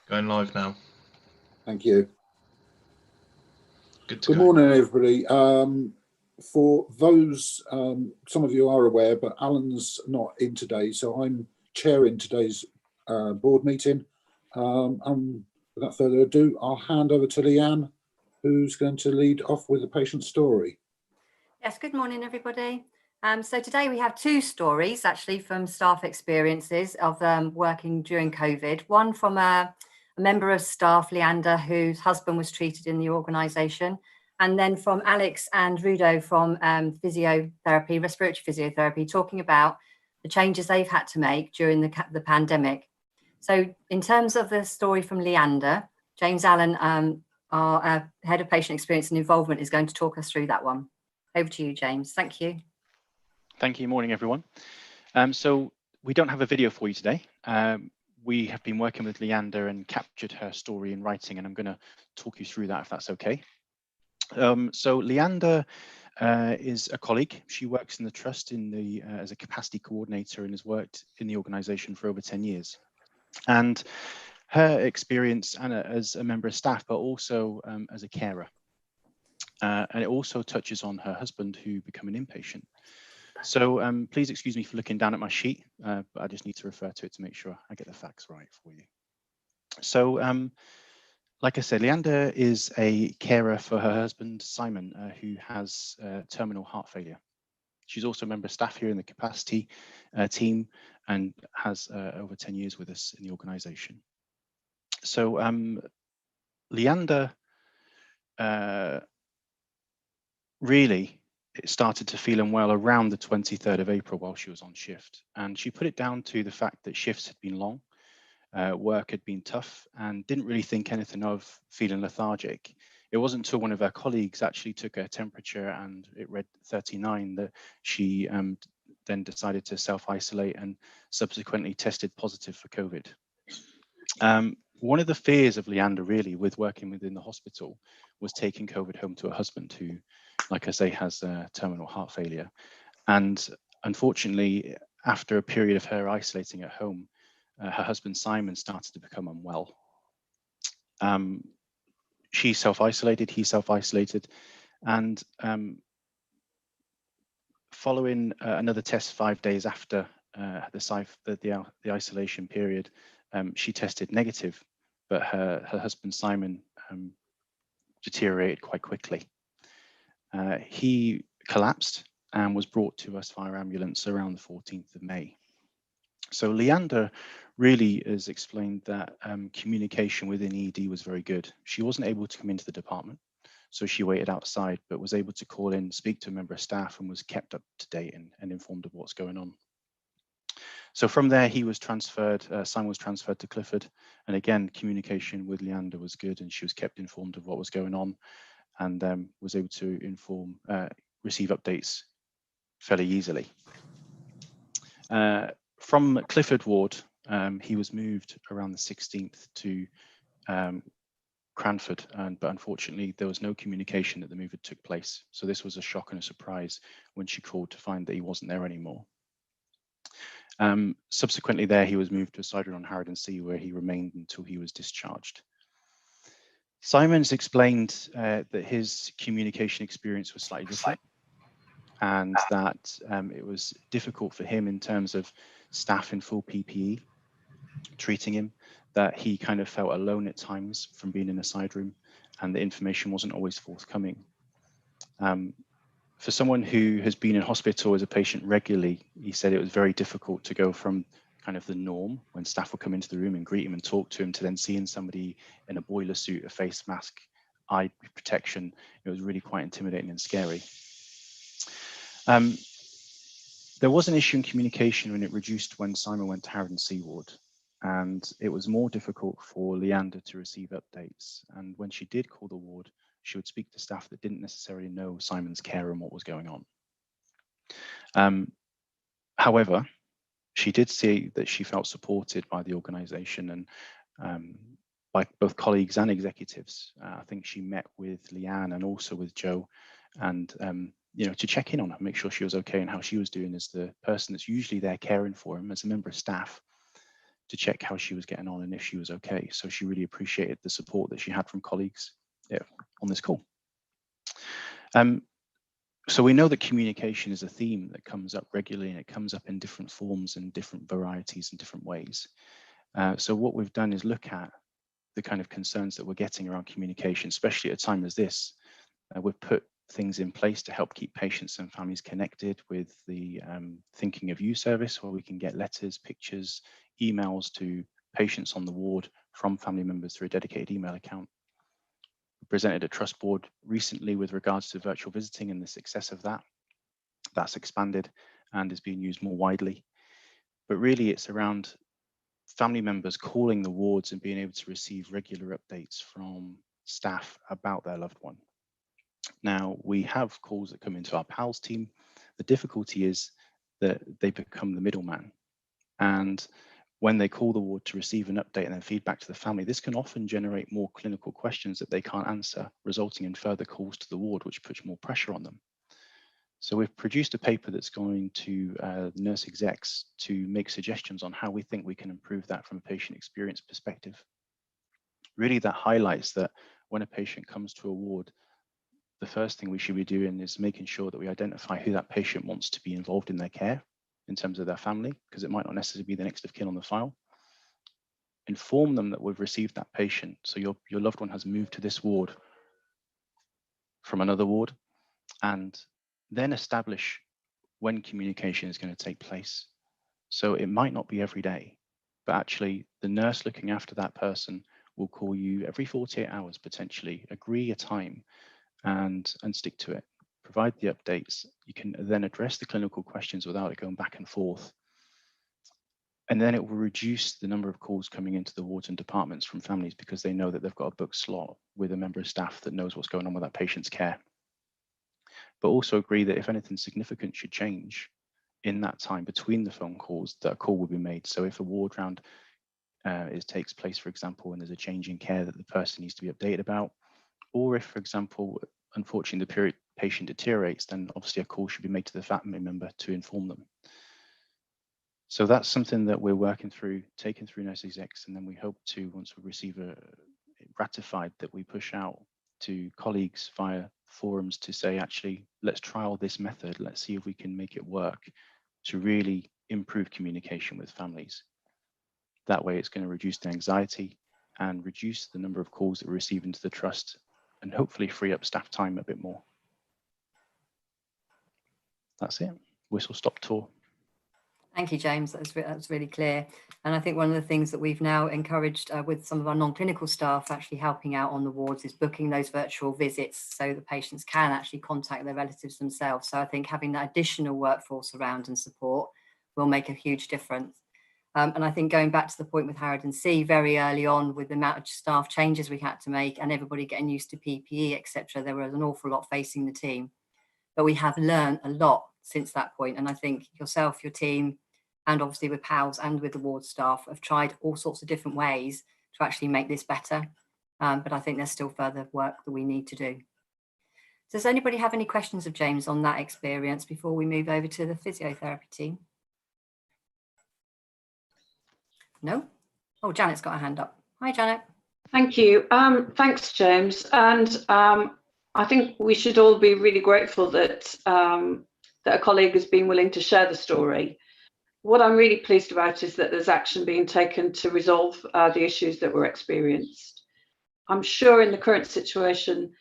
Going live now. Thank you. Good to Good go. morning, everybody. For those, some of you are aware, but Alan's not in today, so I'm chairing today's board meeting. And without further ado, I'll hand over to Leanne, who's going to lead off with the patient story. Yes, good morning, everybody. So today we have two stories actually from staff experiences of working during COVID. One from a member of staff, Leander, whose husband was treated in the organisation, and then from Alex and Rudo from physiotherapy, respiratory physiotherapy, talking about the changes they've had to make during the pandemic. So in terms of the story from Leander, James Allen, our head of patient experience and involvement, is going to talk us through that one. Over to you, James. Thank you. Thank you. Morning, everyone. So we don't have a video for you today. We have been working with Leander and captured her story in writing, and I'm going to talk you through that if that's okay. So Leander is a colleague. She works in the trust as a capacity coordinator and has worked in the organisation for over 10 years. And her experience as a member of staff, but also as a carer. And it also touches on her husband who became an inpatient. So please excuse me for looking down at my sheet, but I just need to refer to it to make sure I get the facts right for you. So like I said, Leander is a carer for her husband, Simon, who has terminal heart failure. She's also a member of staff here in the capacity team and has over 10 years with us in the organisation. So Leander really started to feel unwell around the 23rd of April while she was on shift. And she put it down to the fact that shifts had been long, work had been tough, and didn't really think anything of feeling lethargic. It wasn't until one of her colleagues actually took her temperature and it read 39 that she then decided to self-isolate and subsequently tested positive for COVID. One of the fears of Leander really with working within the hospital was taking COVID home to her husband who, like I say, has terminal heart failure. And unfortunately, after a period of her isolating at home, her husband Simon started to become unwell. She self-isolated, he self-isolated, and following another test 5 days after the isolation period, she tested negative, but her husband Simon deteriorated quite quickly. He collapsed and was brought to us via ambulance around the 14th of May. So Leander really has explained that communication within ED was very good. She wasn't able to come into the department, so she waited outside, but was able to call in, speak to a member of staff, and was kept up to date and informed of what's going on. So from there, he was transferred, Simon was transferred to Clifford, and again, communication with Leander was good, and she was kept informed of what was going on, and was able to receive updates fairly easily. From Clifford Ward, he was moved around the 16th to Cranford, but unfortunately there was no communication that the move had took place. So this was a shock and a surprise when she called to find that he wasn't there anymore. Subsequently there, he was moved to a side room on Harrowden-Sea where he remained until he was discharged. Simon's explained that his communication experience was slightly different, and that it was difficult for him in terms of staff in full PPE treating him, that he kind of felt alone at times from being in a side room, and the information wasn't always forthcoming. For someone who has been in hospital as a patient regularly, he said it was very difficult to go from kind of the norm when staff would come into the room and greet him and talk to him to then seeing somebody in a boiler suit, a face mask, eye protection. It was really quite intimidating and scary. There was an issue in communication when it reduced when Simon went to Harrowden-Sea ward, and it was more difficult for Leander to receive updates. And when she did call the ward, she would speak to staff that didn't necessarily know Simon's care and what was going on. However, she did see that she felt supported by the organisation and by both colleagues and executives. I think she met with Leanne and also with Joe, and to check in on her, make sure she was okay and how she was doing as the person that's usually there caring for him as a member of staff. to check how she was getting on and if she was okay. So she really appreciated the support that she had from colleagues on this call. So we know that communication is a theme that comes up regularly, and it comes up in different forms and different varieties and different ways. So what we've done is look at the kind of concerns that we're getting around communication, especially at a time as this. We've put things in place to help keep patients and families connected with the Thinking of You service, where we can get letters, pictures, emails to patients on the ward from family members through a dedicated email account. We presented a trust board recently with regards to virtual visiting and the success of that. That's expanded and is being used more widely. But really it's around family members calling the wards and being able to receive regular updates from staff about their loved one. Now, we have calls that come into our PALS team. The difficulty is that they become the middleman. And when they call the ward to receive an update and then feedback to the family, this can often generate more clinical questions that they can't answer, resulting in further calls to the ward, which puts more pressure on them. So we've produced a paper that's going to nurse execs to make suggestions on how we think we can improve that from a patient experience perspective. Really, that highlights that when a patient comes to a ward, the first thing we should be doing is making sure that we identify who that patient wants to be involved in their care in terms of their family, because it might not necessarily be the next of kin on the file. Inform them that we've received that patient. So your loved one has moved to this ward from another ward, and then establish when communication is going to take place. So it might not be every day, but actually the nurse looking after that person will call you every 48 hours, potentially, agree a time and stick to it. Provide the updates. You can then address the clinical questions without it going back and forth. And then it will reduce the number of calls coming into the wards and departments from families, because they know that they've got a booked slot with a member of staff that knows what's going on with that patient's care. But also agree that if anything significant should change in that time between the phone calls, that a call will be made. So if a ward round takes place, for example, and there's a change in care that the person needs to be updated about, or if, for example, unfortunately the patient deteriorates, then obviously a call should be made to the family member to inform them. So that's something that we're working through, taking through nurse execs, and then we hope to, once we receive it ratified, that we push out to colleagues via forums to say, actually, let's trial this method. Let's see if we can make it work to really improve communication with families. That way it's going to reduce the anxiety and reduce the number of calls that we receive into the trust, and hopefully free up staff time a bit more. That's it. Whistle stop tour. Thank you, James. That's really clear. And I think one of the things that we've now encouraged with some of our non-clinical staff actually helping out on the wards is booking those virtual visits so the patients can actually contact their relatives themselves. So I think having that additional workforce around and support will make a huge difference. And I think going back to the point with Harrod C, very early on with the amount of staff changes we had to make and everybody getting used to PPE, etc., there was an awful lot facing the team. But we have learned a lot since that point. And I think yourself, your team, and obviously with PALS and with the ward staff have tried all sorts of different ways to actually make this better. But I think there's still further work that we need to do. So does anybody have any questions of James on that experience before we move over to the physiotherapy team? No? Oh, Janet's got her hand up. Hi, Janet. Thank you. Thanks, James. And I think we should all be really grateful that, that a colleague has been willing to share the story. What I'm really pleased about is that there's action being taken to resolve the issues that were experienced. I'm sure in the current situation,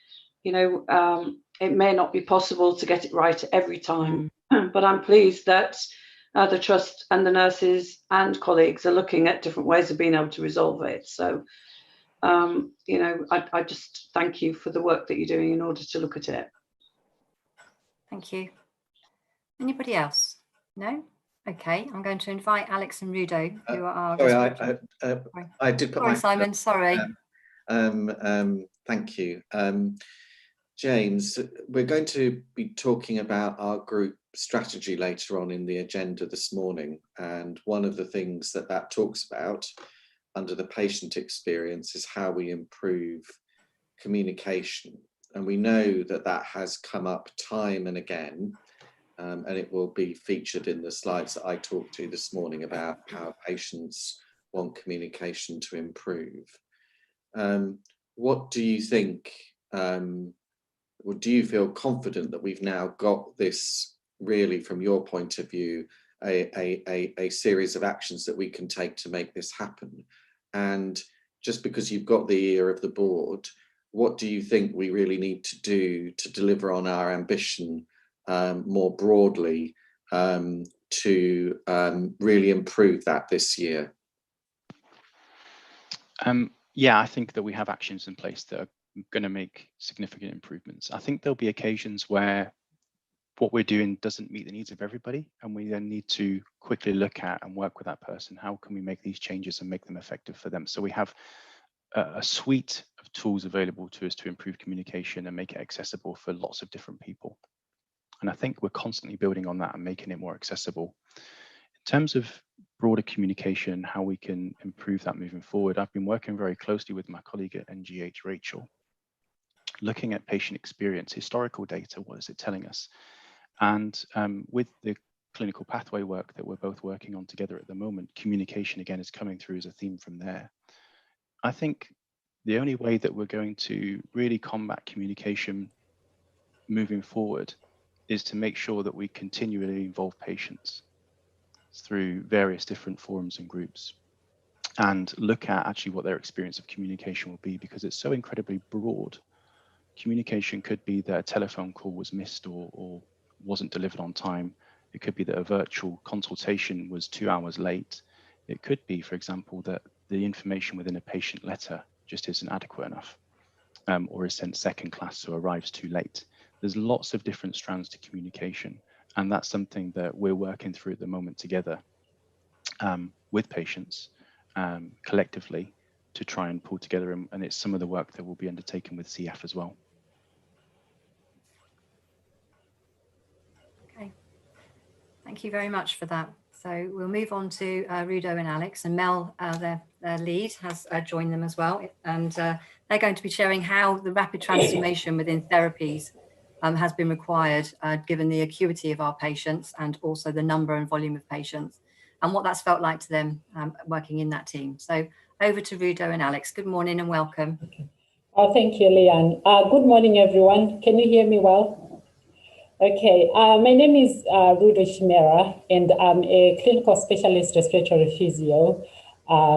you know, it may not be possible to get it right every time, but I'm pleased that the trust and the nurses and colleagues are looking at different ways of being able to resolve it. So, you know, I just thank you for the work that you're doing in order to look at it. Thank you. Anybody else? No? Okay, I'm going to invite Alex and Rudo, who are our... I did put sorry, Simon, sorry. Thank you. James, we're going to be talking about our group strategy later on in the agenda this morning. And one of the things that talks about under the patient experience is how we improve communication. And we know that has come up time and again. And it will be featured in the slides that I talked to this morning about how patients want communication to improve. What do you think, or do you feel confident that we've now got this, really from your point of view, a series of actions that we can take to make this happen? And just because you've got the ear of the board, what do you think we really need to do to deliver on our ambition more broadly to really improve that this year? Yeah, I think that we have actions in place that are going to make significant improvements. I think there'll be occasions where what we're doing doesn't meet the needs of everybody, and we then need to quickly look at and work with that person. How can we make these changes and make them effective for them? So we have a suite of tools available to us to improve communication and make it accessible for lots of different people. And I think we're constantly building on that and making it more accessible. In terms of broader communication, how we can improve that moving forward, I've been working very closely with my colleague at NGH, Rachel, looking at patient experience, historical data, what is it telling us? And with the clinical pathway work that we're both working on together at the moment, communication again is coming through as a theme from there. I think the only way that we're going to really combat communication moving forward is to make sure that we continually involve patients through various different forums and groups and look at actually what their experience of communication will be, because it's so incredibly broad. Communication could be that a telephone call was missed or wasn't delivered on time. It could be that a virtual consultation was 2 hours late. It could be, for example, that the information within a patient letter just isn't adequate enough, or is sent second class, so arrives too late. There's lots of different strands to communication, and that's something that we're working through at the moment together with patients collectively to try and pull together, and it's some of the work that will be undertaken with CF as well. Okay, thank you very much for that. So we'll move on to Rudo and Alex, and Mel, their lead, has joined them as well. And they're going to be sharing how the rapid transformation within therapies has been required, given the acuity of our patients and also the number and volume of patients, and what that's felt like to them working in that team. So over to Rudo and Alex. Good morning and welcome. Okay. Thank you, Leanne. Good morning, everyone. Can you hear me well? Okay, my name is Rudo Chimera, and I'm a clinical specialist respiratory physio,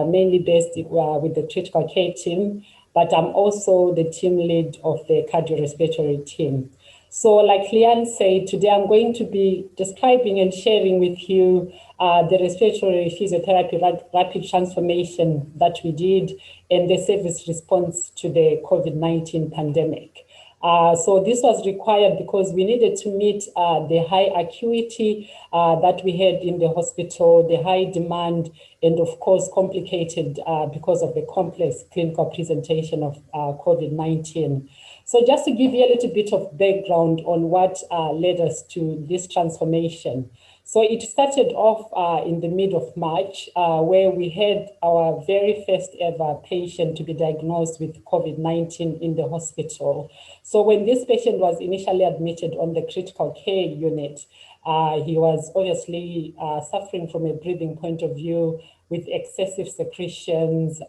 mainly based with the critical care team, but I'm also the team lead of the cardiorespiratory team. So like Leanne said, today I'm going to be describing and sharing with you the respiratory physiotherapy rapid transformation that we did and the service response to the COVID-19 pandemic. So this was required because we needed to meet the high acuity that we had in the hospital, the high demand, and of course complicated because of the complex clinical presentation of COVID-19. So just to give you a little bit of background on what led us to this transformation. So it started off in the mid of March, where we had our very first ever patient to be diagnosed with COVID-19 in the hospital. So when this patient was initially admitted on the critical care unit, he was obviously suffering from a breathing point of view with excessive secretions,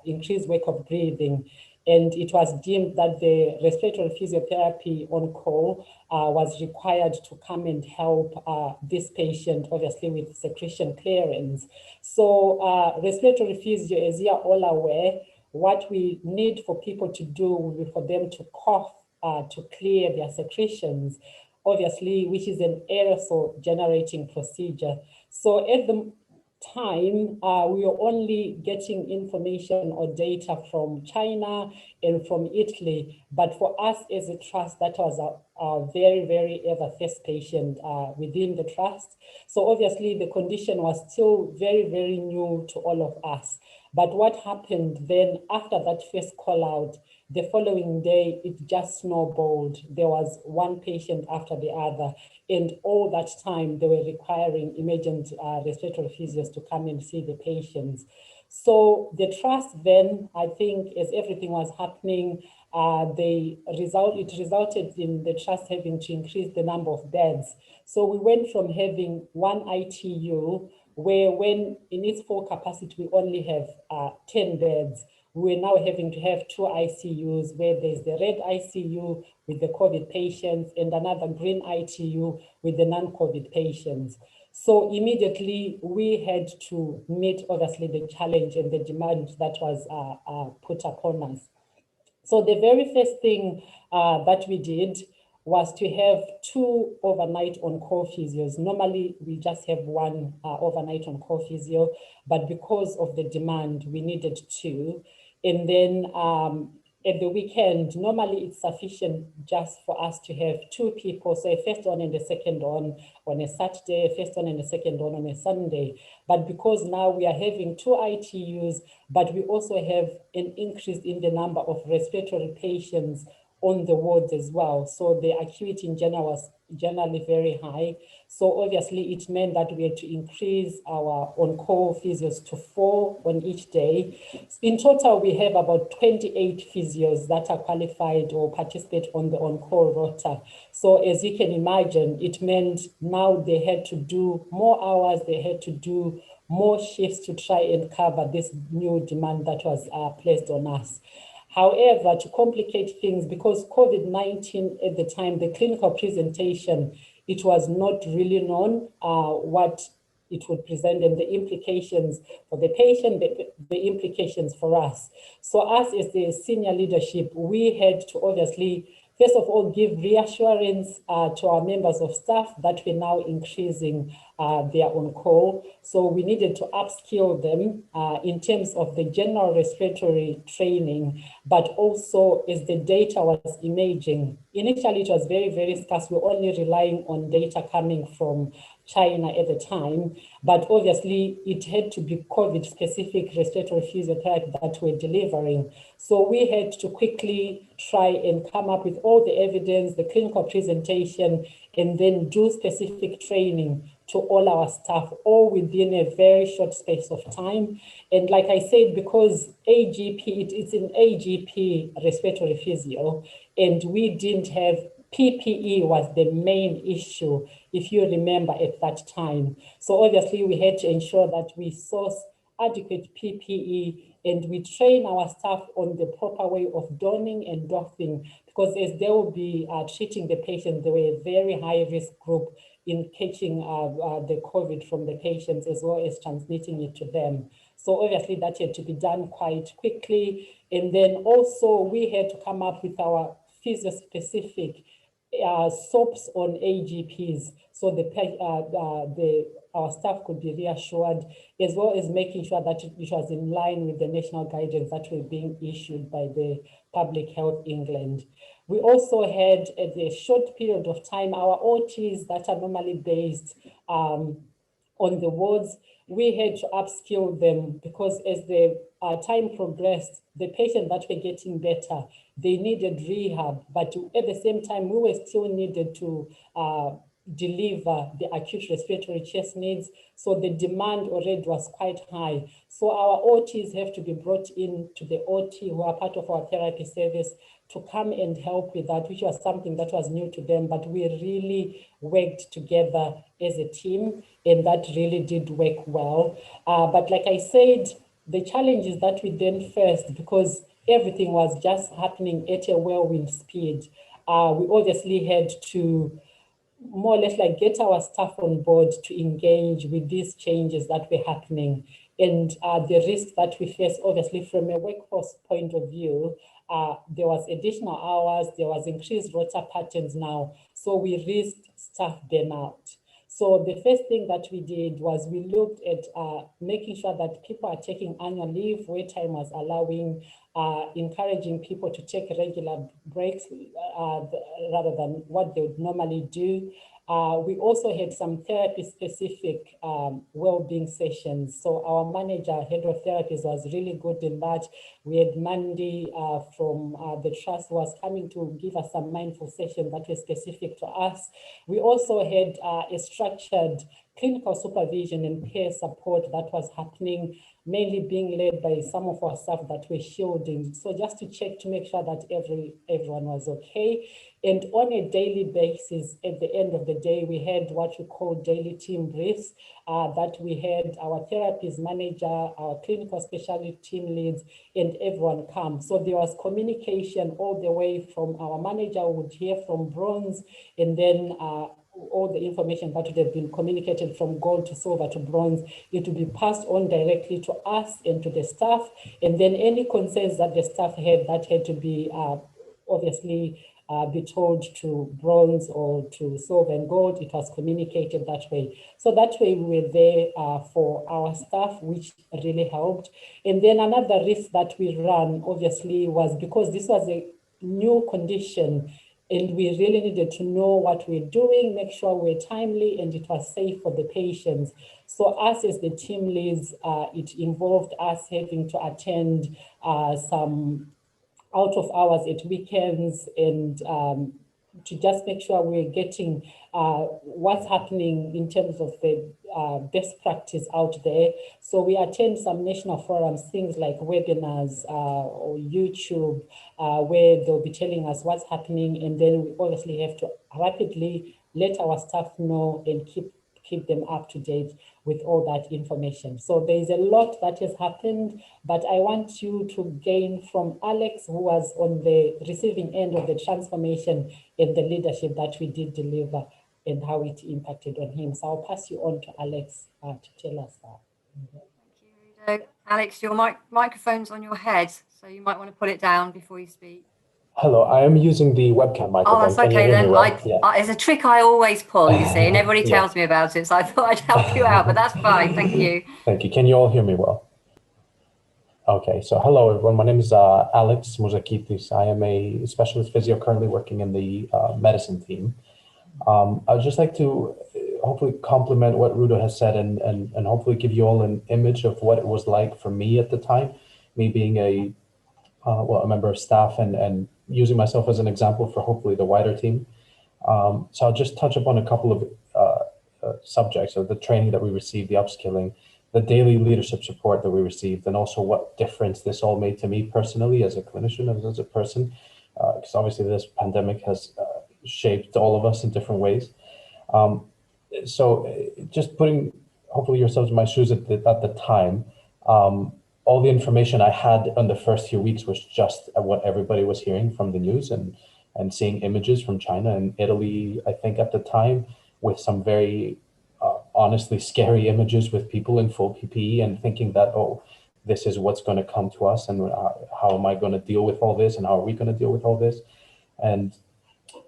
increased wake of breathing. And it was deemed that the respiratory physiotherapy on call was required to come and help this patient, obviously with secretion clearance. So respiratory physio, as you are all aware, what we need for people to do will be for them to cough to clear their secretions, obviously, which is an aerosol generating procedure. So at the time, we were only getting information or data from China and from Italy. But for us as a trust, that was our very, very ever first patient within the trust. So obviously the condition was still very, very new to all of us. But what happened then after that first call out, the following day, it just snowballed. There was one patient after the other. And all that time, they were requiring emergent respiratory physios to come and see the patients. So the trust then, I think, as everything was happening, it resulted in the trust having to increase the number of beds. So we went from having one ITU where when in its full capacity, we only have 10 beds, we're now having to have 2 ICUs, where there's the red ICU with the COVID patients and another green ITU with the non-COVID patients. So immediately we had to meet, obviously, the challenge and the demand that was put upon us. So the very first thing that we did was to have 2 overnight on-call physios. Normally, we just have 1 overnight on-call physio, but because of the demand, we needed 2. And then at the weekend, normally it's sufficient just for us to have 2 people, so a first on and a second on a Saturday, a first on and a second on a Sunday. But because now we are having 2 ITUs, but we also have an increase in the number of respiratory patients on the wards as well. So the acuity in general was generally very high. So obviously it meant that we had to increase our on-call physios to 4 on each day. In total, we have about 28 physios that are qualified or participate on the on-call rota. So as you can imagine, it meant now they had to do more hours, they had to do more shifts to try and cover this new demand that was placed on us. However, to complicate things, because COVID-19 at the time, the clinical presentation, it was not really known what it would present and the implications for the patient, the implications for us. So us as the senior leadership, we had to obviously, first of all, give reassurance to our members of staff that we're now increasing their on-call. So we needed to upskill them in terms of the general respiratory training, but also as the data was emerging. Initially, it was very, very scarce. We were only relying on data coming from China at the time, but obviously it had to be COVID-specific respiratory physiotherapy that we're delivering. So we had to quickly try and come up with all the evidence, the clinical presentation, and then do specific training to all our staff, all within a very short space of time. And like I said, because AGP, it's an AGP respiratory physio, and we didn't have PPE was the main issue, if you remember at that time. So obviously we had to ensure that we source adequate PPE and we train our staff on the proper way of donning and doffing, because as they will be treating the patient, they were a very high risk group in catching the COVID from the patients as well as transmitting it to them. So obviously that had to be done quite quickly. And then also we had to come up with our physio-specific SOPs on AGPs, so our staff could be reassured, as well as making sure that it was in line with the national guidance that were being issued by the Public Health England. We also had, at a short period of time, our OTs that are normally based on the wards, we had to upskill them, because as the time progressed, the patients that were getting better, they needed rehab, but at the same time, we were still needed to deliver the acute respiratory chest needs. So the demand already was quite high. So our OTs have to be brought in to the OT who are part of our therapy service to come and help with that, which was something that was new to them, but we really worked together as a team, and that really did work well. But like I said, the challenge is that we then first, because everything was just happening at a whirlwind speed, we obviously had to more or less like get our staff on board to engage with these changes that were happening. And the risks that we face, obviously from a workforce point of view, there was additional hours, there was increased rota patterns now. So we risked staff burnout. So the first thing that we did was we looked at making sure that people are taking annual leave where time was allowing, encouraging people to take regular breaks rather than what they would normally do. We also had some therapy-specific well-being sessions. So our manager, head of therapies, was really good in that. We had Mandy from the trust was coming to give us some mindful sessions that were specific to us. We also had a structured clinical supervision and peer support that was happening, mainly being led by some of our staff that were shielding. So just to check to make sure that everyone was okay. And on a daily basis, at the end of the day, we had what we call daily team briefs, that we had our therapies manager, our clinical specialty team leads, and everyone come. So there was communication all the way from our manager who would hear from bronze, and then all the information that would have been communicated from gold to silver to bronze, it would be passed on directly to us and to the staff. And then any concerns that the staff had, that had to be obviously be told to bronze or to silver and gold. It was communicated that way. So that way we were there for our staff, which really helped. And then another risk that we ran, obviously, was because this was a new condition, and we really needed to know what we're doing, make sure we're timely, and it was safe for the patients. So us as the team leads, it involved us having to attend some out of hours at weekends, and to just make sure we're getting what's happening in terms of the best practice out there. So we attend some national forums, things like webinars or YouTube, where they'll be telling us what's happening, and then we obviously have to rapidly let our staff know and keep them up to date with all that information. So there's a lot that has happened, but I want you to gain from Alex, who was on the receiving end of the transformation and the leadership that we did deliver and how it impacted on him. So I'll pass you on to Alex to tell us that. Thank you, Rudo. Alex, your microphone's on your head, so you might want to put it down before you speak. Hello, I am using the webcam microphone. Oh, that's okay then. It's a trick I always pull, you see, and everybody tells me about it, so I thought I'd help you out, but that's fine. Thank you. Thank you. Can you all hear me well? Okay, so hello everyone. My name is Alex Mouzakitis. I am a specialist physio currently working in the medicine team. I would just like to hopefully complement what Rudo has said and hopefully give you all an image of what it was like for me at the time, me being a member of staff and using myself as an example for hopefully the wider team. So I'll just touch upon a couple of subjects of the training that we received, the upskilling, the daily leadership support that we received, and also what difference this all made to me personally as a clinician, as a person, because obviously this pandemic has shaped all of us in different ways. So just putting hopefully yourselves in my shoes at the time, all the information I had on the first few weeks was just what everybody was hearing from the news and seeing images from China and Italy, I think at the time, with some very honestly scary images with people in full PPE and thinking that, oh, this is what's going to come to us and how am I going to deal with all this and how are we going to deal with all this? And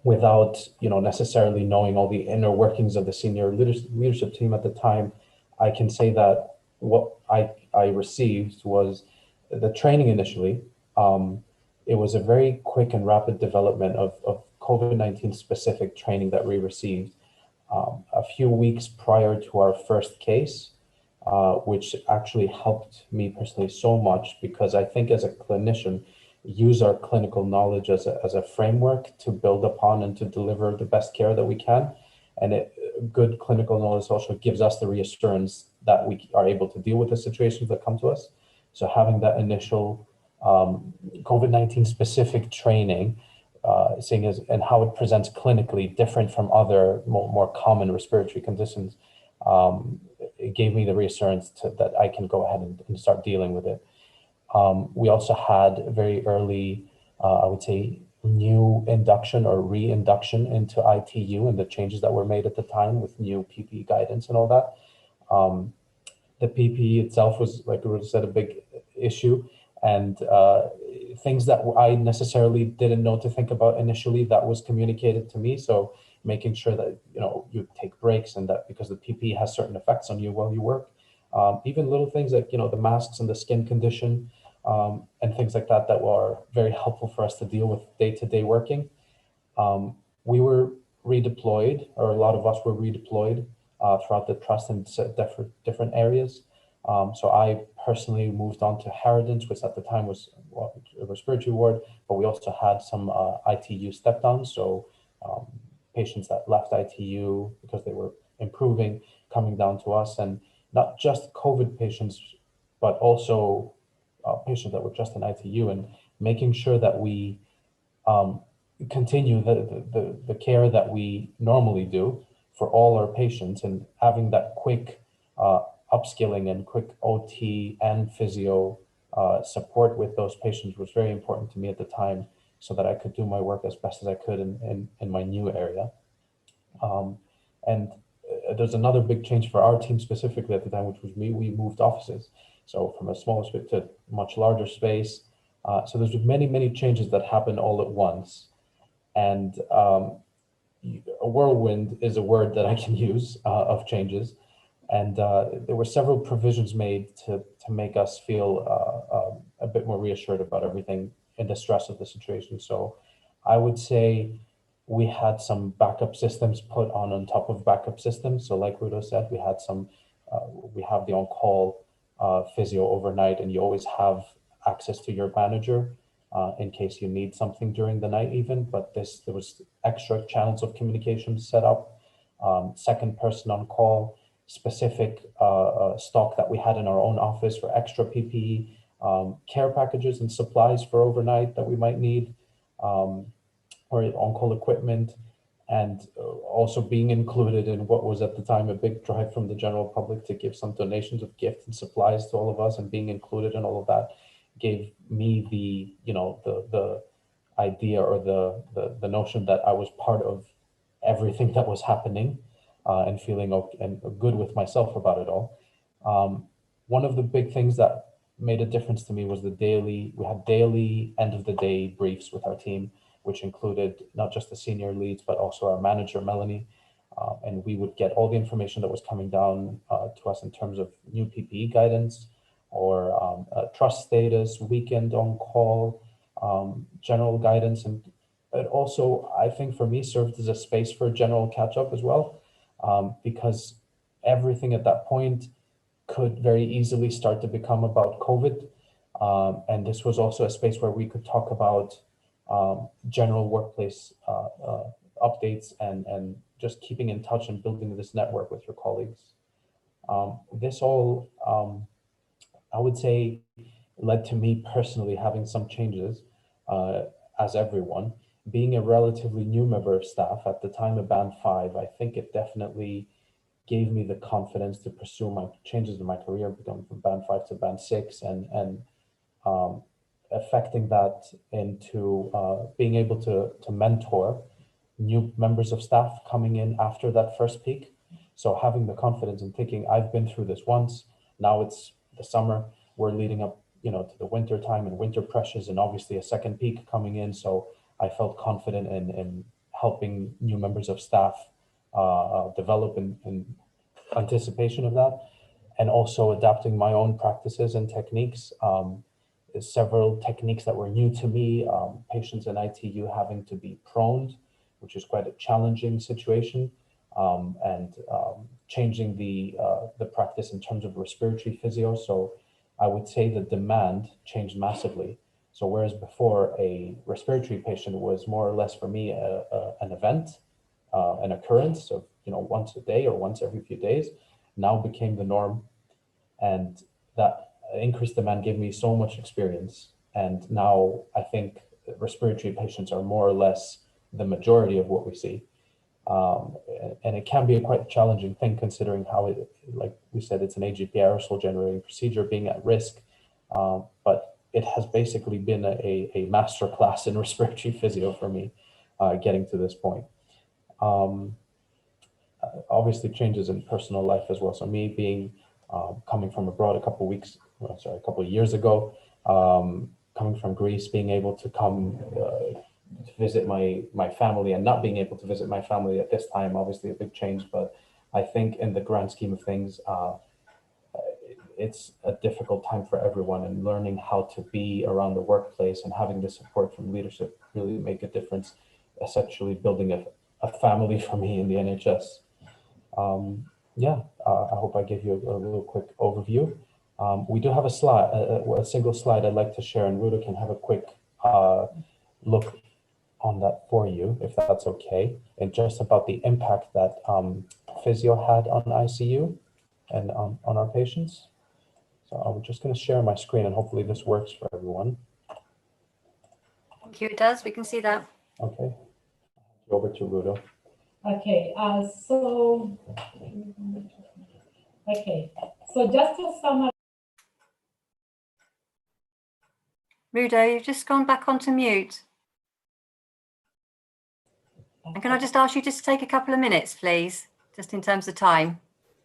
without necessarily knowing all the inner workings of the senior leadership team at the time, I can say that what I received was the training initially. It was a very quick and rapid development of COVID-19 specific training that we received a few weeks prior to our first case, which actually helped me personally so much because I think as a clinician, use our clinical knowledge as a framework to build upon and to deliver the best care that we can. And good clinical knowledge also gives us the reassurance that we are able to deal with the situations that come to us. So having that initial COVID-19 specific training, seeing as and how it presents clinically different from other more common respiratory conditions, it gave me the reassurance that I can go ahead and start dealing with it. We also had very early, I would say, new induction or re-induction into ITU and the changes that were made at the time with new PPE guidance and all that. The PPE itself was, like we said, a big issue, and things that I necessarily didn't know to think about initially, that was communicated to me. So making sure that you take breaks, and that because the PPE has certain effects on you while you work, even little things like the masks and the skin condition, and things like that were very helpful for us to deal with day-to-day working. We were redeployed, or a lot of us were redeployed throughout the trust in different areas. So I personally moved on to Harridans, which at the time was a respiratory ward, but we also had some ITU step downs. So patients that left ITU because they were improving coming down to us, and not just COVID patients, but also patients that were just in ITU, and making sure that we continue the care that we normally do for all our patients, and having that quick upskilling and quick OT and physio support with those patients was very important to me at the time, so that I could do my work as best as I could in my new area. And there's another big change for our team specifically at the time, which was we moved offices. So from a smaller space to a much larger space. So there's many changes that happen all at once. And a whirlwind is a word that I can use of changes. And there were several provisions made to make us feel a bit more reassured about everything in the stress of the situation. So I would say we had some backup systems put on top of backup systems. So like Rudo said, we had some, we have the on-call physio overnight, and you always have access to your manager in case you need something during the night even, but there was extra channels of communication set up, second person on call, specific stock that we had in our own office for extra PPE, care packages and supplies for overnight that we might need, or on-call equipment, and also being included in what was at the time a big drive from the general public to give some donations of gifts and supplies to all of us, and being included in all of that gave me the, you know, the idea or the notion that I was part of everything that was happening, and feeling okay and good with myself about it all. One of the big things that made a difference to me was we had daily end of the day briefs with our team, which included not just the senior leads, but also our manager, Melanie. And we would get all the information that was coming down to us in terms of new PPE guidance, or trust status, weekend on call, general guidance. And it also, I think for me, served as a space for general catch up as well, because everything at that point could very easily start to become about COVID. And this was also a space where we could talk about general workplace updates, and just keeping in touch and building this network with your colleagues. This all, I would say, led to me personally having some changes, as everyone. Being a relatively new member of staff at the time of Band 5, I think it definitely gave me the confidence to pursue my changes in my career, going from Band 5 to Band 6, and affecting that into being able to mentor new members of staff coming in after that first peak. So having the confidence and thinking, I've been through this once, now it's the summer, we're leading up, you know, to the winter time and winter pressures, and obviously a second peak coming in. So I felt confident in helping new members of staff develop in anticipation of that, and also adapting my own practices and techniques. There's several techniques that were new to me, patients in ITU having to be proned, which is quite a challenging situation, and changing the practice in terms of respiratory physio. So I would say the demand changed massively. So whereas before a respiratory patient was more or less for me an event, an occurrence of, you know, once a day or once every few days, now became the norm. And that increased demand gave me so much experience. And now I think respiratory patients are more or less the majority of what we see. And it can be a quite challenging thing, considering how it, like we said, it's an AGP aerosol generating procedure, being at risk. But it has basically been a master class in respiratory physio for me, getting to this point. Obviously changes in personal life as well. So me being, coming from abroad a couple of years ago, coming from Greece, being able to come to visit my family, and not being able to visit my family at this time, obviously a big change. But I think in the grand scheme of things, it's a difficult time for everyone, and learning how to be around the workplace and having the support from leadership really make a difference, essentially building a family for me in the NHS. I hope I gave you a little quick overview. We do have a slide, a single slide I'd like to share, and Rudo can have a quick look on that for you, if that's okay, and just about the impact that physio had on ICU and on our patients. So I'm just going to share my screen, and hopefully this works for everyone. Thank you, it does. We can see that. Okay. Over to Rudo. Okay, so just to summarize. Rudo, you've just gone back onto mute. And can I just ask you just to take a couple of minutes, please, just in terms of time?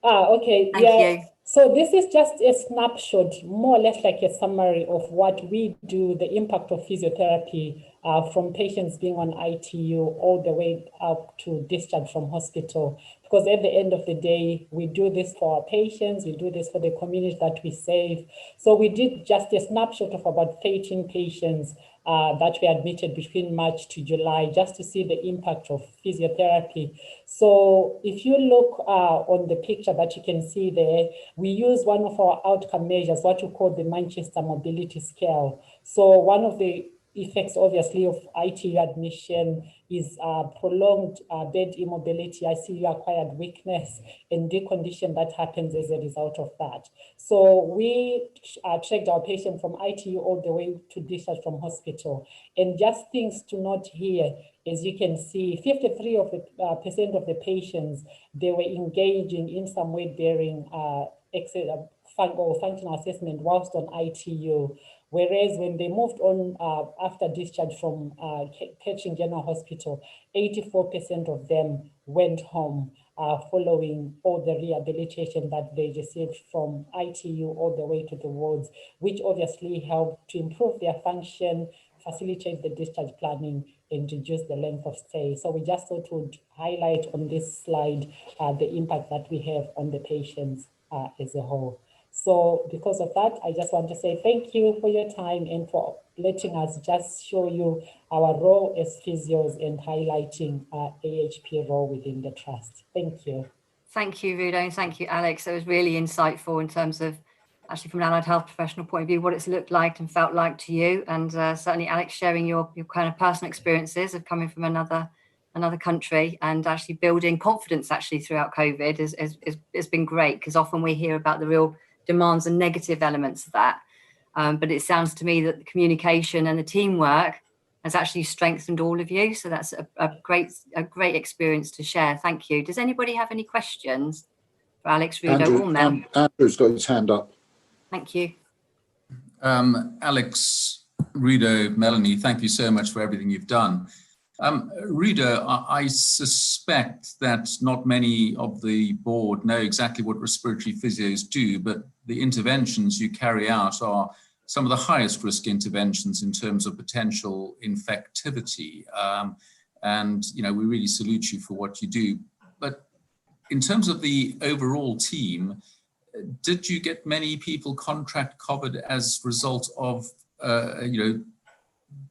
Okay. Thank you. So this is just a snapshot, more or less like a summary of what we do, the impact of physiotherapy from patients being on ITU all the way up to discharge from hospital. Because at the end of the day, we do this for our patients, we do this for the community that we save. So we did just a snapshot of about 13 patients that were admitted between March to July, just to see the impact of physiotherapy. So if you look on the picture that you can see there, we use one of our outcome measures, what we call the Manchester Mobility Scale. So one of the effects, obviously, of ITU admission is prolonged bed immobility, ICU-acquired weakness, and decondition that happens as a result of that. So we tracked our patient from ITU all the way to discharge from hospital. And just things to note here, as you can see, 53% of the patients, they were engaging in some weight-bearing functional assessment whilst on ITU. Whereas when they moved on after discharge from Kettering General Hospital, 84% of them went home following all the rehabilitation that they received from ITU all the way to the wards, which obviously helped to improve their function, facilitate the discharge planning, and reduce the length of stay. So we just thought to highlight on this slide the impact that we have on the patients as a whole. So because of that, I just want to say thank you for your time and for letting us just show you our role as physios and highlighting our AHP role within the trust. Thank you. Thank you, Rudo, and thank you, Alex. It was really insightful in terms of, actually from an allied health professional point of view, what it's looked like and felt like to you. And certainly, Alex, sharing your kind of personal experiences of coming from another country and actually building confidence actually throughout COVID has been great, because often we hear about the real demands and negative elements of that. But it sounds to me that the communication and the teamwork has actually strengthened all of you. So that's a great experience to share. Thank you. Does anybody have any questions for Alex, Rudo, or Mel? Andrew's got his hand up. Thank you. Alex, Rudo, Melanie, thank you so much for everything you've done. Rudo, I suspect that not many of the board know exactly what respiratory physios do, but the interventions you carry out are some of the highest risk interventions in terms of potential infectivity. And, you know, we really salute you for what you do. But in terms of the overall team, did you get many people contract COVID as a result of,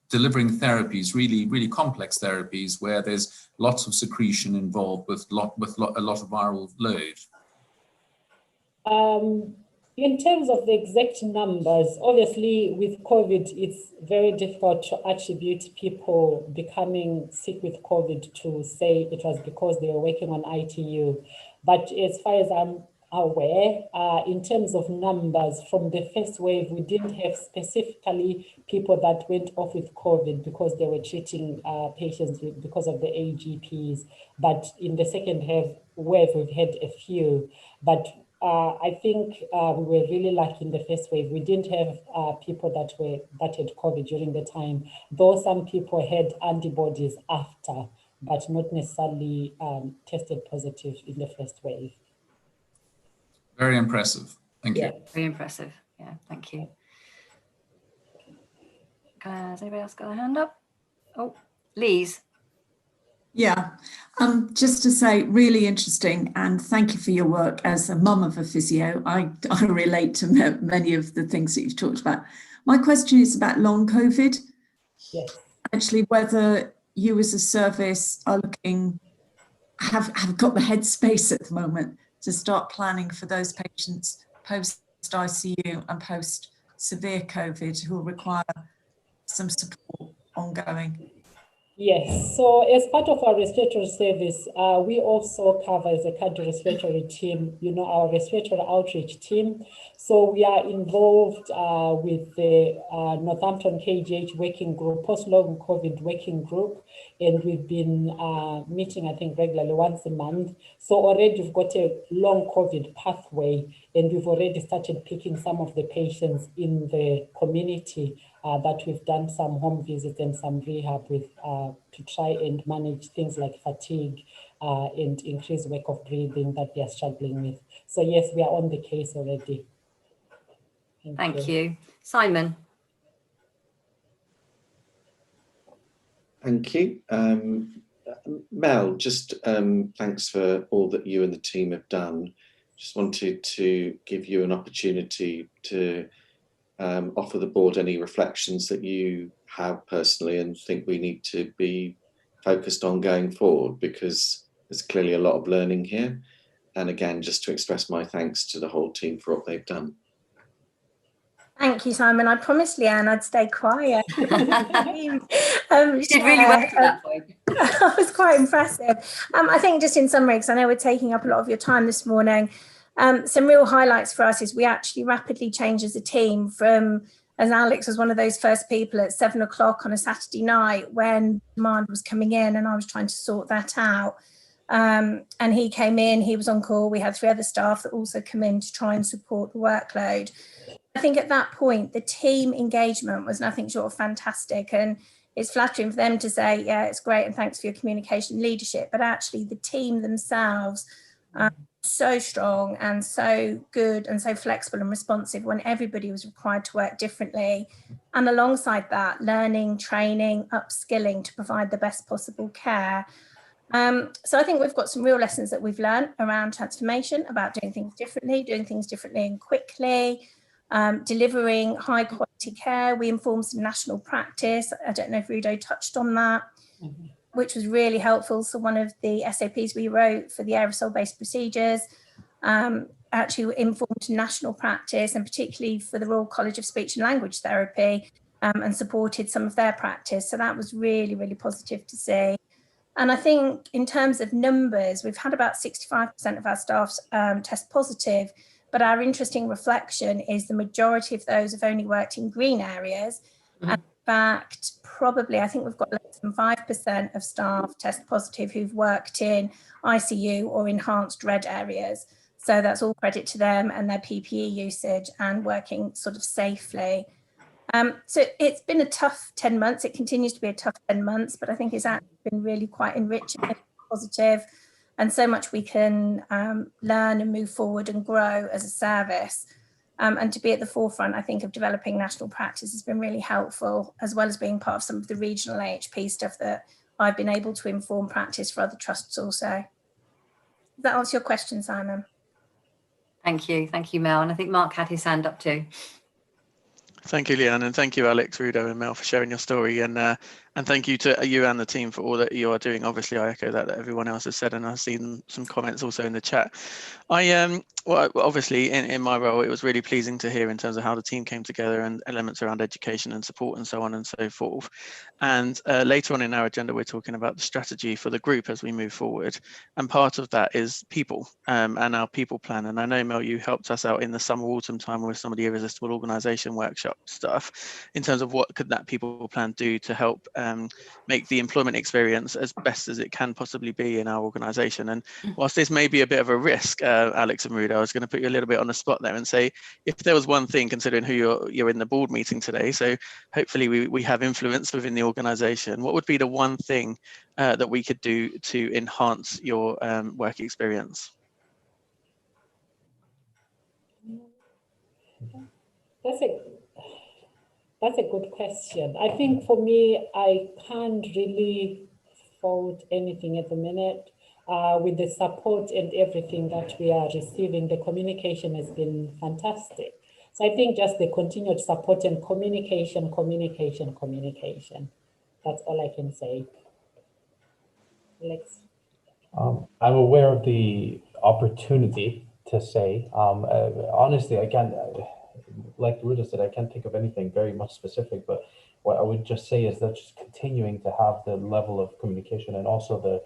delivering therapies, really complex therapies where there's lots of secretion involved with a lot of viral load? In terms of the exact numbers, obviously with COVID, it's very difficult to attribute people becoming sick with COVID to say it was because they were working on ITU. But as far as I'm aware, in terms of numbers from the first wave, we didn't have specifically people that went off with COVID because they were treating patients because of the AGPs. But in the second wave, we've had a few. But I think we were really lucky in the first wave. We didn't have people that had COVID during the time, though some people had antibodies after, but not necessarily tested positive in the first wave. Very impressive. Thank you. Very impressive. Yeah, thank you. Has anybody else got a hand up? Oh, Lise. Yeah, just to say, really interesting, and thank you for your work as a mum of a physio. I relate to many of the things that you've talked about. My question is about long COVID. Yes. Actually, whether you as a service are have got the headspace at the moment to start planning for those patients post-ICU and post-severe COVID who will require some support ongoing. Yes, so as part of our respiratory service, we also cover as a cardiorespiratory team, our respiratory outreach team. So we are involved with the Northampton KGH working group, post-long COVID working group, and we've been meeting, I think, regularly once a month. So already we've got a long COVID pathway, and we've already started picking some of the patients in the community that we've done some home visits and some rehab with to try and manage things like fatigue and increased work of breathing that they are struggling with. So yes, we are on the case already. Thank you. Simon. Thank you. Mel, just thanks for all that you and the team have done. Just wanted to give you an opportunity to offer the board any reflections that you have personally and think we need to be focused on going forward, because there's clearly a lot of learning here. And again, just to express my thanks to the whole team for what they've done. Thank you, Simon. I promised Leanne I'd stay quiet. You did really well for that point. That was quite impressive. I think just in summary, because I know we're taking up a lot of your time this morning, some real highlights for us is we actually rapidly changed as a team from, as Alex was one of those first people at 7 o'clock on a Saturday night when demand was coming in and I was trying to sort that out. And he came in, he was on call. We had 3 other staff that also come in to try and support the workload. I think at that point, the team engagement was nothing short of fantastic. And it's flattering for them to say, yeah, it's great and thanks for your communication leadership. But actually the team themselves are so strong and so good and so flexible and responsive when everybody was required to work differently. And alongside that, learning, training, upskilling to provide the best possible care. So I think we've got some real lessons that we've learned around transformation, about doing things differently and quickly. Delivering high quality care. We informed some national practice. I don't know if Rudo touched on that, which was really helpful. So one of the SOPs we wrote for the aerosol-based procedures actually informed national practice, and particularly for the Royal College of Speech and Language Therapy, and supported some of their practice. So that was really, really positive to see. And I think in terms of numbers, we've had about 65% of our staff test positive. But our interesting reflection is the majority of those have only worked in green areas. And in fact, probably, I think we've got less than 5% of staff test positive who've worked in ICU or enhanced red areas. So that's all credit to them and their PPE usage and working sort of safely. So it's been a tough 10 months. It continues to be a tough 10 months, but I think it's actually been really quite enriching and positive. And so much we can learn and move forward and grow as a service. And to be at the forefront, I think, of developing national practice has been really helpful, as well as being part of some of the regional AHP stuff that I've been able to inform practice for other trusts also. Does that answer your question, Simon? Thank you, Mel. And I think Mark had his hand up too. Thank you, Leanne, and thank you, Alex, Rudo and Mel, for sharing your story. And thank you to you and the team for all that you are doing. Obviously, I echo that everyone else has said, and I've seen some comments also in the chat. Well, obviously, in my role, it was really pleasing to hear in terms of how the team came together and elements around education and support and so on and so forth. And later on in our agenda, we're talking about the strategy for the group as we move forward. And part of that is people and our people plan. And I know, Mel, you helped us out in the summer, autumn time with some of the irresistible organisation workshop stuff in terms of what could that people plan do to help make the employment experience as best as it can possibly be in our organisation. And whilst this may be a bit of a risk, Alex and Rudo, I was going to put you a little bit on the spot there and say, if there was one thing, considering who you're in the board meeting today, so hopefully we have influence within the organisation, what would be the one thing that we could do to enhance your work experience? That's a good question. I think for me, I can't really fault anything at the minute. With the support and everything that we are receiving, the communication has been fantastic. So I think just the continued support and communication. That's all I can say. Alex. I'm aware of the opportunity to say, honestly, I can't, like Ruda said, I can't think of anything very much specific, but what I would just say is that just continuing to have the level of communication, and also the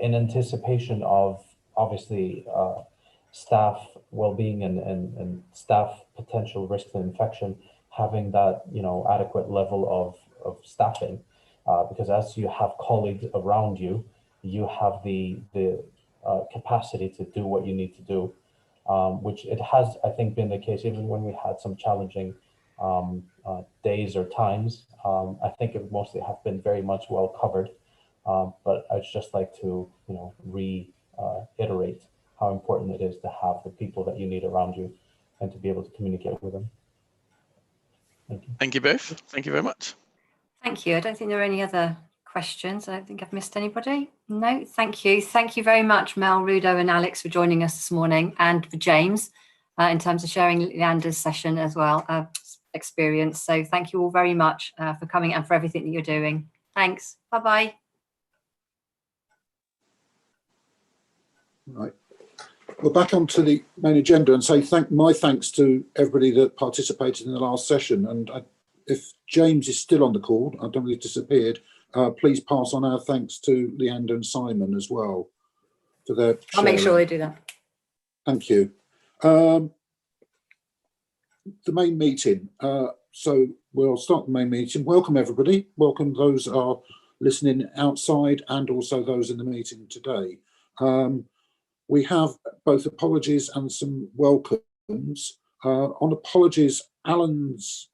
in anticipation of obviously staff well-being and staff potential risk of infection, having that adequate level of staffing, because as you have colleagues around you, you have the capacity to do what you need to do, which it has, I think, been the case even when we had some challenging days or times. I think it mostly have been very much well covered, but I'd just like to reiterate how important it is to have the people that you need around you and to be able to communicate with them. Thank you. Thank you both. Thank you very much. Thank you. I don't think there are any other questions. I don't think I've missed anybody. No, thank you. Thank you very much, Mel, Rudo and Alex, for joining us this morning, and for James in terms of sharing Leander's session as well, experience. So thank you all very much for coming and for everything that you're doing. Thanks. Bye-bye. Right. We're back onto the main agenda, and say my thanks to everybody that participated in the last session. And if James is still on the call, I don't know if he's disappeared, please pass on our thanks to Leander and Simon as well for their sharing. I'll make sure they do that. Thank you. The main meeting. So we'll start the main meeting. Welcome everybody. Welcome those who are listening outside and also those in the meeting today. We have both apologies and some welcomes. On apologies, Alan's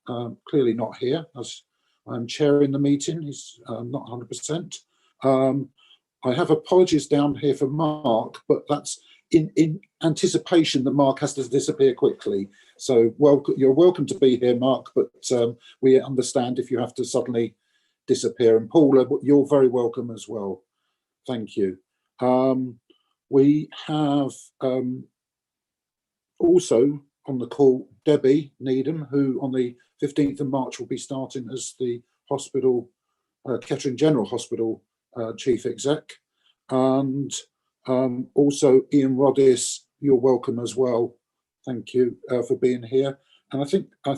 clearly not here, as I'm chairing the meeting. He's not 100%. I have apologies down here for Mark, but that's in anticipation that Mark has to disappear quickly. So you're welcome to be here, Mark, but we understand if you have to suddenly disappear. And Paula, you're very welcome as well. Thank you. We have also on the call Debbie Needham, who on the 15th of March will be starting as the hospital, Kettering General Hospital Chief Exec. And also Ian Roddis, you're welcome as well. Thank you for being here. And I think I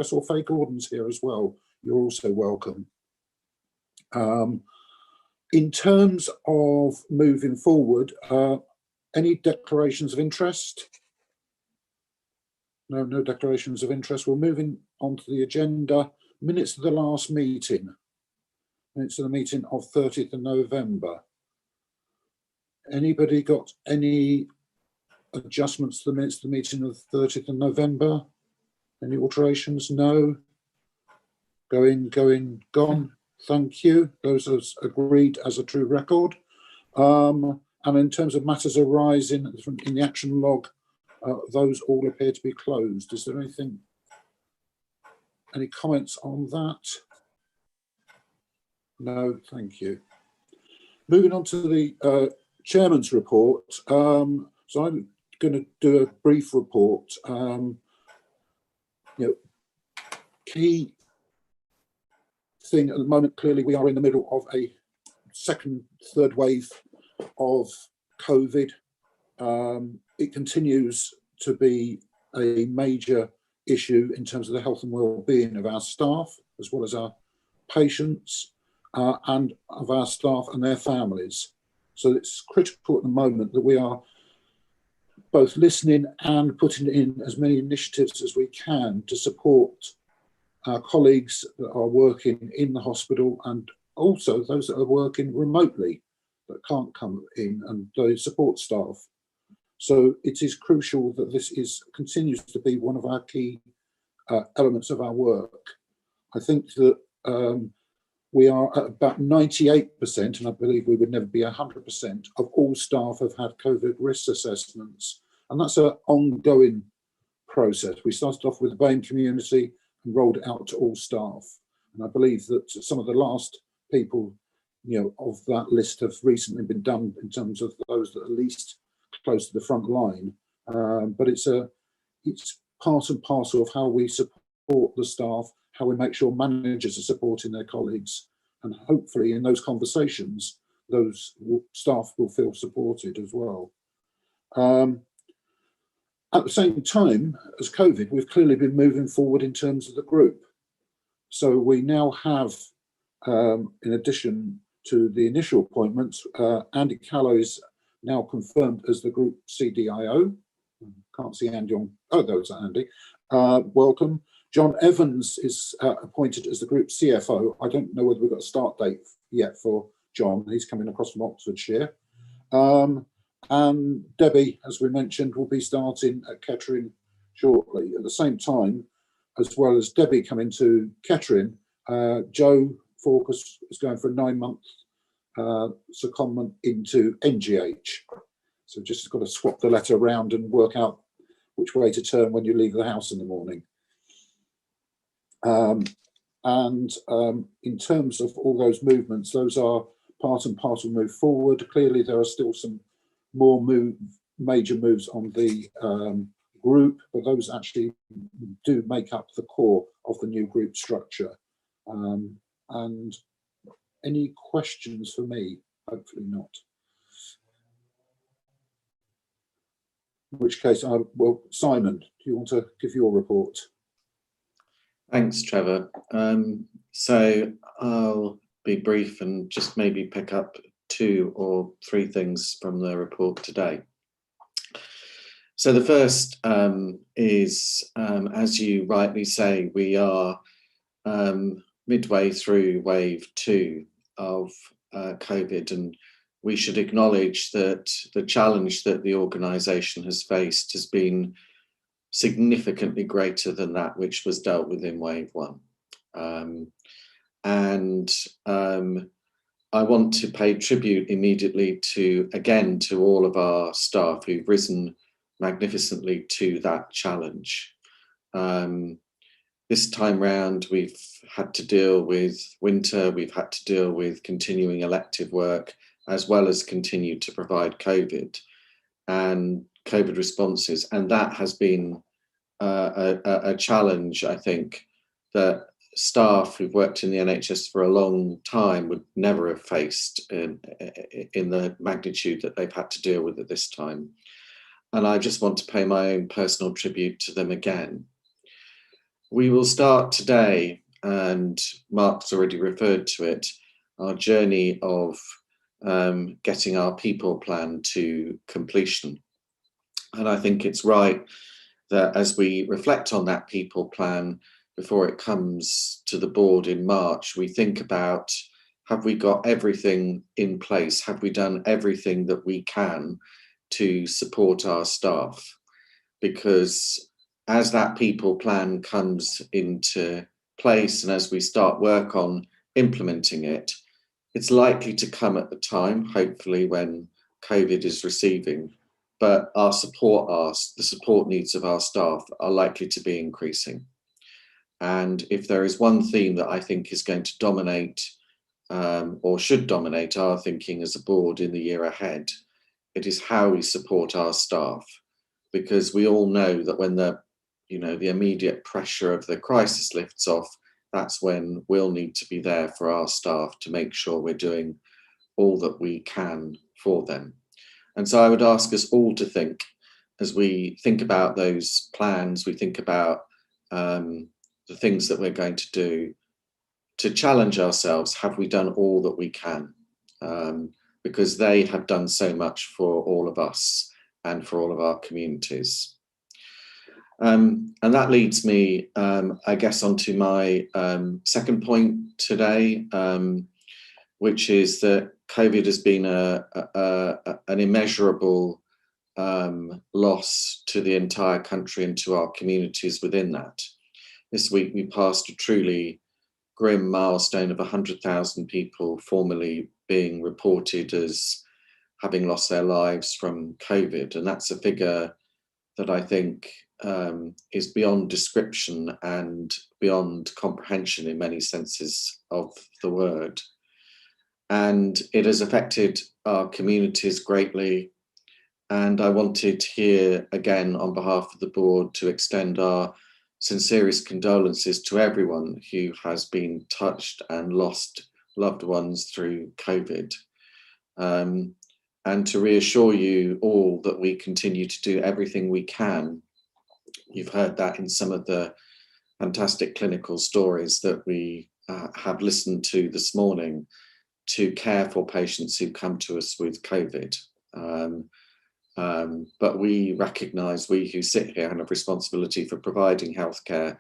saw Faye Gordon's here as well. You're also welcome. In terms of moving forward, any declarations of interest? No declarations of interest. We're moving on to the agenda. Minutes of the last meeting. Minutes of the meeting of 30th of November. Anybody got any adjustments to the minutes of the meeting of 30th of November? Any alterations? No. Going, gone. Thank you. Those are agreed as a true record. And in terms of matters arising in the action log, those all appear to be closed. Is there any comments on that? No, thank you. Moving on to the chairman's report. So I'm going to do a brief report. Key thing at the moment, clearly we are in the middle of a third wave of COVID. It continues to be a major issue in terms of the health and well-being of our staff, as well as our patients, and of our staff and their families. So it's critical at the moment that we are both listening and putting in as many initiatives as we can to support our colleagues that are working in the hospital, and also those that are working remotely that can't come in, and the support staff. So it is crucial that this continues to be one of our key elements of our work. I think that we are at about 98%, and I believe we would never be 100% of all staff have had COVID risk assessments. And that's an ongoing process. We started off with the BAME community and rolled it out to all staff. And I believe that some of the last people, of that list have recently been done in terms of those that are least close to the front line. But it's part and parcel of how we support the staff, how we make sure managers are supporting their colleagues. And hopefully in those conversations, those staff will feel supported as well. At the same time as COVID, we've clearly been moving forward in terms of the group. So we now have, in addition to the initial appointments, Andy Callow is now confirmed as the Group CDIO. Can't see Andy on, oh, there's Andy. Welcome. John Evans is appointed as the Group CFO. I don't know whether we've got a start date yet for John. He's coming across from Oxfordshire. And Debbie, as we mentioned, will be starting at Kettering shortly. At the same time, as well as Debbie coming to Kettering, Joe Forcus is going for a 9-month secondment into NGH. So just got to swap the letter around and work out which way to turn when you leave the house in the morning. In terms of all those movements, those are part and parcel move forward. Clearly, there are still some more major moves on the group, but those actually do make up the core of the new group structure. And any questions for me? Hopefully not. In which case, well, Simon, do you want to give your report? Thanks, Trevor. So I'll be brief and just maybe pick up 2 or 3 things from the report today. So the first is, as you rightly say, we are midway through wave 2 of COVID, and we should acknowledge that the challenge that the organisation has faced has been significantly greater than that which was dealt with in wave 1. I want to pay tribute immediately to all of our staff who've risen magnificently to that challenge. This time round, we've had to deal with winter, we've had to deal with continuing elective work, as well as continue to provide COVID and COVID responses. And that has been a challenge, I think, that staff who've worked in the NHS for a long time would never have faced in the magnitude that they've had to deal with at this time. And I just want to pay my own personal tribute to them again. We will start today, and Mark's already referred to it, our journey of getting our people plan to completion. And I think it's right that as we reflect on that people plan before it comes to the board in March, we think about, have we got everything in place? Have we done everything that we can to support our staff? Because as that people plan comes into place and as we start work on implementing it, it's likely to come at the time, hopefully when COVID is receding, but the support needs of our staff are likely to be increasing. And if there is one theme that I think is going to dominate or should dominate our thinking as a board in the year ahead, it is how we support our staff. Because we all know that when the immediate pressure of the crisis lifts off, that's when we'll need to be there for our staff to make sure we're doing all that we can for them. And so I would ask us all to think, as we think about those plans, we think about the things that we're going to do, to challenge ourselves, have we done all that we can? Because they have done so much for all of us and for all of our communities. And that leads me, I guess, onto my second point today, which is that COVID has been an immeasurable loss to the entire country and to our communities within that. This week we passed a truly grim milestone of 100,000 people formally being reported as having lost their lives from COVID. And that's a figure that I think is beyond description and beyond comprehension in many senses of the word. And it has affected our communities greatly. And I wanted here, again, on behalf of the board, to extend our sincerest condolences to everyone who has been touched and lost loved ones through COVID. And to reassure you all that we continue to do everything we can. You've heard that in some of the fantastic clinical stories that we have listened to this morning to care for patients who come to us with COVID. But we recognise, we who sit here and have responsibility for providing healthcare,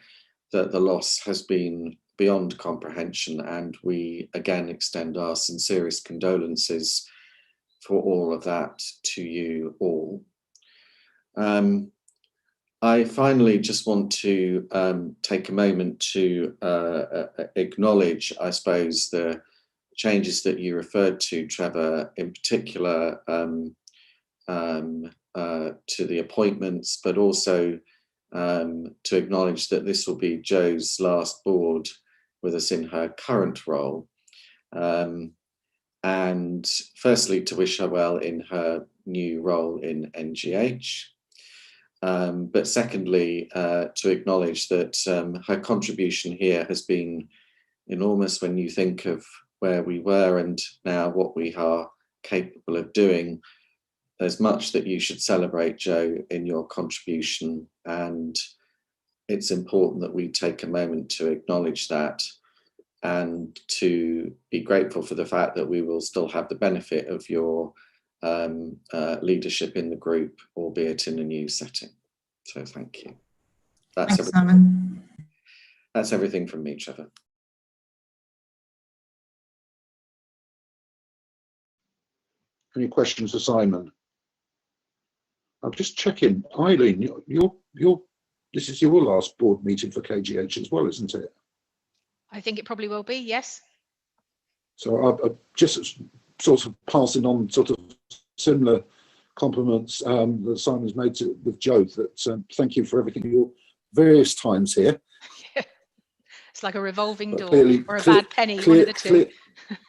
that the loss has been beyond comprehension, and we again extend our sincerest condolences for all of that to you all. I finally just want to take a moment to acknowledge, I suppose, the changes that you referred to, Trevor, in particular to the appointments, but also to acknowledge that this will be Jo's last board with us in her current role. And firstly, to wish her well in her new role in NGH. But secondly, to acknowledge that her contribution here has been enormous when you think of where we were and now what we are capable of doing. There's much that you should celebrate, Jo, in your contribution, and it's important that we take a moment to acknowledge that and to be grateful for the fact that we will still have the benefit of your leadership in the group, albeit in a new setting. So thank you. Thanks, Simon. That's everything from me, Trevor. Any questions for Simon? I'm just checking. Eileen, this is your last board meeting for KGH as well, isn't it? I think it probably will be, yes. So I'm just sort of passing on sort of similar compliments that Simon's made with Jo, that thank you for everything, your various times here. Yeah. It's like a revolving door or a bad penny, one of the two.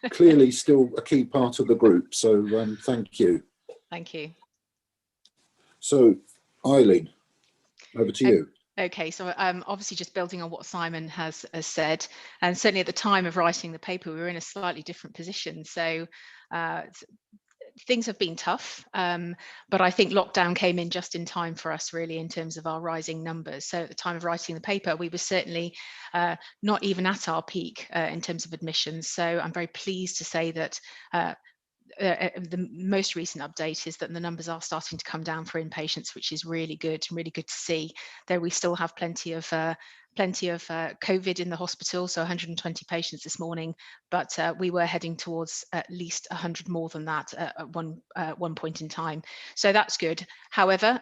Clearly still a key part of the group, so thank you. Thank you. So, Eileen, over to you. Okay, so obviously just building on what Simon has said, and certainly at the time of writing the paper, we were in a slightly different position. So things have been tough, but I think lockdown came in just in time for us, really, in terms of our rising numbers. So at the time of writing the paper, we were certainly not even at our peak in terms of admissions. So I'm very pleased to say that the most recent update is that the numbers are starting to come down for inpatients, which is really good to see. Though we still have plenty of COVID in the hospital, so 120 patients this morning, but we were heading towards at least 100 more than that at one point in time. So that's good. However,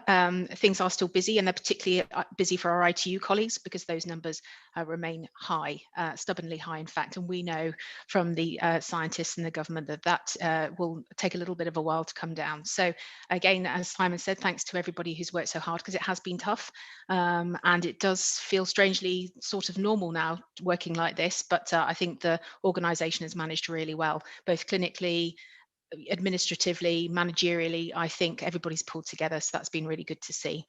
things are still busy, and they're particularly busy for our ITU colleagues because those numbers remain high, stubbornly high, in fact. And we know from the scientists and the government that will take a little bit of a while to come down. So again, as Simon said, thanks to everybody who's worked so hard, because it has been tough, and it does feel strangely sort of normal now working like this, but I think the organisation has managed really well, both clinically, administratively, managerially. I think everybody's pulled together, so that's been really good to see.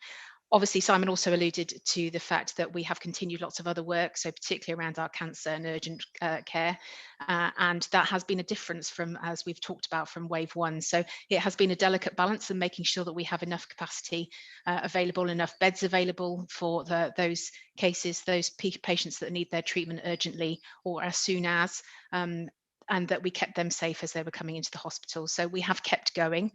Obviously, Simon also alluded to the fact that we have continued lots of other work, so particularly around our cancer and urgent care, and that has been a difference from, as we've talked about, from wave one. So it has been a delicate balance in making sure that we have enough capacity available, enough beds available for those cases, those patients that need their treatment urgently or as soon as, and that we kept them safe as they were coming into the hospital. So we have kept going.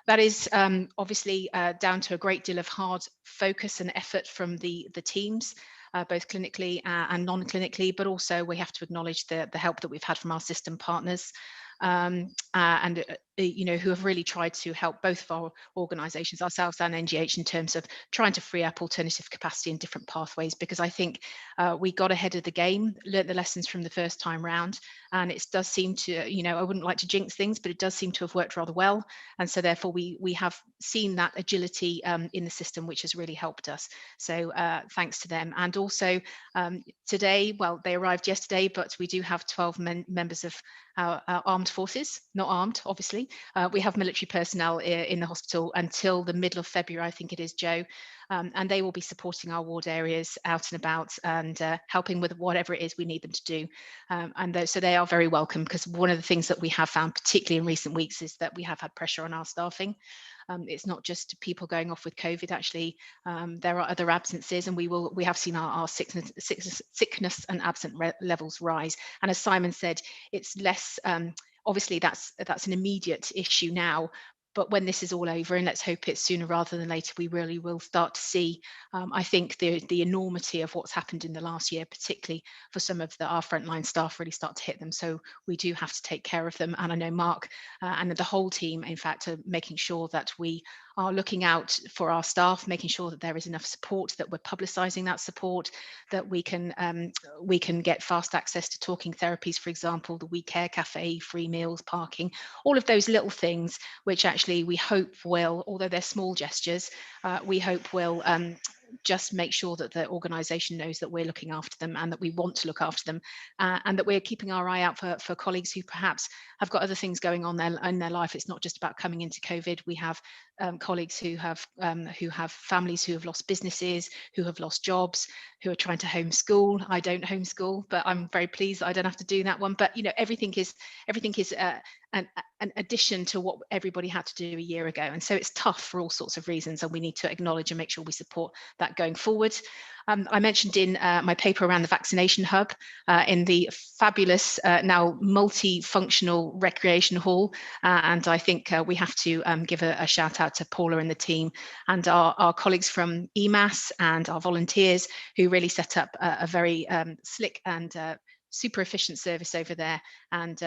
That is obviously down to a great deal of hard focus and effort from the teams, both clinically and non-clinically, but also we have to acknowledge the help that we've had from our system partners, and who have really tried to help both of our organisations, ourselves and NGH, in terms of trying to free up alternative capacity in different pathways, because I think we got ahead of the game, learnt the lessons from the first time round, and it does seem to, I wouldn't like to jinx things, but it does seem to have worked rather well, and so therefore we have seen that agility in the system, which has really helped us. So thanks to them. And also today, well, they arrived yesterday, but we do have 12 members of our armed forces, not armed, obviously. We have military personnel in the hospital until the middle of February, I think it is, Jo, and they will be supporting our ward areas out and about and helping with whatever it is we need them to do. So they are very welcome, because one of the things that we have found, particularly in recent weeks, is that we have had pressure on our staffing. It's not just people going off with COVID. Actually, there are other absences, and we have seen our sickness and absent levels rise. And as Simon said, it's less. Obviously, that's an immediate issue now. But when this is all over, and let's hope it's sooner rather than later, we really will start to see, I think, the enormity of what's happened in the last year, particularly for some of our frontline staff, really start to hit them. So we do have to take care of them. And I know Mark and the whole team, in fact, are making sure that we are looking out for our staff, making sure that there is enough support, that we're publicising that support, that we can get fast access to talking therapies, for example, the We Care Cafe, free meals, parking, all of those little things, which actually we hope will, although they're small gestures, we hope will just make sure that the organisation knows that we're looking after them and that we want to look after them, and that we're keeping our eye out for colleagues who perhaps have got other things going on in their life. It's not just about coming into COVID. We have colleagues who have families, who have lost businesses, who have lost jobs, who are trying to homeschool. I don't homeschool, but I'm very pleased that I don't have to do that one. But everything is an addition to what everybody had to do a year ago, and so it's tough for all sorts of reasons, and we need to acknowledge and make sure we support that going forward. I mentioned in my paper around the vaccination hub in the fabulous now multifunctional recreation hall, and I think we have to give a shout out to Paula and the team and our colleagues from EMAS and our volunteers who really set up a very slick and super efficient service over there, and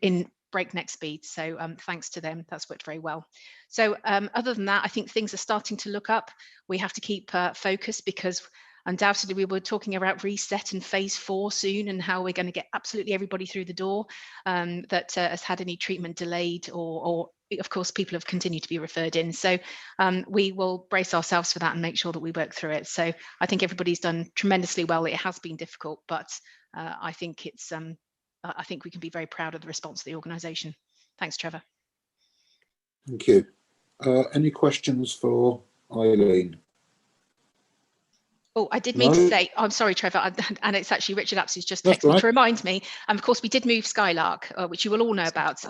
in breakneck speed. So thanks to them, that's worked very well. So other than that, I think things are starting to look up. We have to keep focused, because undoubtedly we were talking about reset and phase 4 soon, and how we're going to get absolutely everybody through the door that has had any treatment delayed, or of course people have continued to be referred in. So we will brace ourselves for that and make sure that we work through it. So I think everybody's done tremendously well. It has been difficult, but I think it's I think we can be very proud of the response of the organisation. Thanks, Trevor. Thank you. Any questions for Eileen? Oh, I did mean to say, I'm sorry, Trevor, and it's actually Richard Apps who's just texted me to remind me. And of course, we did move Skylark, which you will all know about.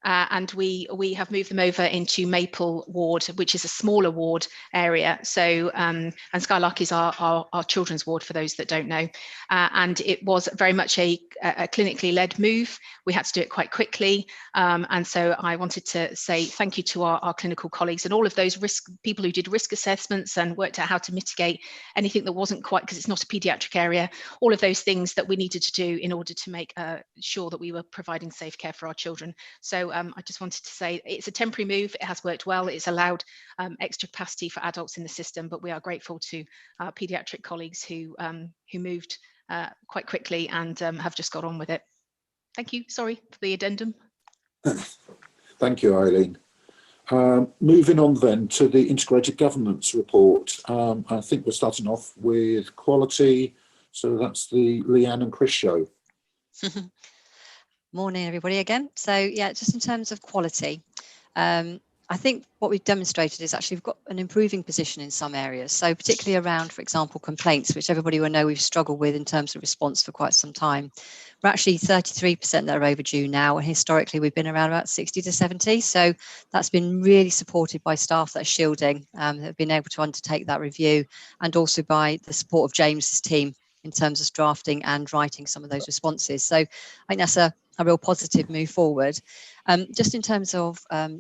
And we have moved them over into Maple Ward, which is a smaller ward area. So and Skylark is our children's ward, for those that don't know. And it was very much a clinically led move. We had to do it quite quickly. And so I wanted to say thank you to our clinical colleagues and all of those people who did risk assessments and worked out how to mitigate anything that wasn't quite, because it's not a paediatric area, all of those things that we needed to do in order to make sure that we were providing safe care for our children. So I just wanted to say it's a temporary move. It has worked well. It's allowed extra capacity for adults in the system, but we are grateful to our paediatric colleagues who moved quite quickly and have just got on with it. Thank you. Sorry for the addendum. Thank you, Eileen. Moving on then to the integrated governance report. I think we're starting off with quality. So that's the Leanne and Chris show. Morning, everybody again. So yeah, just in terms of quality, I think what we've demonstrated is actually we've got an improving position in some areas. So particularly around, for example, complaints, which everybody will know we've struggled with in terms of response for quite some time. We're actually 33% that are overdue now, and historically we've been around about 60 to 70. So that's been really supported by staff that are shielding, that have been able to undertake that review, and also by the support of James's team in terms of drafting and writing some of those responses. So I think that's a real positive move forward. Just in terms of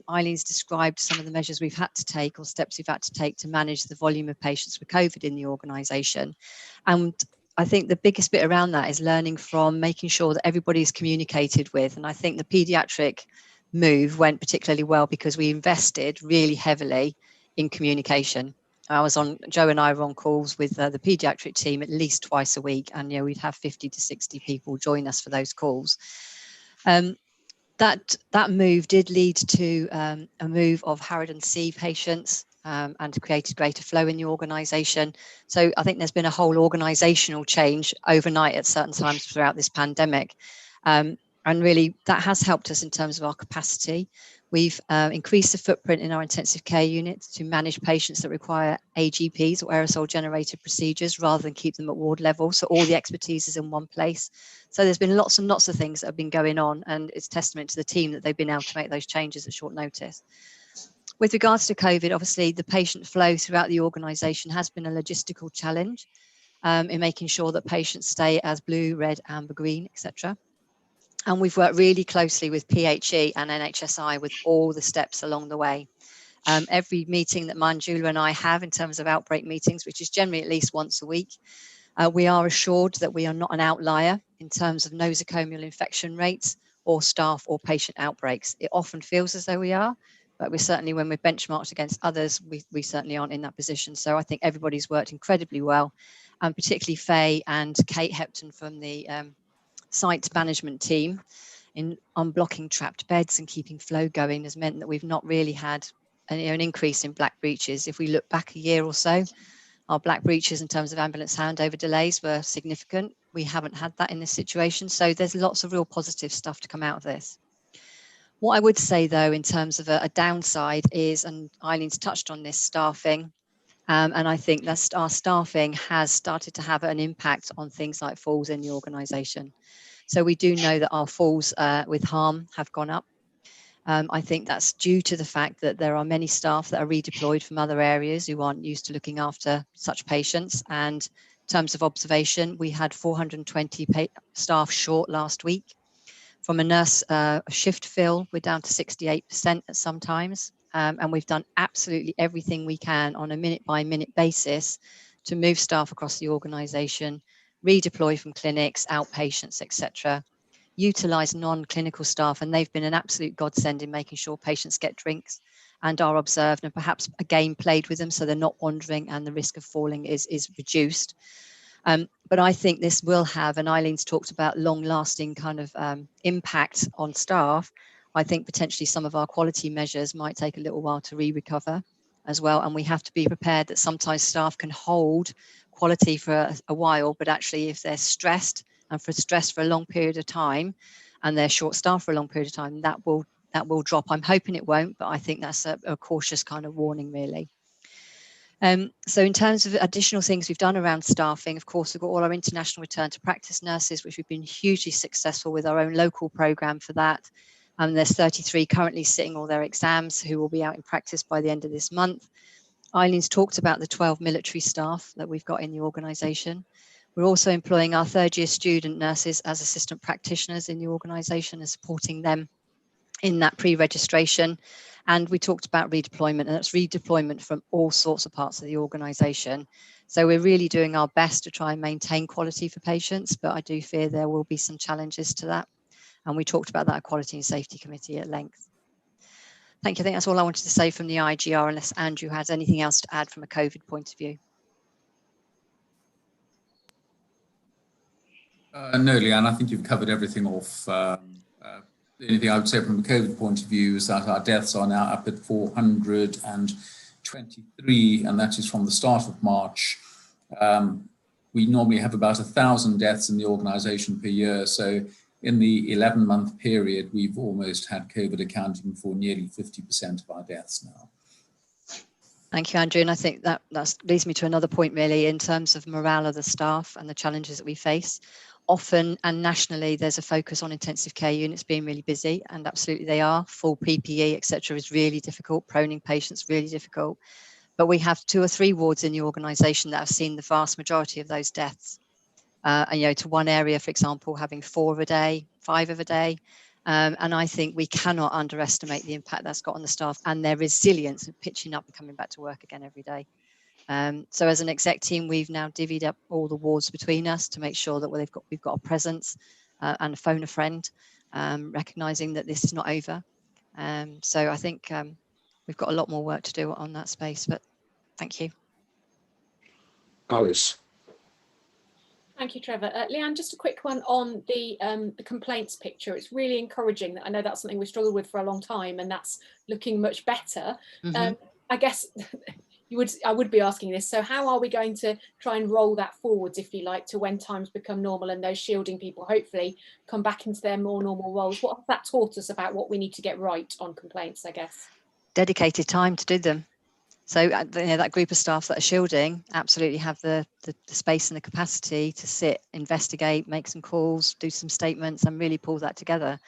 Eileen's described some of the measures we've had to take, or steps we've had to take to manage the volume of patients with COVID in the organisation. And I think the biggest bit around that is learning from making sure that everybody is communicated with. And I think the paediatric move went particularly well because we invested really heavily in communication. Joe and I were on calls with the paediatric team at least twice a week, and we'd have 50 to 60 people join us for those calls. That move did lead to a move of Harrod and C patients and created greater flow in the organisation. So I think there's been a whole organisational change overnight at certain times throughout this pandemic. And really that has helped us in terms of our capacity. We've increased the footprint in our intensive care units to manage patients that require AGPs, or aerosol generated procedures, rather than keep them at ward level. So all the expertise is in one place. So there's been lots and lots of things that have been going on, and it's testament to the team that they've been able to make those changes at short notice. With regards to COVID, obviously the patient flow throughout the organisation has been a logistical challenge in making sure that patients stay as blue, red, amber, green, etc. And we've worked really closely with PHE and NHSI with all the steps along the way. Every meeting that Manjula and I have in terms of outbreak meetings, which is generally at least once a week, we are assured that we are not an outlier in terms of nosocomial infection rates or staff or patient outbreaks. It often feels as though we are, but we're certainly, when we're benchmarked against others, we certainly aren't in that position. So I think everybody's worked incredibly well, and particularly Faye and Kate Hepton from the site management team in unblocking trapped beds and keeping flow going has meant that we've not really had an increase in black breaches. If we look back a year or so, our black breaches in terms of ambulance handover delays were significant. We haven't had that in this situation. So there's lots of real positive stuff to come out of this. What I would say, though, in terms of a downside is, and Eileen's touched on this, staffing. And I think that our staffing has started to have an impact on things like falls in the organisation. So we do know that our falls with harm have gone up. I think that's due to the fact that there are many staff that are redeployed from other areas who aren't used to looking after such patients. And in terms of observation, we had 420 staff short last week. From a nurse shift fill, we're down to 68% at some times. And we've done absolutely everything we can on a minute-by-minute basis to move staff across the organisation, redeploy from clinics, outpatients, etc., utilise non-clinical staff, and they've been an absolute godsend in making sure patients get drinks and are observed, and perhaps again played with them so they're not wandering and the risk of falling is reduced. But I think this will have, and Eileen's talked about long-lasting kind of impact on staff. I think potentially some of our quality measures might take a little while to recover as well, and we have to be prepared that sometimes staff can hold quality for a while, but actually if they're stressed and for a long period of time, and they're short-staffed for a long period of time, that will drop. I'm hoping it won't, but I think that's a cautious kind of warning, really. So in terms of additional things we've done around staffing, of course, we've got all our international return to practice nurses, which we've been hugely successful with our own local programme for that. There's 33 currently sitting all their exams who will be out in practice by the end of this month. Eileen's talked about the 12 military staff that we've got in the organisation. We're also employing our third-year student nurses as assistant practitioners in the organisation and supporting them in that pre-registration. And we talked about redeployment, and that's redeployment from all sorts of parts of the organisation. So we're really doing our best to try and maintain quality for patients, but I do fear there will be some challenges to that. And we talked about that at Quality and Safety Committee at length. Thank you. I think that's all I wanted to say from the IGR, unless Andrew has anything else to add from a COVID point of view. No, Leanne, I think you've covered everything off. The only thing I would say from a COVID point of view is that our deaths are now up at 423, and that is from the start of March. We normally have about 1,000 deaths in the organisation per year. So in the 11-month period, we've almost had COVID accounting for nearly 50% of our deaths now. Thank you, Andrew. And I think that leads me to another point, really, in terms of morale of the staff and the challenges that we face. Often and nationally, there's a focus on intensive care units being really busy, and absolutely they are. Full PPE, etc., is really difficult. Proning patients, really difficult. But we have 2 or 3 wards in the organisation that have seen the vast majority of those deaths. And, to one area, for example, having 4 of a day, 5 of a day. And I think we cannot underestimate the impact that's got on the staff and their resilience and pitching up and coming back to work again every day. So as an exec team, we've now divvied up all the wards between us to make sure that we've got a presence and phone a friend, recognising that this is not over. So I think we've got a lot more work to do on that space, but thank you. Alice. Thank you, Trevor. Leanne, just a quick one on the complaints picture. It's really encouraging. That I know that's something we struggled with for a long time, and that's looking much better. Mm-hmm. I guess I would be asking this. So how are we going to try and roll that forwards, if you like, to when times become normal and those shielding people hopefully come back into their more normal roles? What has that taught us about what we need to get right on complaints, I guess? Dedicated time to do them. So that group of staff that are shielding absolutely have the space and the capacity to sit, investigate, make some calls, do some statements, and really pull that together.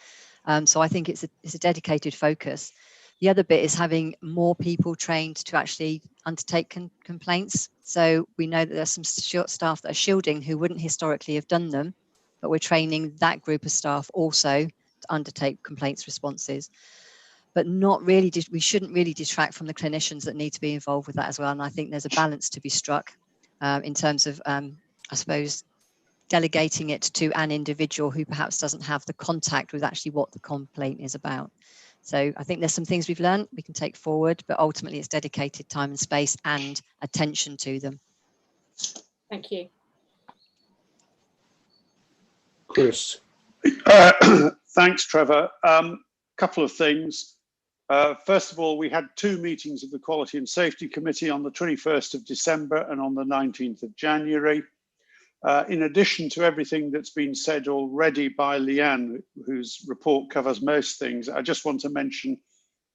So I think it's a dedicated focus. The other bit is having more people trained to actually undertake complaints. So we know that there's some staff that are shielding who wouldn't historically have done them, but we're training that group of staff also to undertake complaints responses. But not really, we shouldn't really detract from the clinicians that need to be involved with that as well. And I think there's a balance to be struck in terms of, I suppose, delegating it to an individual who perhaps doesn't have the contact with actually what the complaint is about. So I think there's some things we've learned we can take forward, but ultimately it's dedicated time and space and attention to them. Thank you. Chris. Thanks, Trevor. Couple of things. First of all, we had 2 meetings of the Quality and Safety Committee on the 21st of December and on the 19th of January. In addition to everything that's been said already by Leanne, whose report covers most things, I just want to mention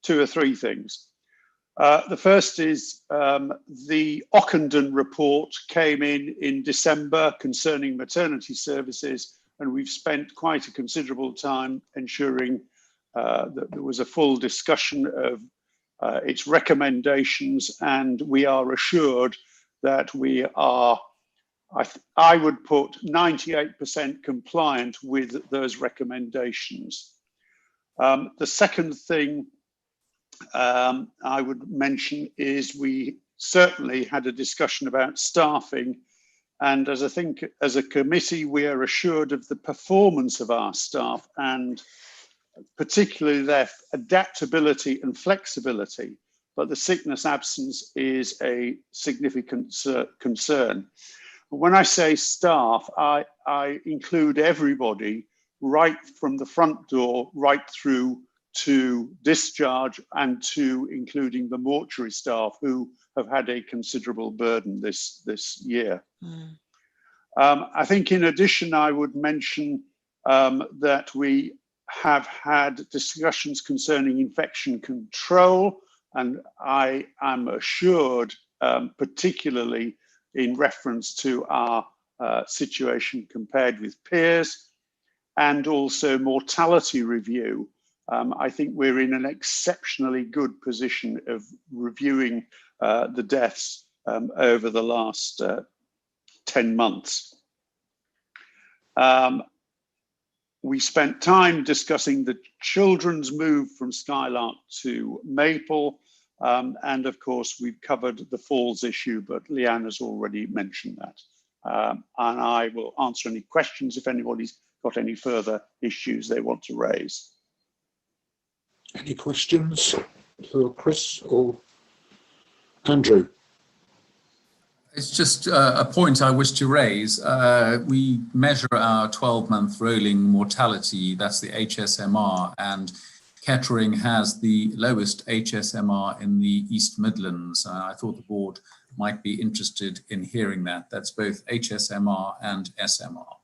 2 or 3 things. The first is the Ockenden report came in December concerning maternity services, and we've spent quite a considerable time ensuring that there was a full discussion of its recommendations, and we are assured that we are, I would put 98% compliant with those recommendations. The second thing I would mention is we certainly had a discussion about staffing, and as I think as a committee we are assured of the performance of our staff and particularly their adaptability and flexibility, but the sickness absence is a significant concern. When I say staff, I include everybody right from the front door right through to discharge and to including the mortuary staff who have had a considerable burden this year. I think in addition, I would mention that we have had discussions concerning infection control, and I am assured, particularly in reference to our situation compared with peers, and also mortality review. I think we're in an exceptionally good position of reviewing the deaths over the last 10 months. We spent time discussing the children's move from Skylark to Maple, and of course we've covered the falls issue, but Leanne has already mentioned that. And I will answer any questions if anybody's got any further issues they want to raise. Any questions for Chris or Andrew? It's just a point I wish to raise. We measure our 12-month rolling mortality, that's the HSMR, and Kettering has the lowest HSMR in the East Midlands. I thought the board might be interested in hearing that. That's both HSMR and SMR.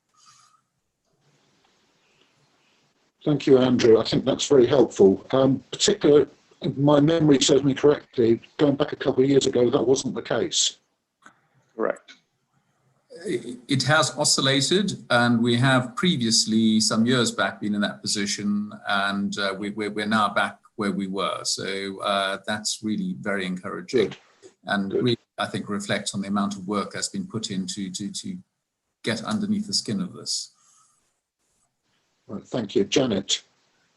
Thank you, Andrew. I think that's very helpful. Particularly, if my memory serves me correctly, going back a couple of years ago, that wasn't the case. Correct. It has oscillated, and we have previously, some years back, been in that position, and we're now back where we were. So that's really very encouraging. Good. And good. Really, I think, reflects on the amount of work that's been put into to get underneath the skin of this. Right, thank you. Janet.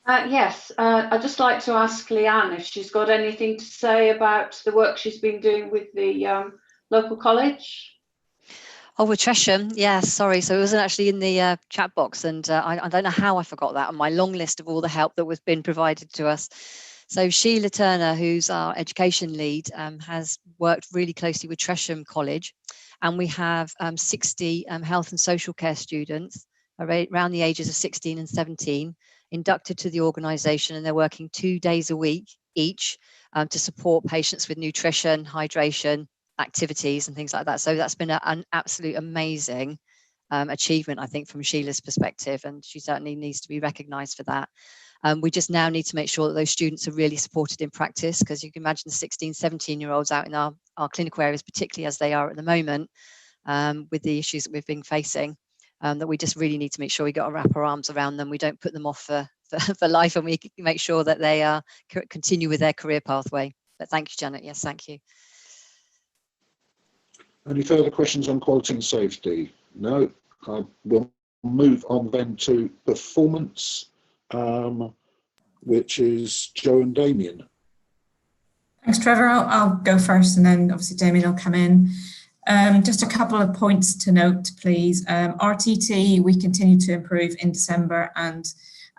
Yes, I'd just like to ask Leanne if she's got anything to say about the work she's been doing with the local college. Oh, with Tresham, yeah, sorry. So it wasn't actually in the chat box, and I don't know how I forgot that on my long list of all the help that was been provided to us. So Sheila Turner, who's our education lead, has worked really closely with Tresham College, and we have 60 health and social care students around the ages of 16 and 17 inducted to the organisation, and they're working 2 days a week each to support patients with nutrition, hydration, activities and things like that. So that's been an absolute amazing achievement, I think, from Sheila's perspective, and she certainly needs to be recognised for that. We just now need to make sure that those students are really supported in practice, because you can imagine the 16, 17-year-olds out in our clinical areas, particularly as they are at the moment, with the issues that we've been facing, that we just really need to make sure we got to wrap our arms around them. We don't put them off for for life, and we make sure that they continue with their career pathway. But thank you, Janet. Yes, thank you. Any further questions on quality and safety? No. I will move on then to performance, which is Jo and Damien. Thanks, Trevor. I'll go first, and then obviously Damien will come in. Just a couple of points to note, please. RTT, we continue to improve in December, and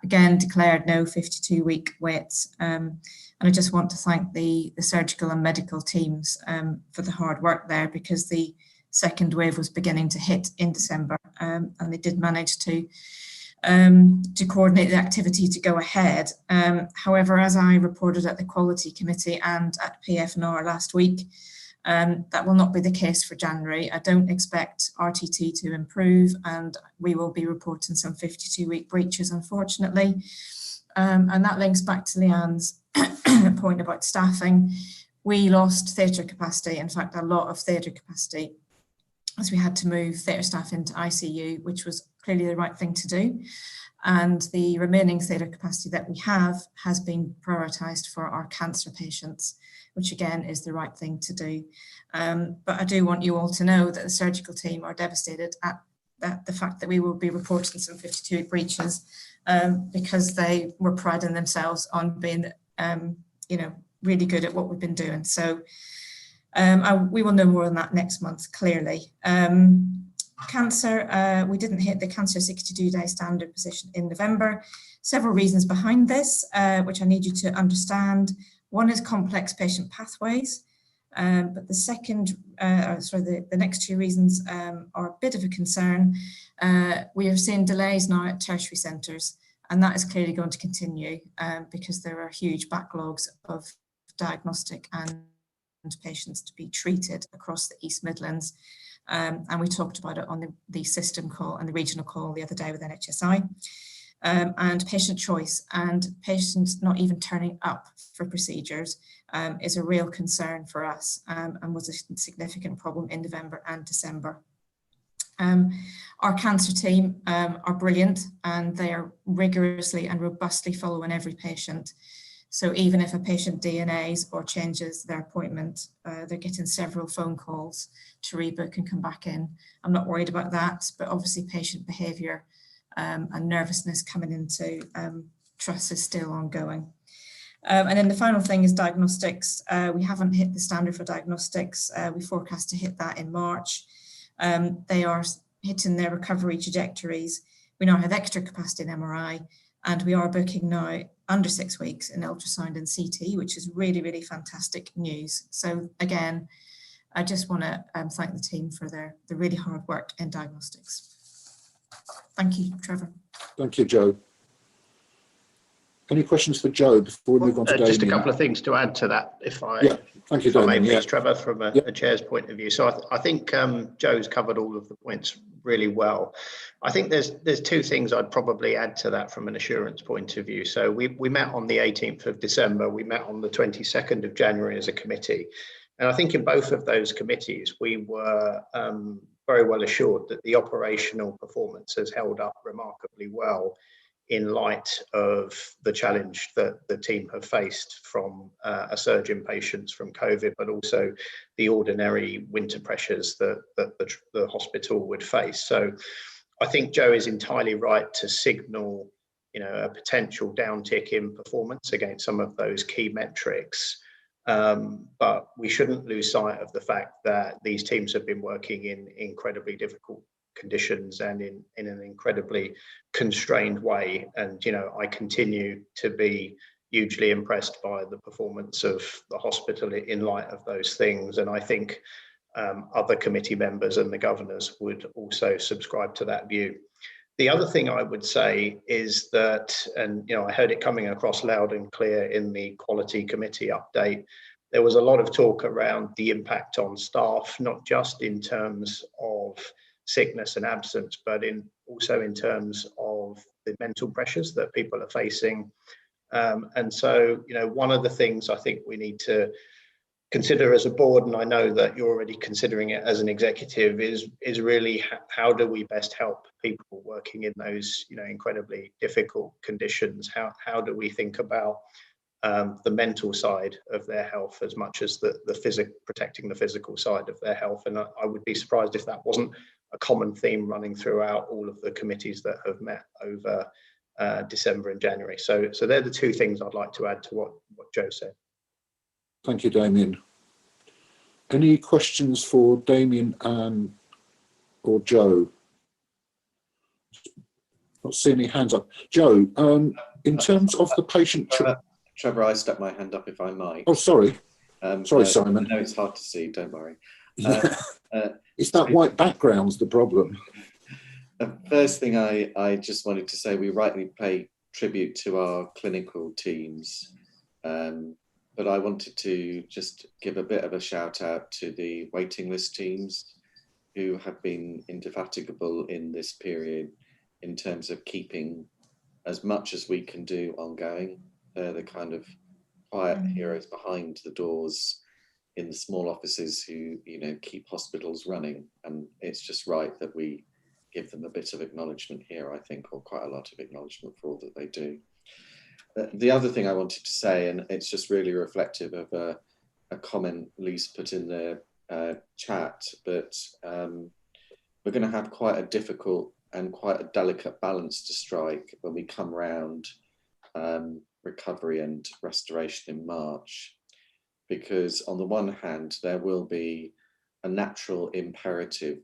again declared no 52-week waits. And I just want to thank the surgical and medical teams for the hard work there, because the second wave was beginning to hit in December, and they did manage to coordinate the activity to go ahead. However, as I reported at the Quality Committee and at PFNR last week, that will not be the case for January. I don't expect RTT to improve, and we will be reporting some 52-week breaches, unfortunately. And that links back to Leanne's point about staffing. We lost theatre capacity, in fact, a lot of theatre capacity, as we had to move theatre staff into ICU, which was clearly the right thing to do. And the remaining theatre capacity that we have has been prioritised for our cancer patients, which again is the right thing to do. But I do want you all to know that the surgical team are devastated at the fact that we will be reporting some 52-week breaches, because they were priding themselves on being, really good at what we've been doing. So we will know more on that next month, clearly. Cancer, we didn't hit the cancer 62-day standard position in November. Several reasons behind this, which I need you to understand. One is complex patient pathways, but the second, the next two reasons are a bit of a concern. We are seeing delays now at tertiary centres, and that is clearly going to continue because there are huge backlogs of diagnostic and patients to be treated across the East Midlands. And we talked about it on the system call and the regional call the other day with NHSI. And patient choice and patients not even turning up for procedures is a real concern for us, and was a significant problem in November and December. Our cancer team are brilliant, and they are rigorously and robustly following every patient. So even if a patient DNAs or changes their appointment, they're getting several phone calls to rebook and come back in. I'm not worried about that, but obviously patient behaviour and nervousness coming into trust is still ongoing. And then the final thing is diagnostics. We haven't hit the standard for diagnostics. We forecast to hit that in March. They are hitting their recovery trajectories. We now have extra capacity in MRI, and we are booking now under 6 weeks in ultrasound and CT, which is really, really fantastic news. So again, I just want to thank the team for the really hard work in diagnostics. Thank you, Trevor. Thank you, Jo. Any questions for Jo before we move on to Damien? Just a couple of things to add to that, if I may, please, Trevor, from a chair's point of view. So I think Jo's covered all of the points really well. I think there's two things I'd probably add to that from an assurance point of view. So we met on the 18th of December, we met on the 22nd of January as a committee. And I think in both of those committees, we were very well assured that the operational performance has held up remarkably well in light of the challenge that the team have faced from a surge in patients from COVID, but also the ordinary winter pressures that the hospital would face. So I think Jo is entirely right to signal, a potential downtick in performance against some of those key metrics. But we shouldn't lose sight of the fact that these teams have been working in incredibly difficult conditions and in an incredibly constrained way. And, I continue to be hugely impressed by the performance of the hospital in light of those things. And I think other committee members and the governors would also subscribe to that view. The other thing I would say is that, and I heard it coming across loud and clear in the Quality Committee update, there was a lot of talk around the impact on staff, not just in terms of sickness and absence, but also in terms of the mental pressures that people are facing. And so, one of the things I think we need to consider as a board, and I know that you're already considering it as an executive, is really how do we best help people working in those, you know, incredibly difficult conditions? How do we think about the mental side of their health as much as protecting the physical side of their health? And I would be surprised if that wasn't a common theme running throughout all of the committees that have met over December and January. So they're the two things I'd like to add to what Joe said. Thank you, Damien. Any questions for Damien or Joe? Not seeing any hands up. Joe, in terms of the patient... Trevor, I stuck my hand up if I might. Oh, sorry. Sorry, Simon. No, it's hard to see, don't worry. It's that white background's the problem. First thing I just wanted to say, we rightly pay tribute to our clinical teams. But I wanted to just give a bit of a shout out to the waiting list teams who have been indefatigable in this period in terms of keeping as much as we can do ongoing. They're the kind of quiet heroes behind the doors in the small offices who, you know, keep hospitals running. And it's just right that we give them a bit of acknowledgement here, I think, or quite a lot of acknowledgement for all that they do. The other thing I wanted to say, and it's just really reflective of a comment Lise put in the chat, but we're going to have quite a difficult and quite a delicate balance to strike when we come round recovery and restoration in March, because on the one hand, there will be a natural imperative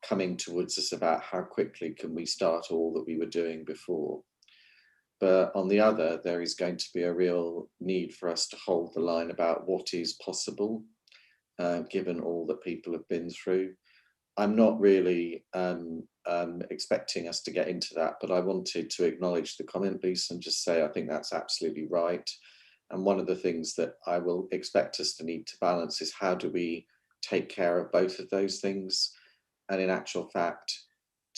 coming towards us about how quickly can we start all that we were doing before. But on the other, there is going to be a real need for us to hold the line about what is possible, given all that people have been through. I'm not really expecting us to get into that, but I wanted to acknowledge the comment, Lisa, and just say I think that's absolutely right. And one of the things that I will expect us to need to balance is how do we take care of both of those things? And in actual fact,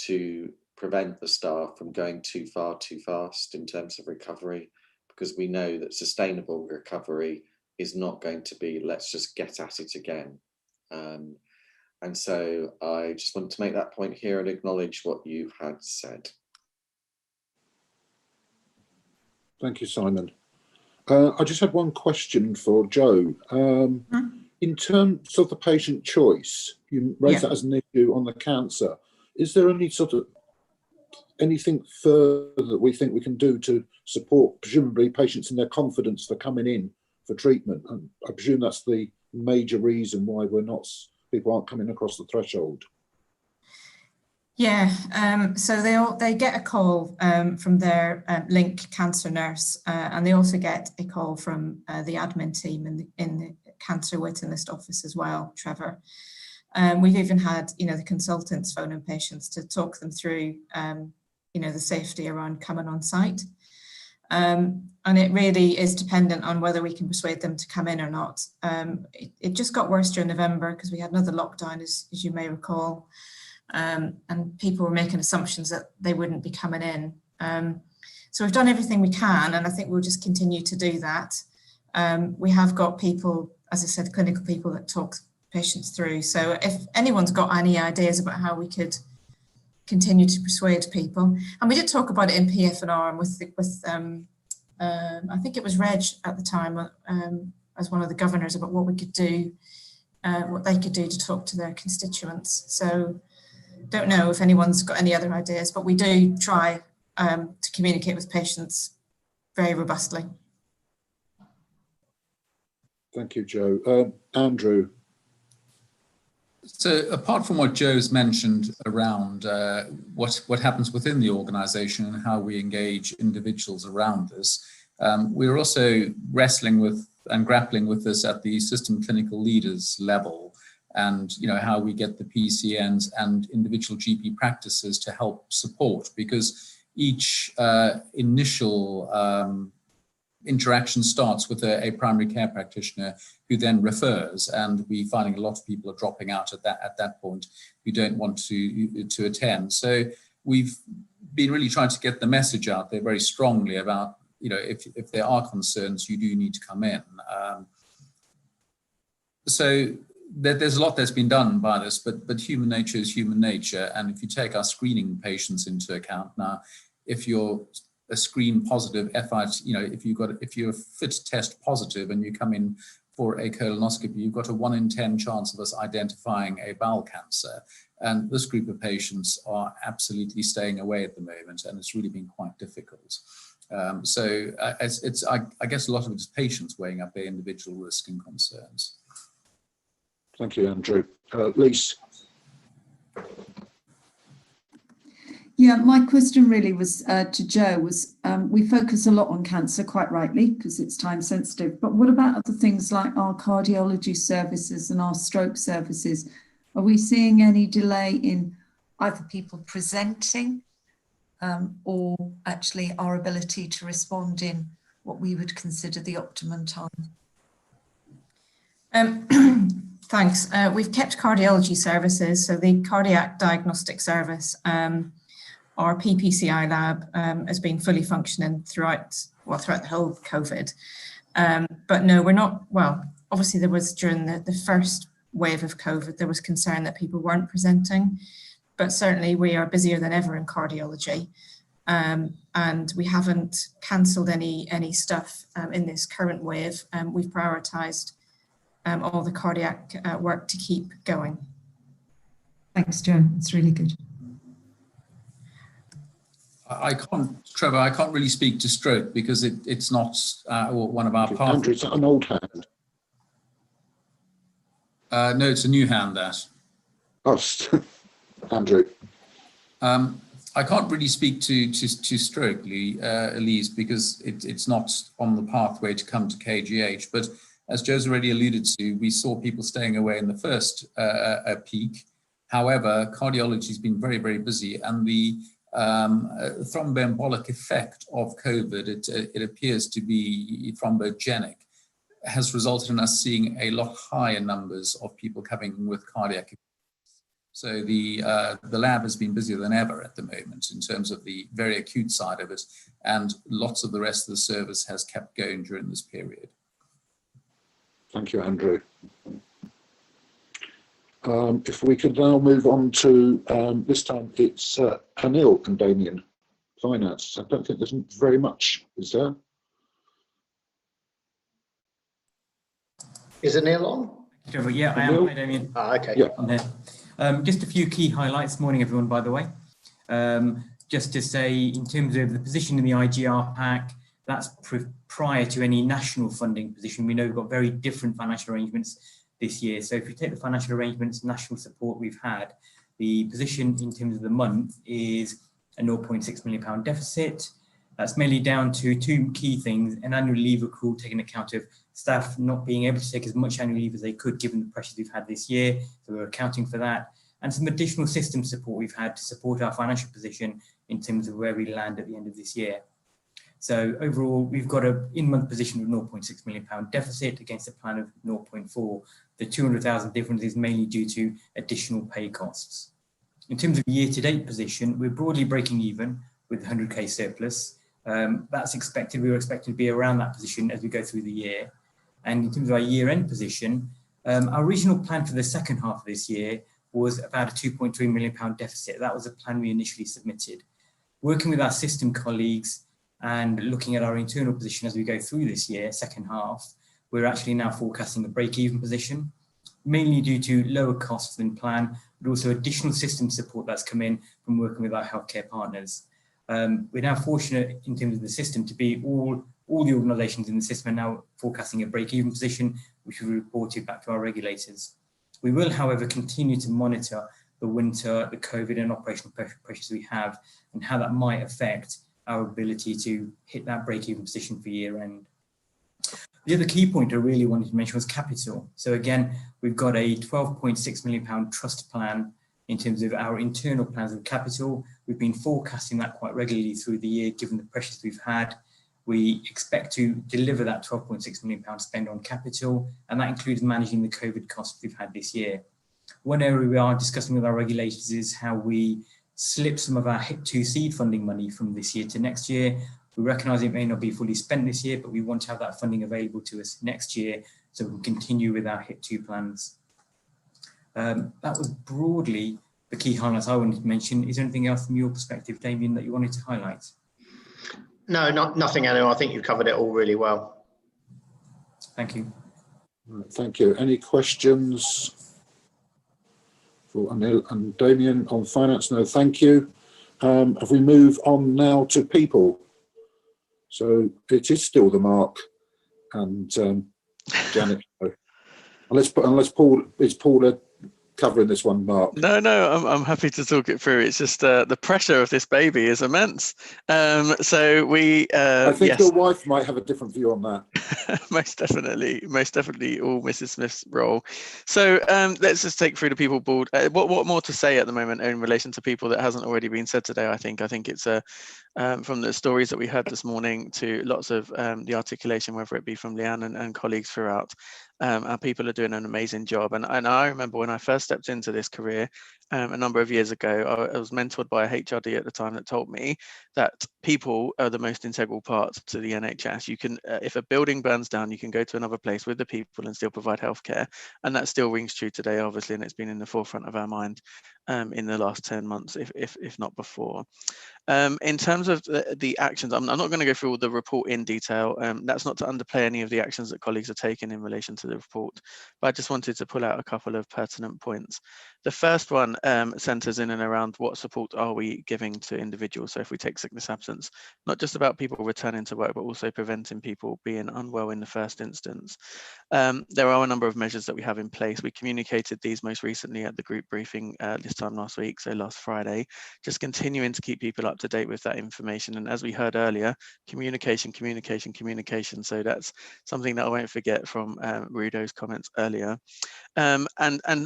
to prevent the staff from going too far too fast in terms of recovery, because we know that sustainable recovery is not going to be let's just get at it again. And so I just wanted to make that point here and acknowledge what you had said. Thank you, Simon. I just had one question for Joe. In terms of the patient choice, you raised that as an issue on the cancer. Is there any sort of anything further that we think we can do to support presumably patients in their confidence for coming in for treatment? And I presume that's the major reason why people aren't coming across the threshold. Yeah, so they get a call from their link cancer nurse, and they also get a call from the admin team in the cancer waiting list office as well, Trevor. We've even had, the consultants phoning patients to talk them through, the safety around coming on site. And it really is dependent on whether we can persuade them to come in or not. It just got worse during November because we had another lockdown, as you may recall. And people were making assumptions that they wouldn't be coming in. So we've done everything we can, and I think we'll just continue to do that. We have got people, as I said, clinical people that talk patients through. So if anyone's got any ideas about how we could continue to persuade people, and we did talk about it in PF&R and with I think it was Reg at the time as one of the governors about what we could do, what they could do to talk to their constituents. So don't know if anyone's got any other ideas, but we do try to communicate with patients very robustly. Thank you, Joe. Andrew. So apart from what Joe's mentioned around what happens within the organisation and how we engage individuals around this, we're also wrestling with and grappling with this at the system clinical leaders level, and how we get the PCNs and individual GP practices to help support, because each initial interaction starts with a primary care practitioner who then refers, and we're finding a lot of people are dropping out at that point who don't want to attend. So we've been really trying to get the message out there very strongly about, if there are concerns, you do need to come in. So there's a lot that's been done by this, but human nature is human nature. And if you take our screening patients into account now, if you're a screen positive FIT, if you're fit test positive and you come in for a colonoscopy, you've got a 1 in 10 chance of us identifying a bowel cancer. And this group of patients are absolutely staying away at the moment, and it's really been quite difficult. I guess a lot of it is patients weighing up their individual risk and concerns. Thank you, Andrew. Lise. Yeah, my question really was to Joe was, we focus a lot on cancer, quite rightly, because it's time sensitive, but what about other things like our cardiology services and our stroke services? Are we seeing any delay in either people presenting or actually our ability to respond in what we would consider the optimum time? Thanks. We've kept cardiology services, so the cardiac diagnostic service, our PPCI lab has been fully functioning throughout the whole of COVID. But no, we're not, well, obviously there was during the first wave of COVID, there was concern that people weren't presenting, but certainly we are busier than ever in cardiology. And we haven't cancelled any stuff in this current wave. We've prioritised all the cardiac work to keep going. Thanks, Joe. It's really good. Trevor, I can't really speak to stroke because it's not one of our pathways. Andrew, is that an old hand? No, it's a new hand, that. Oh, Andrew. I can't really speak to stroke, Elise, because it's not on the pathway to come to KGH. But as Joe's already alluded to, we saw people staying away in the first peak. However, cardiology has been very, very busy, and the thromboembolic effect of COVID, it appears to be thrombogenic, has resulted in us seeing a lot higher numbers of people coming with cardiac. So the lab has been busier than ever at the moment in terms of the very acute side of it, and lots of the rest of the service has kept going during this period. Thank you, Andrew. If we could now move on to, this time it's Anil and Damien, finance. I don't think there's very much, is there? Is Anil on? Trevor, yeah, I am. Hi, Damien. Okay. Yeah. I'm there. Just a few key highlights. Morning, everyone, by the way. Just to say, in terms of the position in the IGR pack, that's prior to any national funding position. We know we've got very different financial arrangements this year. So if you take the financial arrangements, national support we've had, the position in terms of the month is a £0.6 million deficit. That's mainly down to two key things: an annual leave accrual taking account of staff not being able to take as much annual leave as they could given the pressures we've had this year. So we're accounting for that. And some additional system support we've had to support our financial position in terms of where we land at the end of this year. So overall, we've got an in-month position of £0.6 million deficit against a plan of 0.4. The 200,000 difference is mainly due to additional pay costs. In terms of year-to-date position, we're broadly breaking even with 100k surplus. That's expected. We were expected to be around that position as we go through the year. And in terms of our year-end position, our original plan for the second half of this year was about a £2.3 million deficit. That was the plan we initially submitted. Working with our system colleagues and looking at our internal position as we go through this year, second half, we're actually now forecasting a break-even position, mainly due to lower costs than planned, but also additional system support that's come in from working with our healthcare partners. We're now fortunate in terms of the system to be all the organisations in the system are now forecasting a break-even position, which we reported back to our regulators. We will, however, continue to monitor the winter, the COVID and operational pressures we have, and how that might affect our ability to hit that break-even position for year end. The other key point I really wanted to mention was capital. So again, we've got a £12.6 million trust plan in terms of our internal plans of capital. We've been forecasting that quite regularly through the year, given the pressures we've had. We expect to deliver that £12.6 million spend on capital, and that includes managing the COVID costs we've had this year. One area we are discussing with our regulators is how we slip some of our HIP2 seed funding money from this year to next year, We recognise it may not be fully spent this year, but we want to have that funding available to us next year so we can continue with our HIT2 plans. That was broadly the key highlights I wanted to mention. Is there anything else from your perspective, Damien, that you wanted to highlight? No, nothing, Anu. I think you've covered it all really well. Thank you. Thank you. Any questions for Anil and Damien on finance? No, thank you. If we move on now to people. So it is still the Mark and Janet. Unless Paula covering this one, Mark. No, I'm happy to talk it through. It's just the pressure of this baby is immense. So we I think yes. your wife might have a different view on that. most definitely all Mrs. Smith's role. So let's just take through the people board. What more to say at the moment in relation to people that hasn't already been said today? I think it's from the stories that we heard this morning to lots of the articulation, whether it be from Leanne and colleagues throughout. Our people are doing an amazing job. And I remember when I first stepped into this career a number of years ago, I was mentored by a HRD at the time that told me that people are the most integral part to the NHS. You can, if a building burns down, you can go to another place with the people and still provide healthcare. And that still rings true today, obviously, and it's been in the forefront of our mind in the last 10 months, if not before. In terms of the actions, I'm not going to go through all the report in detail. That's not to underplay any of the actions that colleagues are taking in relation to the report, but I just wanted to pull out a couple of pertinent points. The first one centres in and around what support are we giving to individuals. So if we take sickness absence, not just about people returning to work, but also preventing people being unwell in the first instance. There are a number of measures that we have in place. We communicated these most recently at the group briefing this time last week, so last Friday, just continuing to keep people up to date with that information. And as we heard earlier, communication. So that's something that I won't forget from Rudo's comments earlier. And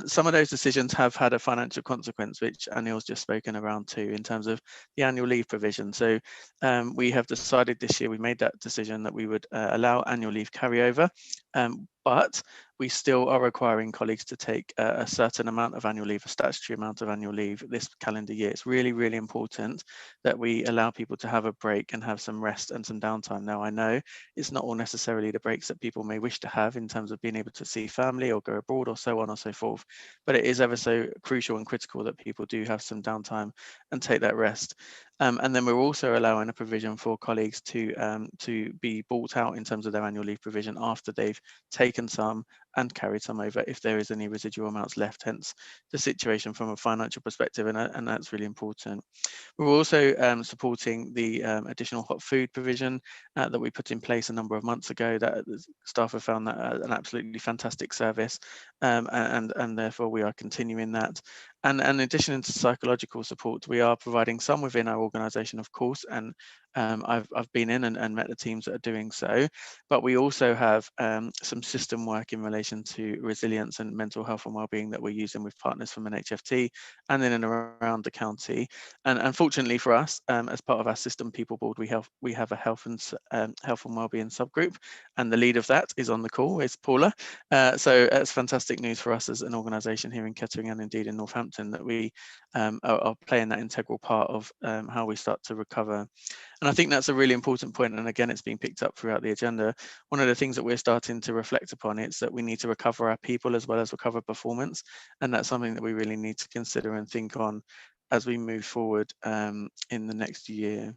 some of those decisions have had a financial consequence, which Anil's just spoken around too, in terms of the annual leave provision. So we have decided this year, we made that decision that we would allow annual leave carryover, but we still are requiring colleagues to take a certain amount of annual leave, a statutory amount of annual leave this calendar year. It's really, really important that we allow people to have a break and have some rest and some downtime. Now, I know it's not all necessarily the breaks that people may wish to have in terms of being able to see family or go abroad or so on or so forth, but it is ever so crucial and critical that people do have some downtime and take that rest. And then we're also allowing a provision for colleagues to be bought out in terms of their annual leave provision after they've taken some and carried some over if there is any residual amounts left, hence the situation from a financial perspective, and that's really important. We're also supporting the additional hot food provision that we put in place a number of months ago. That staff have found that an absolutely fantastic service, and therefore we are continuing that. And in addition to psychological support, we are providing some within our organisation, of course, and I've been in and met the teams that are doing so, but we also have some system work in relation to resilience and mental health and wellbeing that we're using with partners from NHFT and in and around the county. And unfortunately for us, as part of our system people board, we have a health and wellbeing subgroup, and the lead of that is on the call, is Paula. So it's fantastic news for us as an organisation here in Kettering and indeed in Northampton that we are playing that integral part of how we start to recover. And I think that's a really important point. And again, it's being picked up throughout the agenda. One of the things that we're starting to reflect upon is that we need to recover our people as well as recover performance. And that's something that we really need to consider and think on as we move forward in the next year.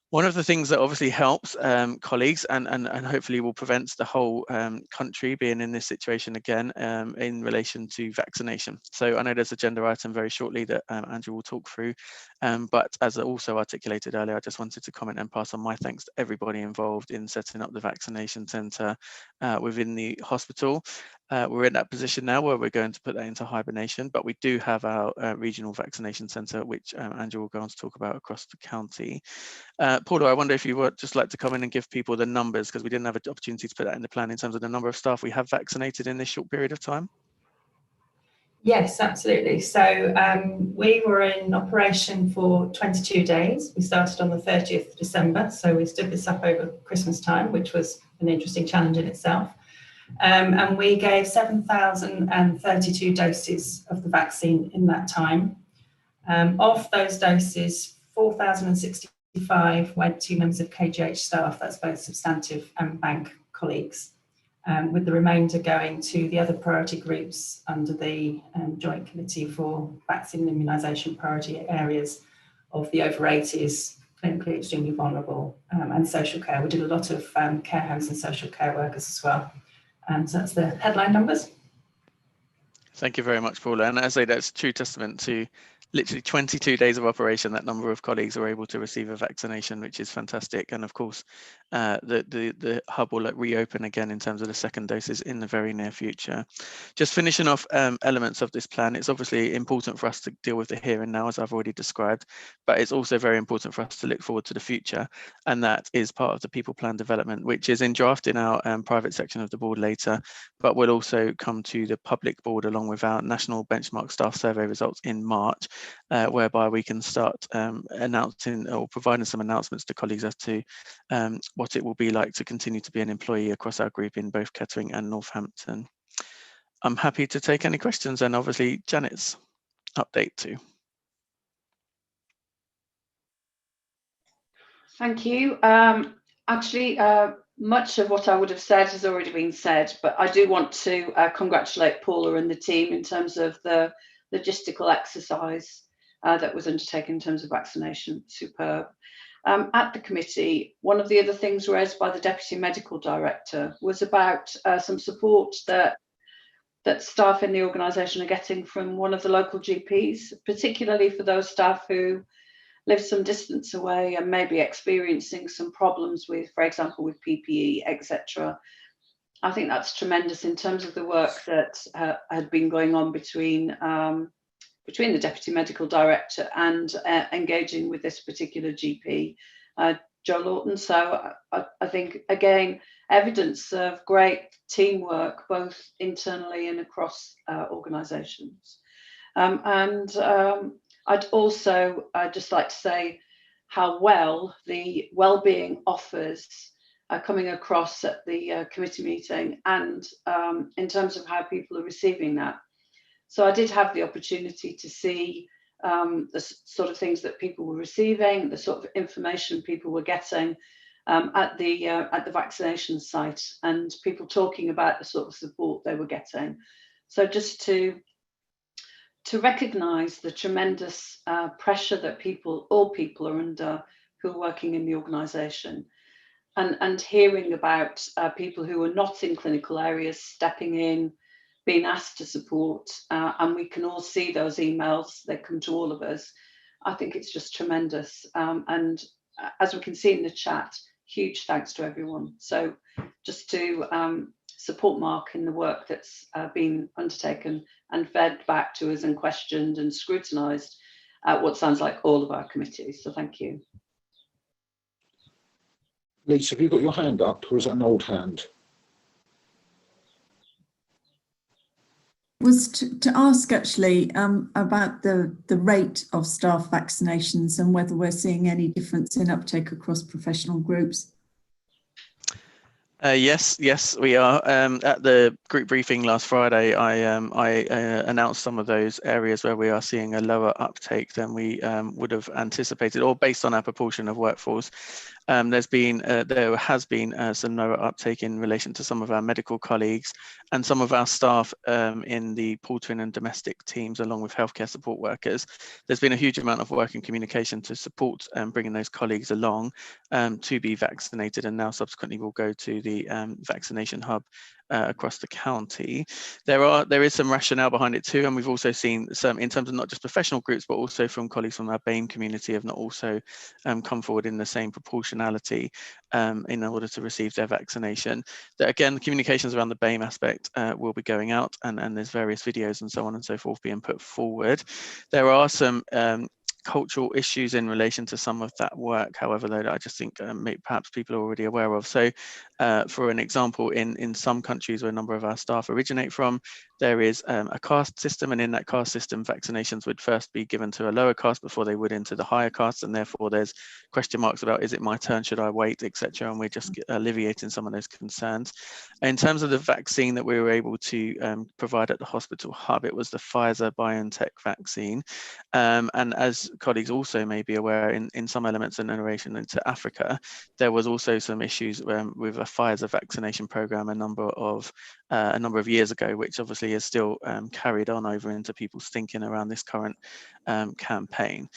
One of the things that obviously helps colleagues and hopefully will prevent the whole country being in this situation again in relation to vaccination. So I know there's an agenda item very shortly that Andrew will talk through, but as I also articulated earlier, I just wanted to comment and pass on my thanks to everybody involved in setting up the vaccination centre within the hospital. We're in that position now where we're going to put that into hibernation, but we do have our regional vaccination centre, which Andrew will go on to talk about across the county. Paula, I wonder if you would just like to come in and give people the numbers, because we didn't have an opportunity to put that in the plan in terms of the number of staff we have vaccinated in this short period of time. Yes, absolutely. So we were in operation for 22 days. We started on the 30th of December. So we stood this up over Christmas time, which was an interesting challenge in itself. And we gave 7,032 doses of the vaccine in that time. Of those doses, 4,060 65 went to members of KGH staff, that's both substantive and bank colleagues, with the remainder going to the other priority groups under the Joint Committee for Vaccine and Immunisation Priority Areas of the over 80s, clinically extremely vulnerable, and social care. We did a lot of care homes and social care workers as well. So that's the headline numbers. Thank you very much, Paula. And as I say, that's true testament to literally 22 days of operation. That number of colleagues were able to receive a vaccination, which is fantastic. And of course, the hub will reopen again in terms of the second doses in the very near future. Just finishing off elements of this plan, it's obviously important for us to deal with the here and now, as I've already described, but it's also very important for us to look forward to the future. And that is part of the people plan development, which is in draft in our private section of the board later, but will also come to the public board along with our national benchmark staff survey results in March, whereby we can start announcing or providing some announcements to colleagues as to what it will be like to continue to be an employee across our group in both Kettering and Northampton. I'm happy to take any questions, and obviously Janet's update too. Thank you. Actually, much of what I would have said has already been said, but I do want to congratulate Paula and the team in terms of the logistical exercise that was undertaken in terms of vaccination. Superb. At the committee, one of the other things raised by the Deputy Medical Director was about some support that staff in the organisation are getting from one of the local GPs, particularly for those staff who live some distance away and may be experiencing some problems with, for example, with PPE, etc. I think that's tremendous in terms of the work that had been going on between the Deputy Medical Director and engaging with this particular GP, Joe Lawton. So I think, again, evidence of great teamwork, both internally and across organisations. I'd also just like to say how well the wellbeing offers are coming across at the committee meeting, and in terms of how people are receiving that. So I did have the opportunity to see the sort of things that people were receiving, the sort of information people were getting at the vaccination site, and people talking about the sort of support they were getting. So just to recognise the tremendous pressure that all people are under who are working in the organisation, and hearing about people who are not in clinical areas stepping in, being asked to support, and we can all see those emails that come to all of us. I think it's just tremendous. And as we can see in the chat, huge thanks to everyone. So just to support Mark in the work that's been undertaken and fed back to us and questioned and scrutinised at what sounds like all of our committees. So thank you. Lisa, have you got your hand up, or is that an old hand? Was to ask actually about the rate of staff vaccinations and whether we're seeing any difference in uptake across professional groups. Yes, we are. At the group briefing last Friday, I announced some of those areas where we are seeing a lower uptake than we would have anticipated, or based on our proportion of workforce. There has been some lower uptake in relation to some of our medical colleagues and some of our staff in the poultry and domestic teams, along with healthcare support workers. There's been a huge amount of work and communication to support bringing those colleagues along to be vaccinated, and now subsequently will go to the vaccination hub across the county. There is some rationale behind it too, and we've also seen some in terms of not just professional groups, but also from colleagues from our BAME community have not also come forward in the same proportionality in order to receive their vaccination. That again, the communications around the BAME aspect will be going out, and there's various videos and so on and so forth being put forward. There are some cultural issues in relation to some of that work, however, that I just think perhaps people are already aware of. So for an example, in some countries where a number of our staff originate from, there is a caste system, and in that caste system, vaccinations would first be given to a lower caste before they would into the higher caste, and therefore there's question marks about, is it my turn, should I wait, etc. And we're just alleviating some of those concerns. In terms of the vaccine that we were able to provide at the hospital hub, it was the Pfizer-BioNTech vaccine. And as colleagues also may be aware, in some elements in relation into Africa, there was also some issues with a Pfizer vaccination program a number of years ago, which obviously is still carried on over into people's thinking around this current campaign.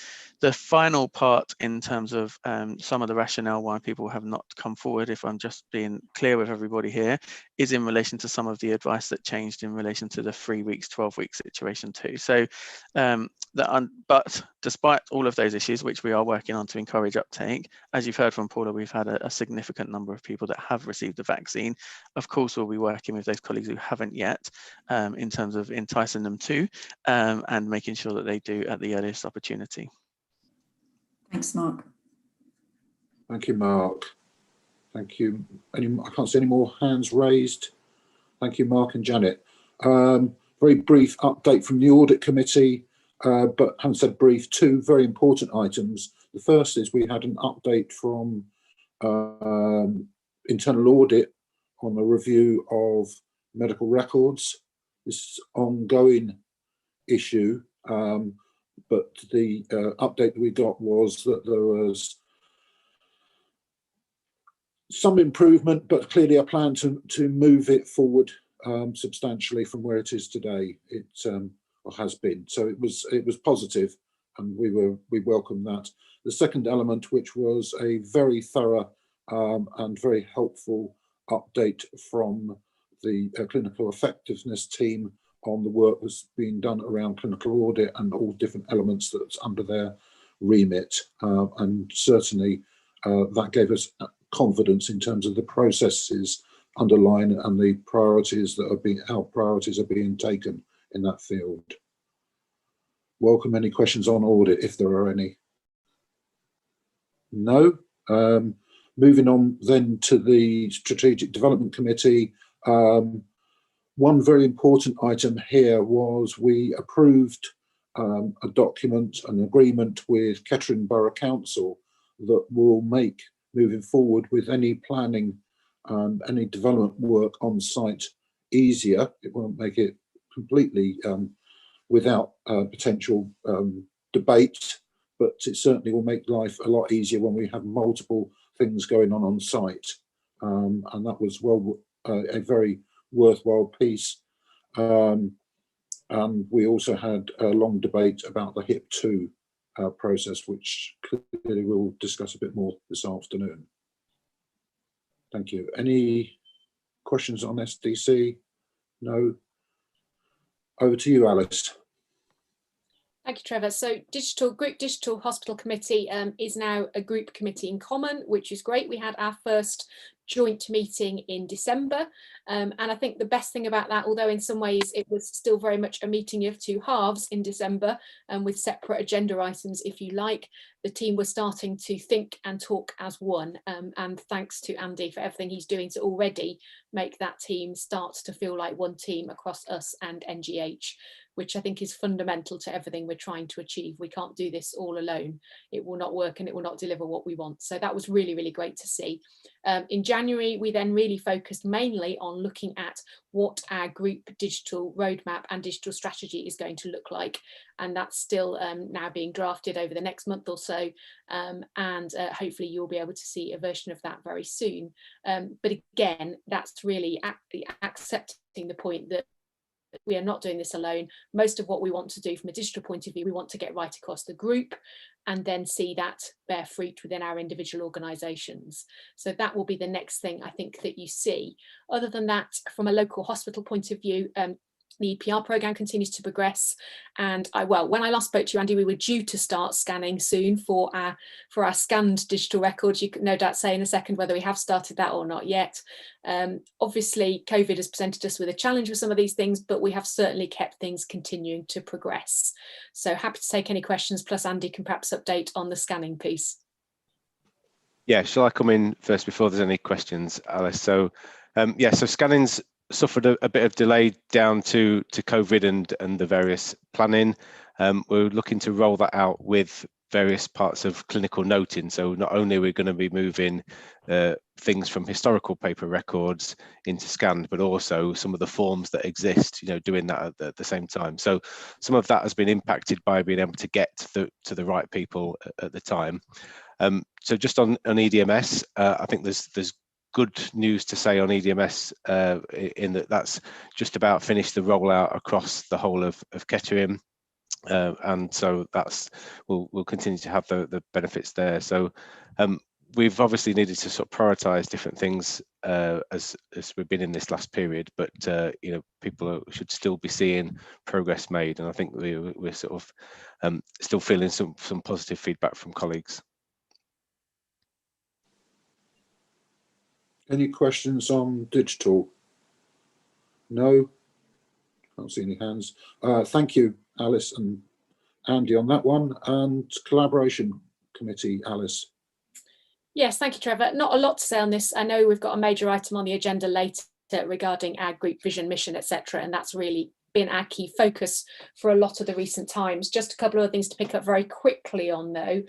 The final part in terms of some of the rationale why people have not come forward, if I'm just being clear with everybody here, is in relation to some of the advice that changed in relation to the 3 weeks, 12-week situation too. So, but despite all of those issues, which we are working on to encourage uptake, as you've heard from Paula, we've had a significant number of people that have received the vaccine. Of course, we'll be working with those colleagues who haven't yet in terms of enticing them to and making sure that they do at the earliest opportunity. Thanks, Mark. Thank you, Mark. Thank you. I can't see any more hands raised. Thank you, Mark and Janet. Very brief update from the Audit Committee, but having said brief, 2 very important items. The first is we had an update from internal audit on the review of medical records. This ongoing issue, but the update that we got was that there was some improvement, but clearly a plan to move it forward substantially from where it is today. It or has been. So it was positive, and we welcome that. The second element, which was a very thorough and very helpful update from the clinical effectiveness team on the work that's being done around clinical audit and all different elements that's under their remit, and certainly that gave us confidence in terms of the processes underlying and the priorities that are how priorities are being taken in that field. Welcome any questions on audit if there are any. No. Moving on then to the Strategic Development Committee. One very important item here was we approved a document, an agreement with Kettering Borough Council that will make moving forward with any planning and any development work on site easier. It won't make it completely without potential debate, but it certainly will make life a lot easier when we have multiple things going on site. And that was a very worthwhile piece. And we also had a long debate about the HIP2 process, which clearly we'll discuss a bit more this afternoon. Thank you. Any questions on SDC? No. Over to you, Alice. Thank you, Trevor. So Group Digital Hospital Committee is now a group committee in common, which is great. We had our first joint meeting in December, and I think the best thing about that, although in some ways it was still very much a meeting of 2 halves in December and with separate agenda items, if you like, the team was starting to think and talk as one, and thanks to Andy for everything he's doing to already make that team start to feel like one team across us and NGH, which I think is fundamental to everything we're trying to achieve. We can't do this all alone. It will not work and it will not deliver what we want. So that was really, really great to see. In January, we then really focused mainly on looking at what our group digital roadmap and digital strategy is going to look like. And that's still now being drafted over the next month or so. And hopefully you'll be able to see a version of that very soon. But again, that's really accepting the point that we are not doing this alone. Most of what we want to do from a digital point of view, we want to get right across the group and then see that bear fruit within our individual organisations. So that will be the next thing I think that you see. Other than that, from a local hospital point of view, the EPR programme continues to progress, and when I last spoke to you, Andy, we were due to start scanning soon for our scanned digital records. You could no doubt say in a second whether we have started that or not yet. Obviously, COVID has presented us with a challenge with some of these things, but we have certainly kept things continuing to progress. So happy to take any questions, plus Andy can perhaps update on the scanning piece. Yeah, shall I come in first before there's any questions, Alice? So, so scanning's suffered a bit of delay down to COVID and the various planning. We're looking to roll that out with various parts of clinical noting. So not only are we going to be moving things from historical paper records into scanned, but also some of the forms that exist, doing that at the same time. So some of that has been impacted by being able to get to the right people at the time. So just on EDMS, I think there's good news to say on EDMS in that's just about finished the rollout across the whole of Kettering. And so we'll continue to have the benefits there. So we've obviously needed to sort of prioritize different things as we've been in this last period, but people should still be seeing progress made, and I think we're sort of still feeling some positive feedback from colleagues. Any questions on digital? No? Can't see any hands. Thank you, Alice and Andy, on that one. And collaboration committee, Alice. Yes, thank you, Trevor. Not a lot to say on this. I know we've got a major item on the agenda later regarding our group vision, mission, etc., and that's really been our key focus for a lot of the recent times. Just a couple of things to pick up very quickly on, though.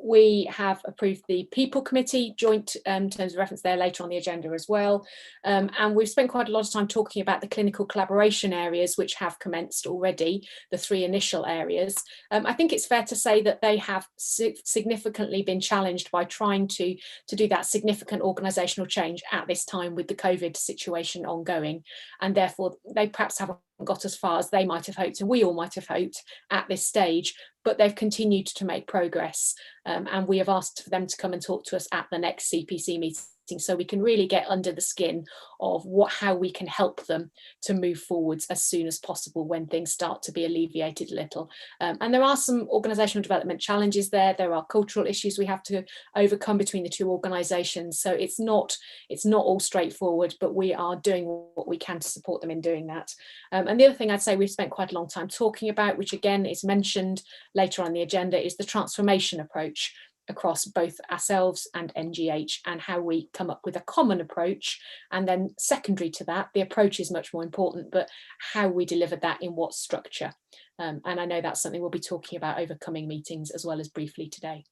We have approved the People Committee joint terms of reference there later on the agenda as well. And we've spent quite a lot of time talking about the clinical collaboration areas, which have commenced already, the 3 initial areas. I think it's fair to say that they have significantly been challenged by trying to do that significant organisational change at this time with the COVID situation ongoing. And therefore, they perhaps haven't got as far as they might have hoped and we all might have hoped at this stage, but they've continued to make progress, and we have asked for them to come and talk to us at the next CPC meeting so we can really get under the skin of how we can help them to move forwards as soon as possible when things start to be alleviated a little. And there are some organisational development challenges there. There are cultural issues we have to overcome between the 2 organisations. So it's not all straightforward, but we are doing what we can to support them in doing that. And the other thing I'd say we've spent quite a long time talking about, which again is mentioned later on the agenda, is the transformation approach across both ourselves and NGH, and how we come up with a common approach. And then secondary to that, the approach is much more important, but how we deliver that in what structure. And I know that's something we'll be talking about over coming meetings as well as briefly today.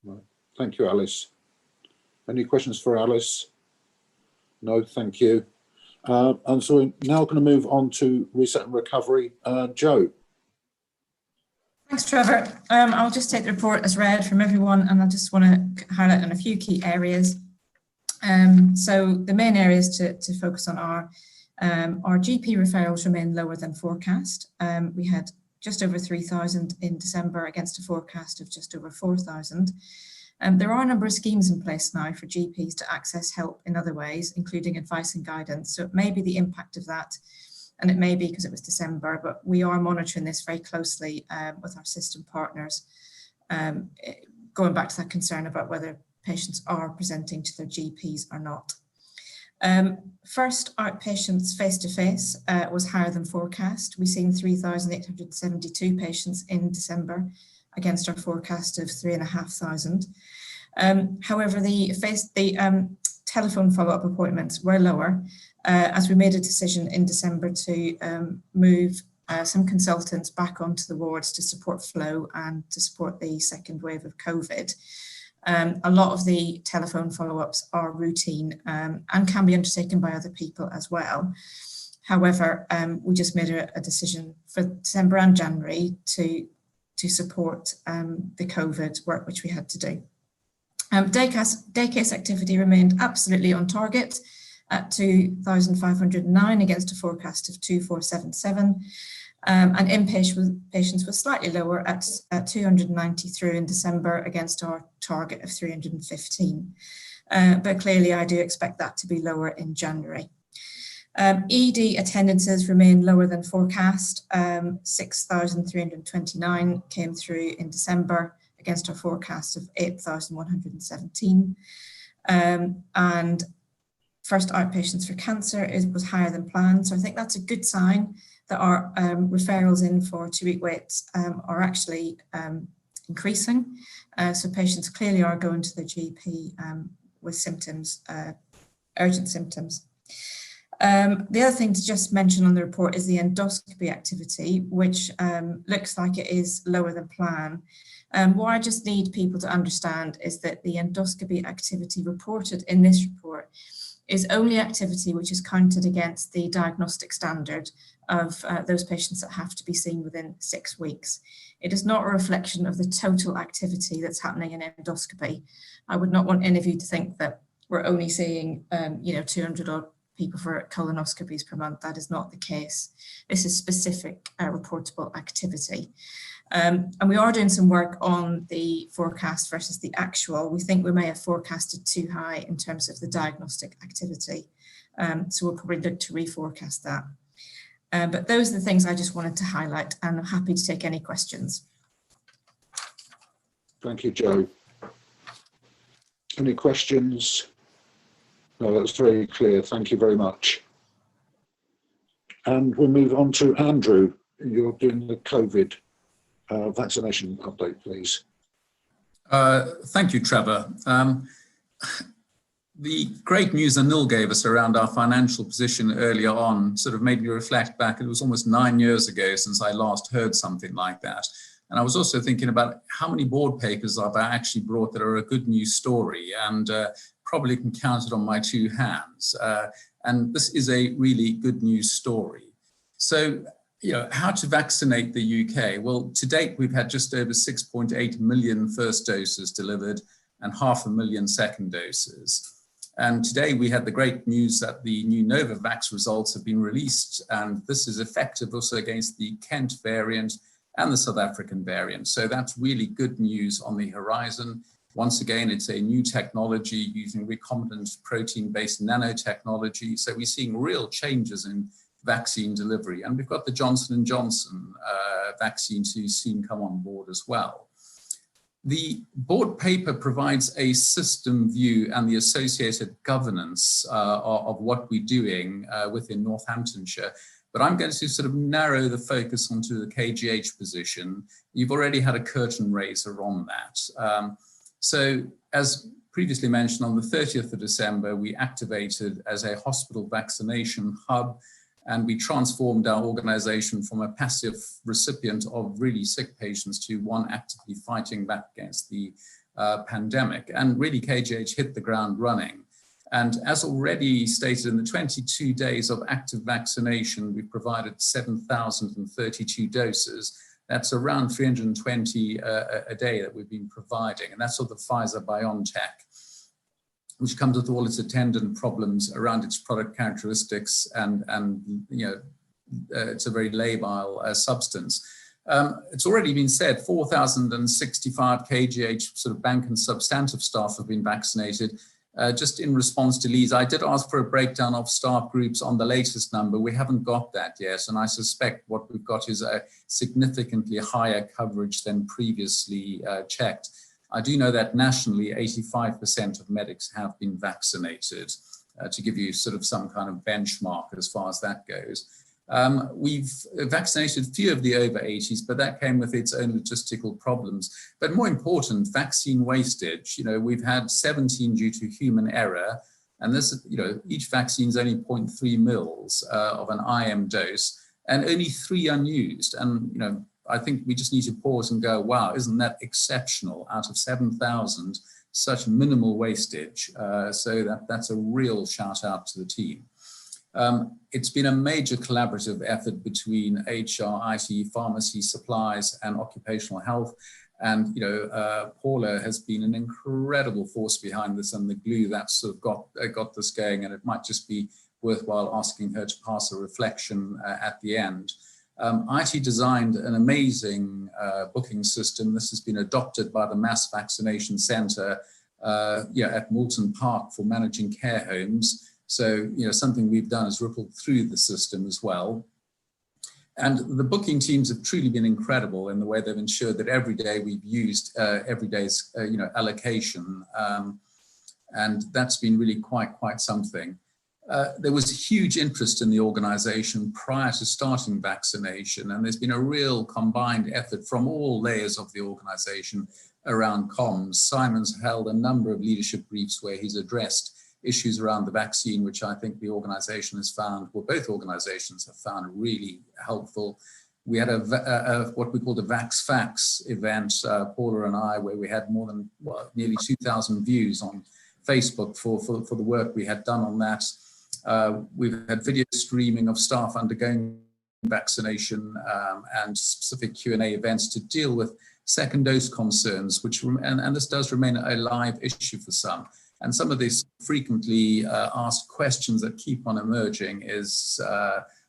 Right. Thank you, Alice. Any questions for Alice? No, thank you. And so we're now going to move on to reset and recovery. Joe. Thanks, Trevor. I'll just take the report as read from everyone, and I just want to highlight on a few key areas. So the main areas to focus on are our GP referrals remain lower than forecast. We had just over 3,000 in December against a forecast of just over 4,000. There are a number of schemes in place now for GPs to access help in other ways, including advice and guidance. So it may be the impact of that, and it may be because it was December, but we are monitoring this very closely with our system partners, going back to that concern about whether patients are presenting to their GPs or not. First, outpatients face-to-face was higher than forecast. We've seen 3,872 patients in December against our forecast of 3,500. However, the telephone follow-up appointments were lower as we made a decision in December to move some consultants back onto the wards to support flow and to support the second wave of COVID. A lot of the telephone follow-ups are routine and can be undertaken by other people as well. However, we just made a decision for December and January to support the COVID work which we had to do. Day case activity remained absolutely on target at 2,509 against a forecast of 2,477. And inpatient patients were slightly lower at 293 in December against our target of 315. But clearly I do expect that to be lower in January. ED attendances remain lower than forecast. 6,329 came through in December against our forecast of 8,117. And first outpatients for cancer was higher than planned. So I think that's a good sign that our referrals in for 2-week waits are actually increasing. So patients clearly are going to the GP with symptoms urgent symptoms. The other thing to just mention on the report is the endoscopy activity, which looks like it is lower than plan. What I just need people to understand is that the endoscopy activity reported in this report is only activity which is counted against the diagnostic standard of those patients that have to be seen within 6 weeks. It is not a reflection of the total activity that's happening in endoscopy. I would not want any of you to think that we're only seeing 200 odd people for colonoscopies per month. That is not the case. This is specific reportable activity. And we are doing some work on the forecast versus the actual. We think we may have forecasted too high in terms of the diagnostic activity. So we'll probably look to reforecast that. But those are the things I just wanted to highlight, and I'm happy to take any questions. Thank you, Jo. Any questions? No, that's very clear. Thank you very much. And we'll move on to Andrew. You're doing the COVID vaccination update, please. Thank you, Trevor. The great news Anil gave us around our financial position earlier on sort of made me reflect back. It was almost 9 years ago since I last heard something like that. And I was also thinking about how many board papers I've actually brought that are a good news story, and probably can count it on my 2 hands. And this is a really good news story. So, how to vaccinate the UK? Well, to date, we've had just over 6.8 million first doses delivered and 500,000 second doses. And today we had the great news that the new Novavax results have been released, and this is effective also against the Kent variant and the South African variant. So that's really good news on the horizon. Once again, it's a new technology using recombinant protein-based nanotechnology. So we're seeing real changes in vaccine delivery. And we've got the Johnson & Johnson vaccine to soon come on board as well. The board paper provides a system view and the associated governance of what we're doing within Northamptonshire. But I'm going to sort of narrow the focus onto the KGH position. You've already had a curtain raiser on that. So as previously mentioned, on the 30th of December, we activated as a hospital vaccination hub, and we transformed our organization from a passive recipient of really sick patients to one actively fighting back against the pandemic. And really KGH hit the ground running. And as already stated, in the 22 days of active vaccination, we provided 7,032 doses. That's around 320 a day that we've been providing. And that's sort of Pfizer-BioNTech, which comes with all its attendant problems around its product characteristics, and it's a very labile substance. It's already been said 4,065 KGH sort of bank and substantive staff have been vaccinated. Just in response to Lee's, I did ask for a breakdown of staff groups on the latest number. We haven't got that yet, and I suspect what we've got is a significantly higher coverage than previously checked. I do know that nationally 85% of medics have been vaccinated, to give you sort of some kind of benchmark as far as that goes. We've vaccinated few of the over 80s, but that came with its own logistical problems. But more important, vaccine wastage. We've had 17 due to human error, and this, each vaccine is only 0.3 mils of an IM dose, and only 3 unused. And I think we just need to pause and go, wow, isn't that exceptional? Out of 7,000, such minimal wastage. So that's a real shout out to the team. It's been a major collaborative effort between HR, IT, pharmacy, supplies, and occupational health. And Paula has been an incredible force behind this and the glue that's sort of got this going. And it might just be worthwhile asking her to pass a reflection at the end. IT designed an amazing booking system. This has been adopted by the Mass Vaccination Centre at Moulton Park for managing care homes. So, something we've done is rippled through the system as well. And the booking teams have truly been incredible in the way they've ensured that every day we've used every day's, allocation. And that's been really quite something. There was huge interest in the organization prior to starting vaccination, and there's been a real combined effort from all layers of the organization around comms. Simon's held a number of leadership briefs where he's addressed issues around the vaccine, which I think the organisation has found, well, both organisations have found really helpful. We had what we called a Vaxx event, Paula and I, where we had more than nearly 2,000 views on Facebook for the work we had done on that. We've had video streaming of staff undergoing vaccination and specific Q&A events to deal with second dose concerns, which and this does remain a live issue for some. And some of these frequently asked questions that keep on emerging is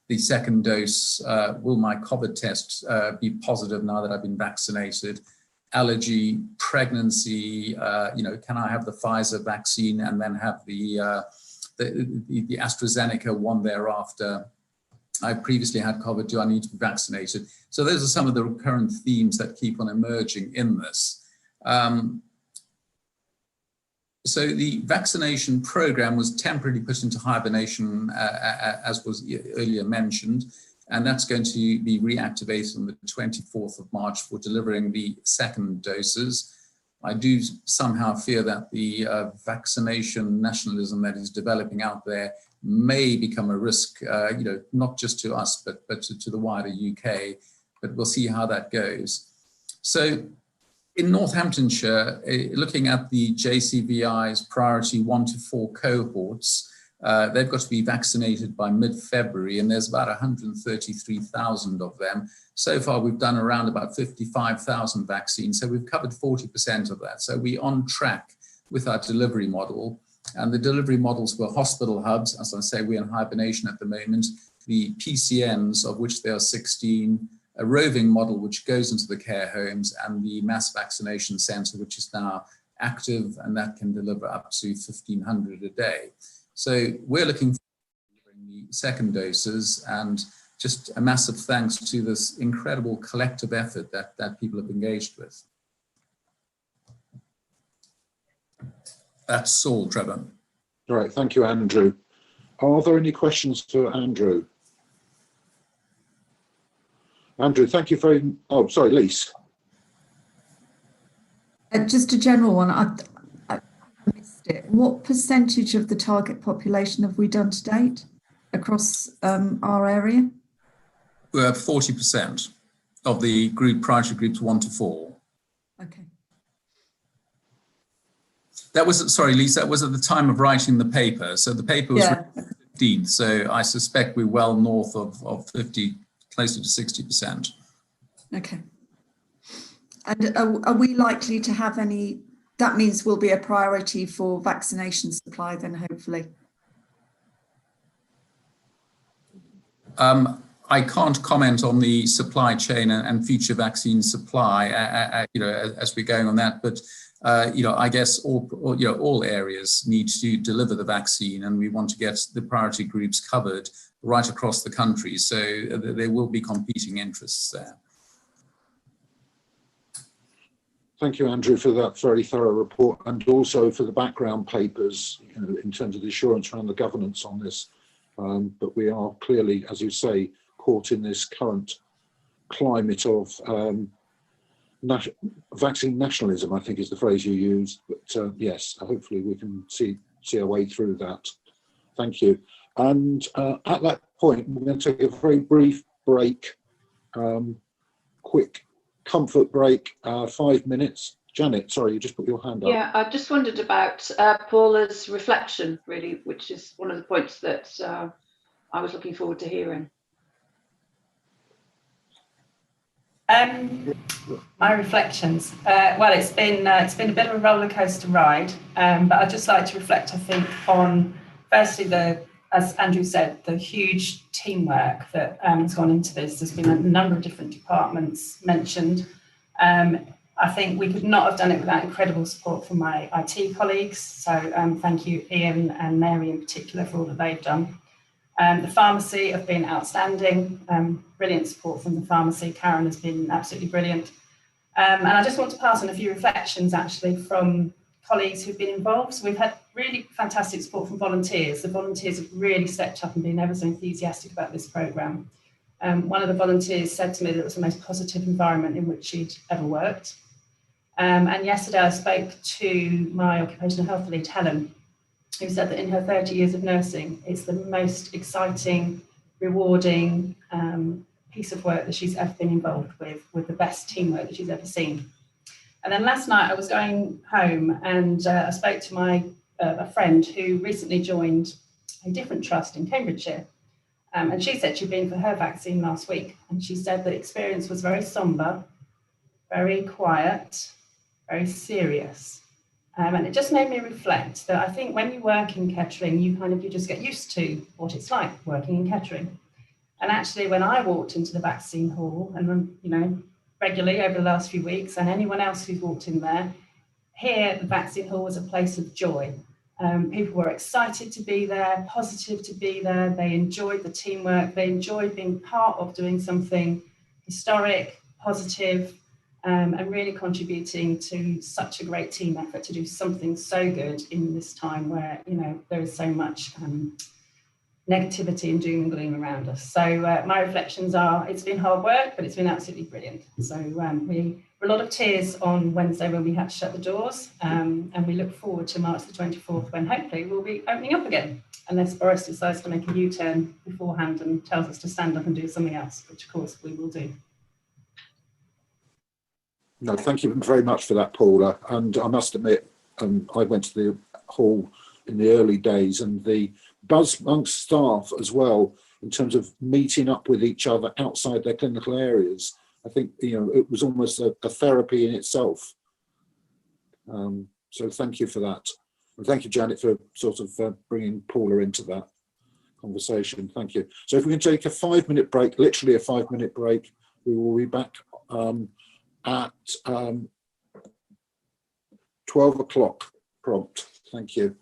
the second dose, will my COVID test be positive now that I've been vaccinated? Allergy, pregnancy, can I have the Pfizer vaccine and then have the AstraZeneca one thereafter? I previously had COVID, do I need to be vaccinated? So those are some of the recurrent themes that keep on emerging in this. So the vaccination program was temporarily put into hibernation, as was earlier mentioned, and that's going to be reactivated on the 24th of March for delivering the second doses. I do somehow fear that the vaccination nationalism that is developing out there may become a risk, not just to us, but to the wider UK, but we'll see how that goes. So in Northamptonshire, looking at the JCVI's priority 1 to 4 cohorts, they've got to be vaccinated by mid-February, and there's about 133,000 of them. So far, we've done around about 55,000 vaccines, so we've covered 40% of that. So we're on track with our delivery model, and the delivery models were hospital hubs. As I say, we're in hibernation at the moment. The PCNs, of which there are 16, a roving model which goes into the care homes, and the mass vaccination centre, which is now active, and that can deliver up to 1,500 a day. So we're looking for the second doses, and just a massive thanks to this incredible collective effort that people have engaged with. That's all, Trevor. All right, thank you, Andrew. Are there any questions for Andrew? Andrew, thank you very much. Oh, sorry, Lise. Just a general one. I missed it. What percentage of the target population have we done to date across our area? 40% of the group priority groups 1 to 4. Okay. That was, sorry, Lisa, that was at the time of writing the paper. So the paper was 15th. So I suspect we're well north of 50, closer to 60%. Okay. And are we likely to have any, that means will be a priority for vaccination supply then, hopefully? I can't comment on the supply chain and future vaccine supply, as we're going on that. But I guess all areas need to deliver the vaccine, and we want to get the priority groups covered right across the country. So there will be competing interests there. Thank you, Andrew, for that very thorough report, and also for the background papers, in terms of the assurance around the governance on this. But we are clearly, as you say, caught in this current climate of vaccine nationalism, I think is the phrase you used. But yes, hopefully we can see our way through that. Thank you. And at that point, we're going to take a very brief break, quick comfort break, 5 minutes. Janet, sorry, you just put your hand up. Yeah, I just wondered about Paula's reflection, really, which is one of the points that I was looking forward to hearing. My reflections. Well, it's been a bit of a roller coaster ride, but I'd just like to reflect, I think, on firstly as Andrew said, the huge teamwork that has gone into this. There's been a number of different departments mentioned. I think we could not have done it without incredible support from my IT colleagues. So thank you, Ian and Mary in particular, for all that they've done. The pharmacy have been outstanding, brilliant support from the pharmacy. Karen has been absolutely brilliant. And I just want to pass on a few reflections actually from colleagues who've been involved. So we've had really fantastic support from volunteers. The volunteers have really stepped up and been ever so enthusiastic about this programme. One of the volunteers said to me that it was the most positive environment in which she'd ever worked. And yesterday I spoke to my occupational health lead, Helen, who said that in her 30 years of nursing, it's the most exciting, rewarding piece of work that she's ever been involved with the best teamwork that she's ever seen. And then last night I was going home and I spoke to my a friend who recently joined a different trust in Cambridgeshire. And she said she'd been for her vaccine last week. And she said the experience was very somber, very quiet, very serious. And it just made me reflect that I think when you work in Kettering, you just get used to what it's like working in Kettering. And actually, when I walked into the vaccine hall, and regularly over the last few weeks, and anyone else who's walked in there, here the vaccine hall was a place of joy. People were excited to be there, positive to be there. They enjoyed the teamwork. They enjoyed being part of doing something historic, positive, and really contributing to such a great team effort to do something so good in this time where there is so much negativity and doom and gloom around us. So my reflections are, it's been hard work, but it's been absolutely brilliant. So we were a lot of tears on Wednesday when we had to shut the doors, and we look forward to March the 24th when hopefully we'll be opening up again, unless Boris decides to make a U-turn beforehand and tells us to stand up and do something else, which of course we will do. No, thank you very much for that, Paula. And I must admit, I went to the hall in the early days, and the buzz amongst staff as well, in terms of meeting up with each other outside their clinical areas. I think, it was almost a therapy in itself. So thank you for that. And thank you, Janet, for sort of bringing Paula into that conversation. Thank you. So if we can take a 5-minute break, literally a 5-minute break, we will be back at 12 o'clock prompt. Thank you.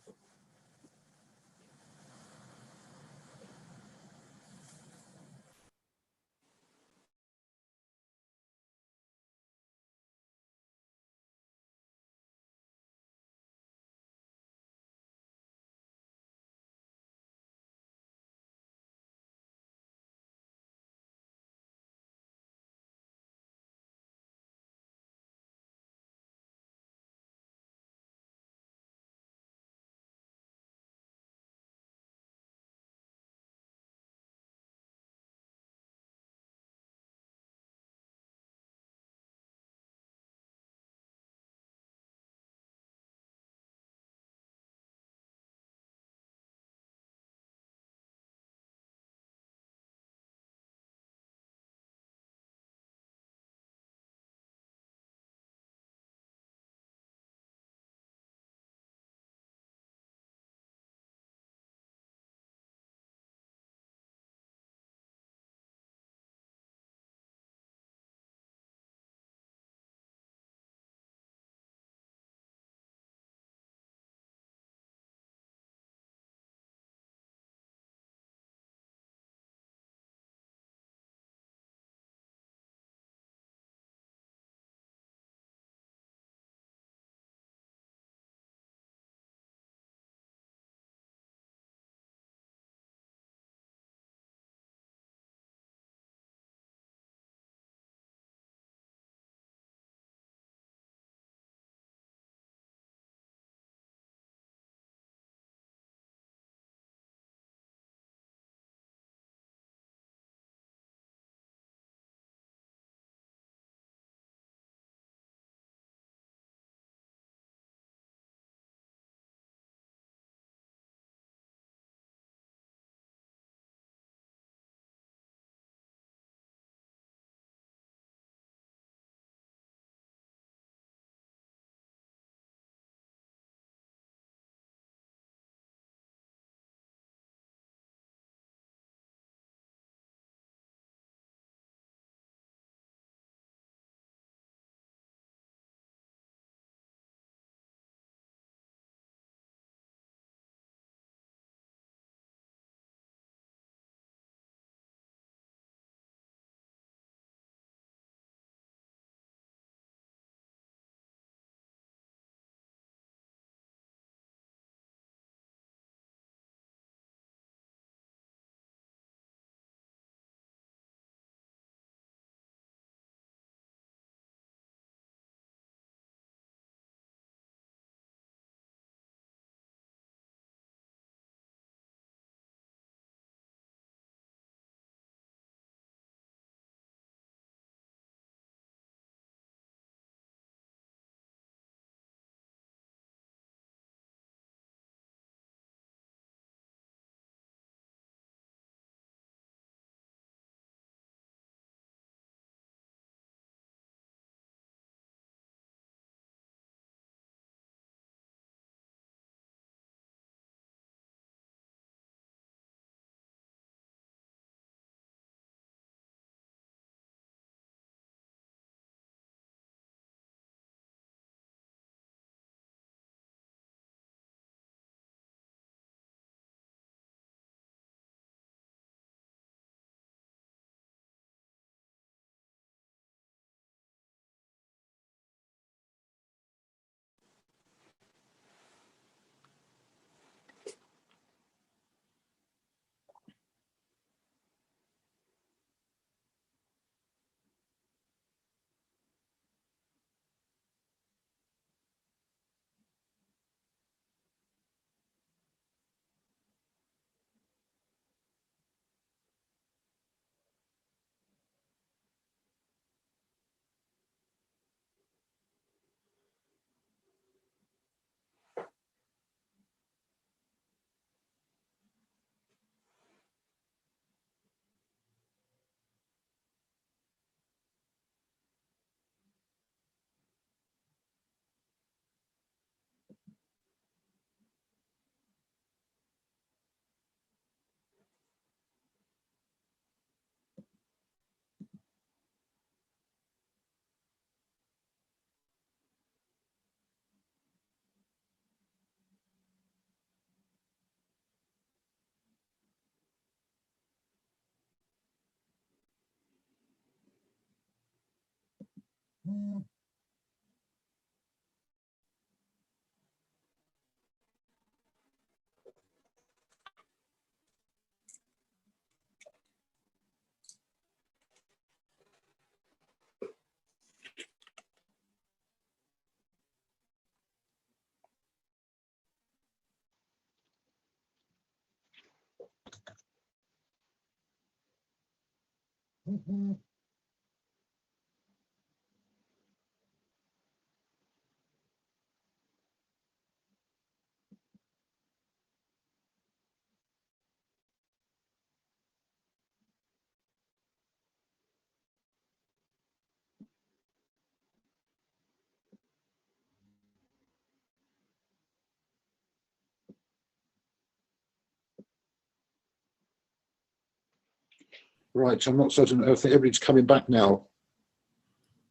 Right, I'm not certain. I think everybody's coming back now.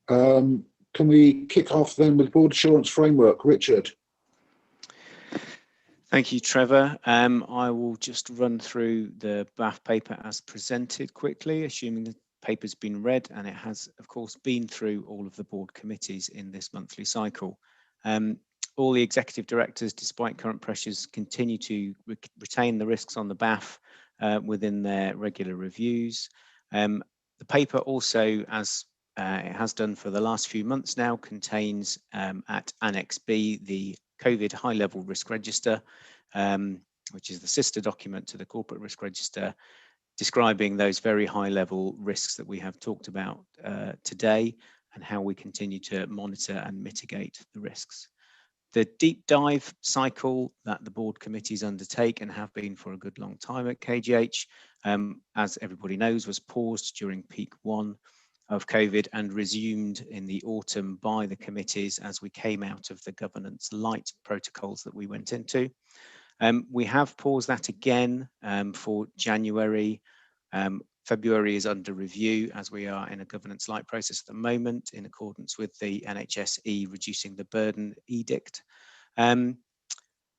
Can we kick off then with board assurance framework? Richard. Thank you, Trevor. I will just run through the BAF paper as presented quickly, assuming the paper's been read, and it has, of course, been through all of the board committees in this monthly cycle. All the executive directors, despite current pressures, continue to retain the risks on the BAF within their regular reviews. The paper also, as it has done for the last few months now, contains at Annex B the COVID high-level risk register, which is the sister document to the corporate risk register, describing those very high-level risks that we have talked about today and how we continue to monitor and mitigate the risks. The deep dive cycle that the board committees undertake and have been for a good long time at KGH, as everybody knows, was paused during peak 1 of COVID and resumed in the autumn by the committees as we came out of the governance light protocols that we went into. We have paused that again for January. February is under review as we are in a governance light process at the moment in accordance with the NHSE reducing the burden edict.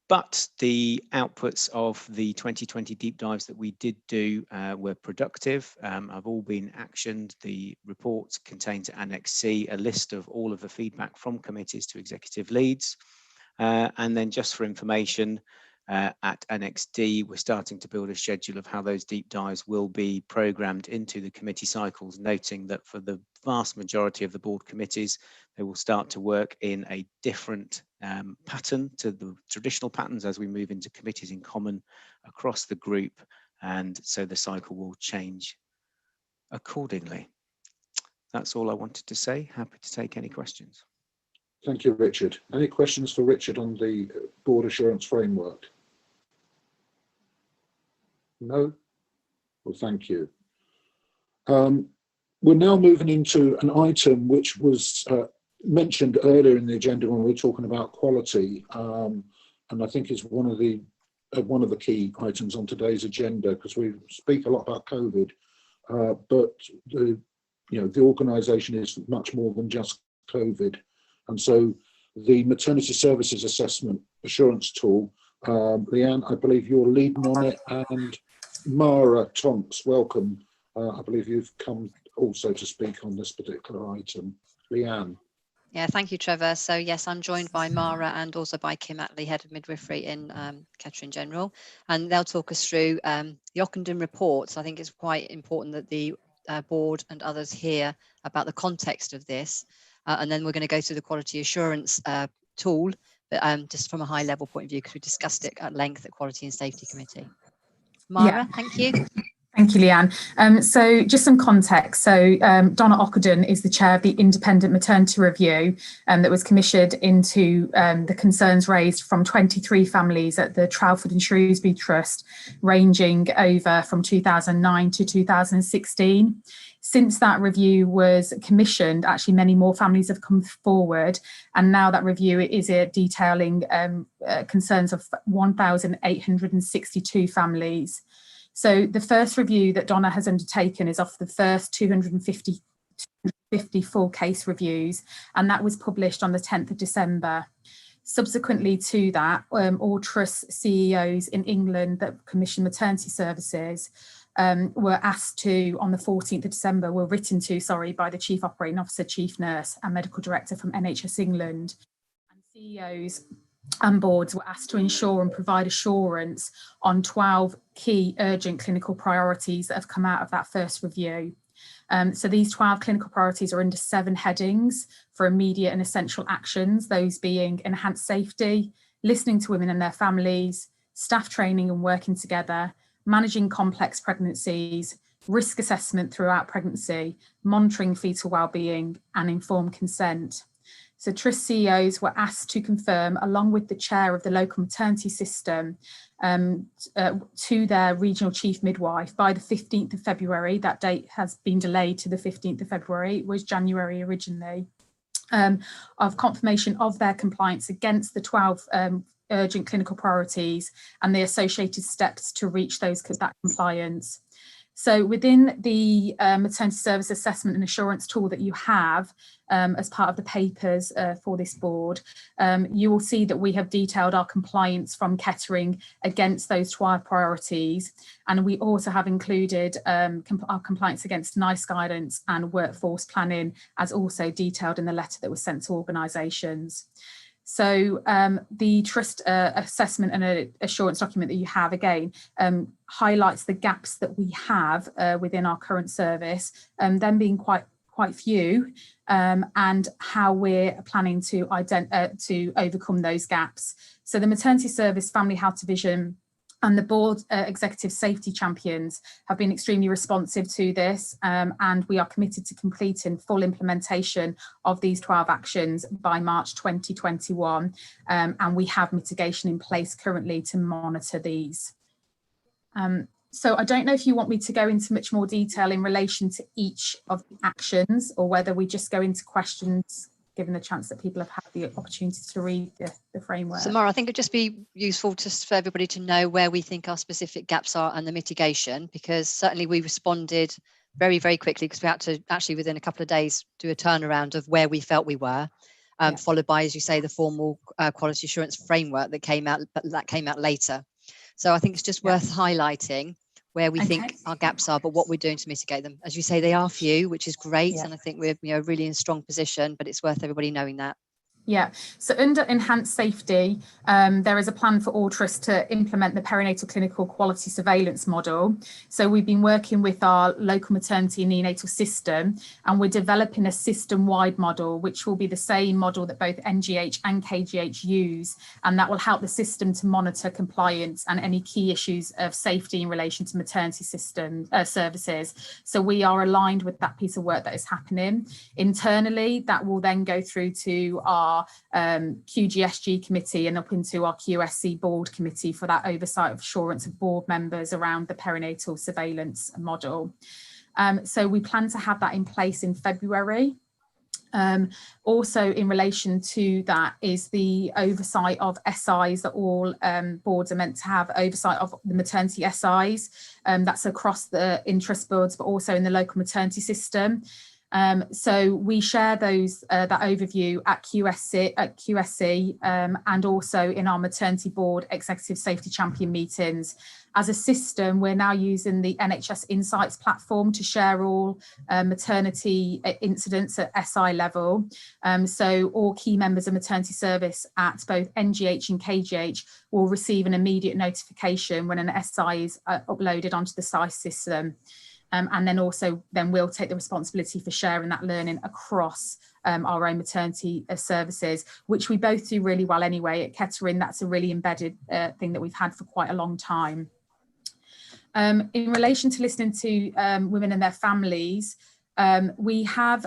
But the outputs of the 2020 deep dives that we did do were productive, have all been actioned. The report contains Annex C, a list of all of the feedback from committees to executive leads. And then just for information, at Annex D, we're starting to build a schedule of how those deep dives will be programmed into the committee cycles, noting that for the vast majority of the board committees, they will start to work in a different pattern to the traditional patterns as we move into committees in common across the group. And so the cycle will change accordingly. That's all I wanted to say. Happy to take any questions. Thank you, Richard. Any questions for Richard on the board assurance framework? No? Well, thank you. We're now moving into an item which was mentioned earlier in the agenda when we were talking about quality, and I think it's one of the key items on today's agenda, because we speak a lot about COVID, but the organisation is much more than just COVID. And so the maternity services assessment assurance tool, Leanne, I believe you're leading on it, and Mara Tonks, welcome. I believe you've come also to speak on this particular item. Leanne. Yeah, thank you, Trevor. So yes, I'm joined by Mara and also by Kim Attlee, Head of Midwifery in Kettering General, and they'll talk us through the Ockenden reports. I think it's quite important that the board and others hear about the context of this. And then we're going to go through the quality assurance tool, but just from a high level point of view, because we discussed it at length at Quality and Safety Committee. Mara, thank you. Thank you, Leanne. So just some context. So Donna Ockenden is the chair of the independent maternity review that was commissioned into the concerns raised from 23 families at the Trowford and Shrewsbury Trust, ranging over from 2009 to 2016. Since that review was commissioned, actually many more families have come forward, and now that review is detailing concerns of 1,862 families. So the first review that Donna has undertaken is off the first 250 full case reviews, and that was published on the 10th of December. Subsequently to that, all trust CEOs in England that commission maternity services were asked to, on the 14th of December, were written to, sorry, by the Chief Operating Officer, Chief Nurse and Medical Director from NHS England. And CEOs and boards were asked to ensure and provide assurance on 12 key urgent clinical priorities that have come out of that first review. So these 12 clinical priorities are under 7 headings for immediate and essential actions, those being enhanced safety, listening to women and their families, staff training and working together, managing complex pregnancies, risk assessment throughout pregnancy, monitoring fetal wellbeing and informed consent. So Trust CEOs were asked to confirm, along with the chair of the local maternity system, to their regional chief midwife by the 15th of February. That date has been delayed to the 15th of February, it was January originally, of confirmation of their compliance against the 12 urgent clinical priorities and the associated steps to reach that compliance. So within the maternity service assessment and assurance tool that you have as part of the papers for this board, you will see that we have detailed our compliance from Kettering against those 12 priorities. And we also have included our compliance against NICE guidance and workforce planning as also detailed in the letter that was sent to organisations. So the trust assessment and assurance document that you have, again, highlights the gaps that we have within our current service, them being quite few, and how we're planning to overcome those gaps. So the maternity service family health division and the board executive safety champions have been extremely responsive to this, and we are committed to completing full implementation of these 12 actions by March 2021, and we have mitigation in place currently to monitor these. So I don't know if you want me to go into much more detail in relation to each of the actions, or whether we just go into questions, given the chance that people have had the opportunity to read the framework. So Mara, I think it'd just be useful just for everybody to know where we think our specific gaps are and the mitigation, because certainly we responded very, very quickly, because we had to actually within a couple of days do a turnaround of where we felt we were, followed by, as you say, the formal quality assurance framework that came out later. So I think it's just worth highlighting where we think our gaps are, but what we're doing to mitigate them. As you say, they are few, which is great. And I think we're really in a strong position, but it's worth everybody knowing that. Yeah, so under enhanced safety, there is a plan for all trusts to implement the perinatal clinical quality surveillance model. So we've been working with our local maternity and neonatal system, and we're developing a system-wide model, which will be the same model that both NGH and KGH use, and that will help the system to monitor compliance and any key issues of safety in relation to maternity system services. So we are aligned with that piece of work that is happening. Internally, that will then go through to our QGSG committee and up into our QSC board committee for that oversight of assurance of board members around the perinatal surveillance model. So we plan to have that in place in February. Also in relation to that is the oversight of SIs that all boards are meant to have oversight of the maternity SIs. That's across the interest boards, but also in the local maternity system. So we share those that overview at QSC and also in our maternity board executive safety champion meetings. As a system, we're now using the NHS Insights platform to share all maternity incidents at SI level. So all key members of maternity service at both NGH and KGH will receive an immediate notification when an SI is uploaded onto the SICE system. And then we'll take the responsibility for sharing that learning across our own maternity services, which we both do really well anyway. At Kettering, that's a really embedded thing that we've had for quite a long time. In relation to listening to women and their families, we have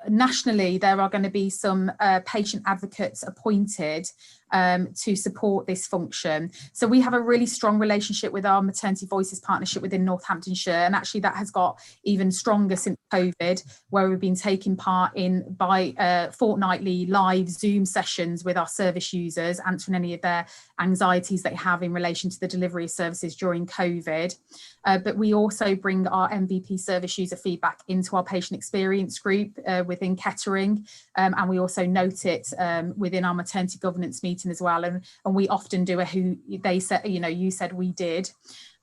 nationally, there are going to be some patient advocates appointed to support this function. So we have a really strong relationship with our Maternity Voices partnership within Northamptonshire, and actually that has got even stronger since COVID, where we've been taking part in fortnightly live Zoom sessions with our service users, answering any of their anxieties they have in relation to the delivery of services during COVID. But we also bring our MVP service user feedback into our patient experience group within Kettering, and we also note it within our maternity governance meeting as well, and we often do a who they said, you said we did.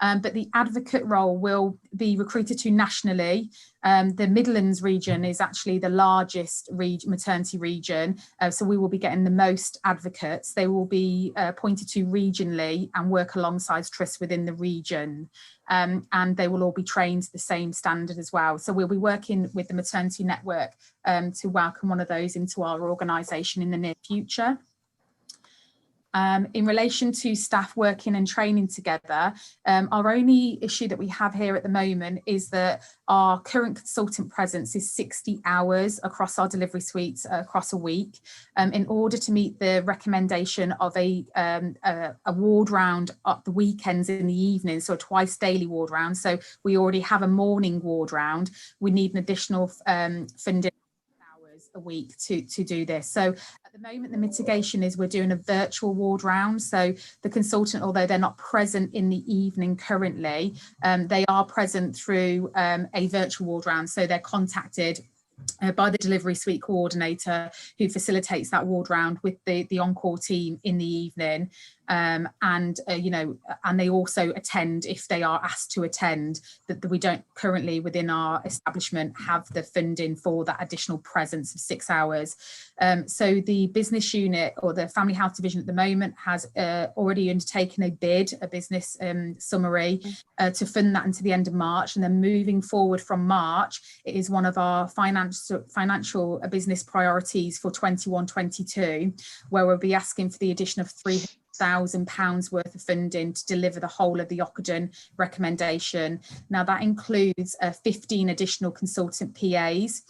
but the advocate role will be recruited to nationally. The Midlands region is actually the largest maternity region, so we will be getting the most advocates. They will be appointed to regionally and work alongside trusts within the region, and they will all be trained to the same standard as well. So we'll be working with the maternity network to welcome one of those into our organisation in the near future. In relation to staff working and training together, our only issue that we have here at the moment is that our current consultant presence is 60 hours across our delivery suites across a week. In order to meet the recommendation of a ward round at the weekends in the evening, so a twice daily ward round, so we already have a morning ward round, we need an additional funding a week to do this. So at the moment, the mitigation is we're doing a virtual ward round. So the consultant, although they're not present in the evening currently, they are present through a virtual ward round. So they're contacted by the delivery suite coordinator who facilitates that ward round with the on-call team in the evening. And they also attend if they are asked to attend, that we don't currently within our establishment have the funding for that additional presence of 6 hours. So the business unit or the family health division at the moment has already undertaken a bid, a business summary to fund that until the end of March. And then moving forward from March, it is one of our financial business priorities for 21-22, where we'll be asking for the addition of £300,000 worth of funding to deliver the whole of the Ockenden recommendation. Now that includes 15 additional consultant PAs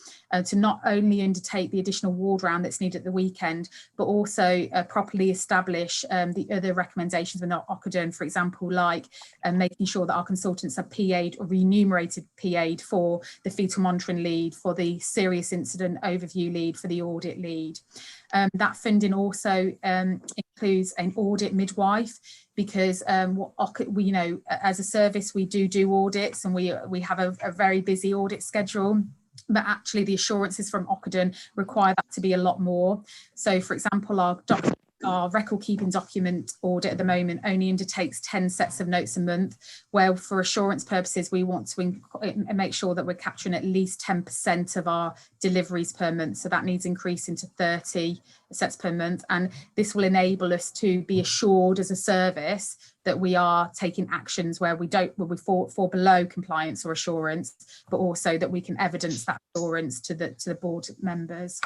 to not only undertake the additional ward round that's needed at the weekend, but also properly establish the other recommendations within Ockenden, for example, like making sure that our consultants are PA'd or remunerated PA'd for the fetal monitoring lead, for the serious incident overview lead, for the audit lead. That funding also includes an audit midwife, because we as a service we do audits, and we have a very busy audit schedule. But actually the assurances from Ockenden require that to be a lot more. So for example, our record keeping document audit at the moment only undertakes 10 sets of notes a month, where for assurance purposes we want to make sure that we're capturing at least 10% of our deliveries per month. So that needs increasing to 30 sets per month, and this will enable us to be assured as a service that we are taking actions where we fall below compliance or assurance, but also that we can evidence that assurance to the board members.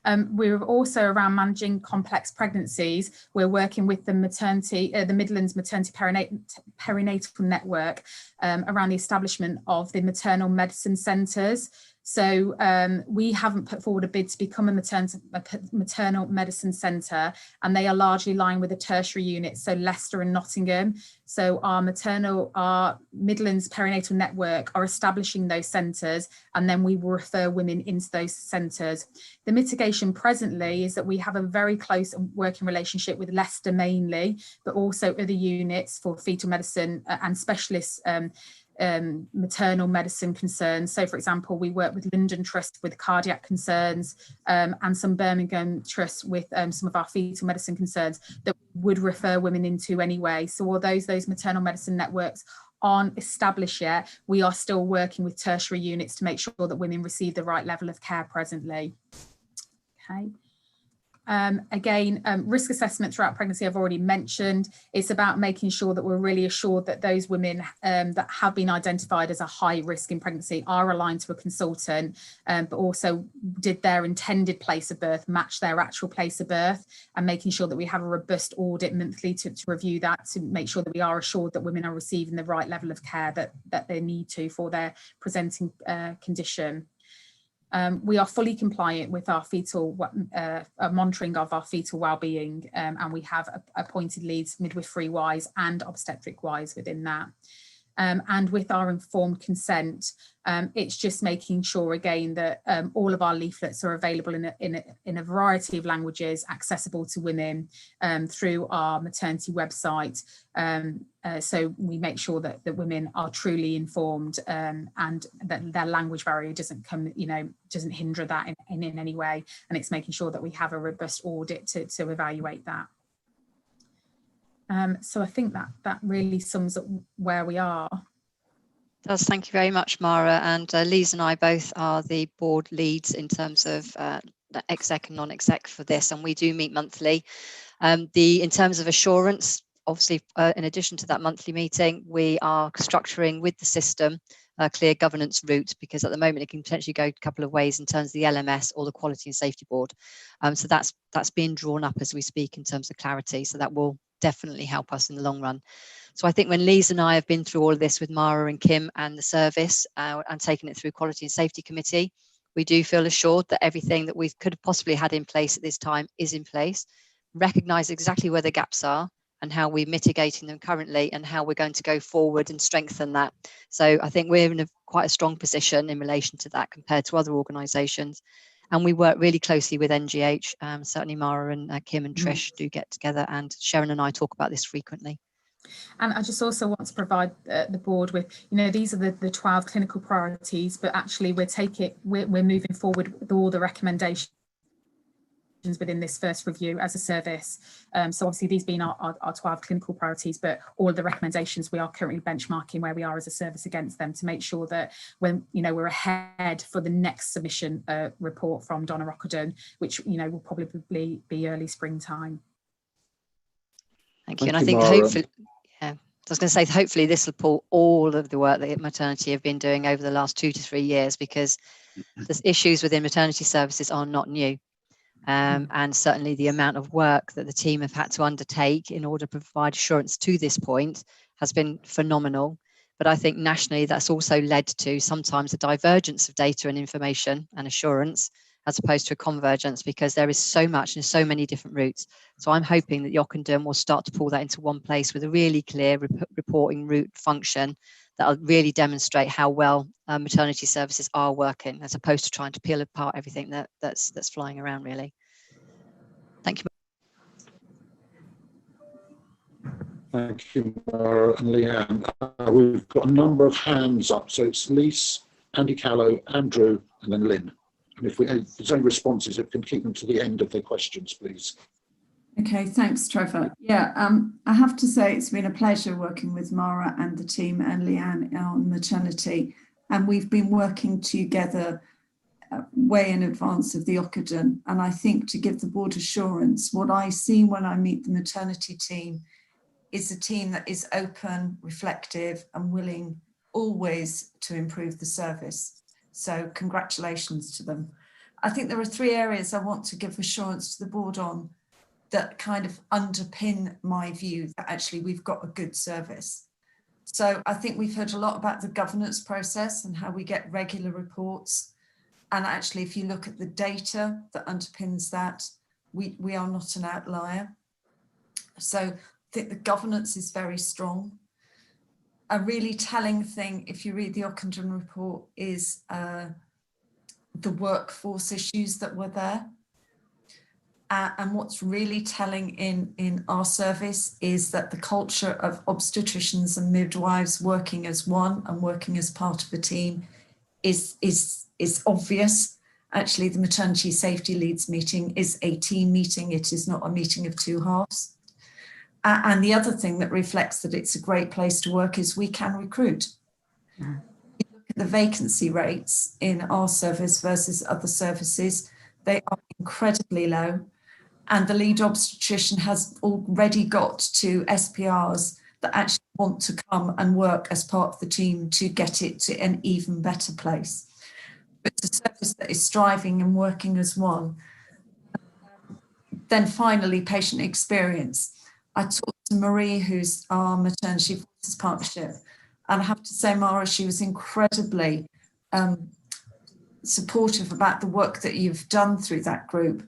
We're also around managing complex pregnancies. We're working with the Midlands Maternity Perinatal Network around the establishment of the maternal medicine centres. So we haven't put forward a bid to become a maternal medicine centre, and they are largely aligned with the tertiary units, so Leicester and Nottingham. So our Midlands Perinatal Network are establishing those centres, and then we will refer women into those centres. The mitigation presently is that we have a very close working relationship with Leicester mainly, but also other units for fetal medicine and specialists maternal medicine concerns. So for example, we work with London Trust with cardiac concerns, and some Birmingham Trust with some of our fetal medicine concerns that would refer women into anyway. So although those maternal medicine networks aren't established yet, we are still working with tertiary units to make sure that women receive the right level of care presently. Okay. Again, risk assessment throughout pregnancy I've already mentioned. It's about making sure that we're really assured that those women that have been identified as a high risk in pregnancy are aligned to a consultant, but also did their intended place of birth match their actual place of birth, and making sure that we have a robust audit monthly to review that, to make sure that we are assured that women are receiving the right level of care that they need to for their presenting condition. We are fully compliant with our fetal monitoring of our fetal wellbeing, and we have appointed leads midwifery-wise and obstetric-wise within that. And with our informed consent, it's just making sure again that all of our leaflets are available in a variety of languages, accessible to women through our maternity website. So we make sure that women are truly informed, and that their language barrier doesn't hinder that in any way. And it's making sure that we have a robust audit to evaluate that. So I think that really sums up where we are. Does. Thank you very much, Mara. And Lise and I both are the board leads in terms of exec and non-exec for this, and we do meet monthly. In terms of assurance, obviously, in addition to that monthly meeting, we are structuring with the system a clear governance route, because at the moment it can potentially go a couple of ways in terms of the LMS or the Quality and Safety Board. So that's being drawn up as we speak in terms of clarity. So that will definitely help us in the long run. So I think when Lise and I have been through all of this with Mara and Kim and the service and taken it through Quality and Safety Committee, we do feel assured that everything that we could have possibly had in place at this time is in place, recognise exactly where the gaps are and how we're mitigating them currently and how we're going to go forward and strengthen that. So I think we're in quite a strong position in relation to that compared to other organisations. And we work really closely with NGH. Certainly Mara and Kim and Trish do get together, and Sharon and I talk about this frequently. And I just also want to provide the board with, these are the 12 clinical priorities, but actually we're moving forward with all the recommendations within this first review as a service. So obviously these being our 12 clinical priorities, but all of the recommendations we are currently benchmarking where we are as a service against them to make sure that when we're ahead for the next submission report from Donna Rockenden, which will probably be early springtime. Thank you. And I think hopefully, I was going to say, hopefully this will pull all of the work that maternity have been doing over the last 2 to 3 years, because the issues within maternity services are not new. And certainly the amount of work that the team have had to undertake in order to provide assurance to this point has been phenomenal. But I think nationally that's also led to sometimes a divergence of data and information and assurance as opposed to a convergence, because there is so much and so many different routes. So I'm hoping that Yockenden will start to pull that into one place with a really clear reporting route function that will really demonstrate how well maternity services are working, as opposed to trying to peel apart everything that's flying around, really. Thank you. Thank you, Mara and Leanne. We've got a number of hands up, so it's Lise, Andy Callow, Andrew, and then Lynn. And if there's any responses, it can keep them to the end of their questions, please. Okay, thanks, Trevor. Yeah, I have to say it's been a pleasure working with Mara and the team and Leanne on maternity. And we've been working together way in advance of the Yockenden. And I think to give the board assurance, what I see when I meet the maternity team is a team that is open, reflective, and willing always to improve the service. So congratulations to them. I think there are 3 areas I want to give assurance to the board on that kind of underpin my view that actually we've got a good service. So I think we've heard a lot about the governance process and how we get regular reports. And actually, if you look at the data that underpins that, we are not an outlier. So I think the governance is very strong. A really telling thing, if you read the Yockenden report, is the workforce issues that were there. And what's really telling in our service is that the culture of obstetricians and midwives working as one and working as part of a team is obvious. Actually, the maternity safety leads meeting is a team meeting. It is not a meeting of 2 halves. And the other thing that reflects that it's a great place to work is we can recruit. You look at the vacancy rates in our service versus other services, they are incredibly low. And the lead obstetrician has already got 2 SPRs that actually want to come and work as part of the team to get it to an even better place. But it's a service that is striving and working as one. Then finally, patient experience. I talked to Marie, who's our maternity voices partnership, and I have to say, Mara, she was incredibly supportive about the work that you've done through that group,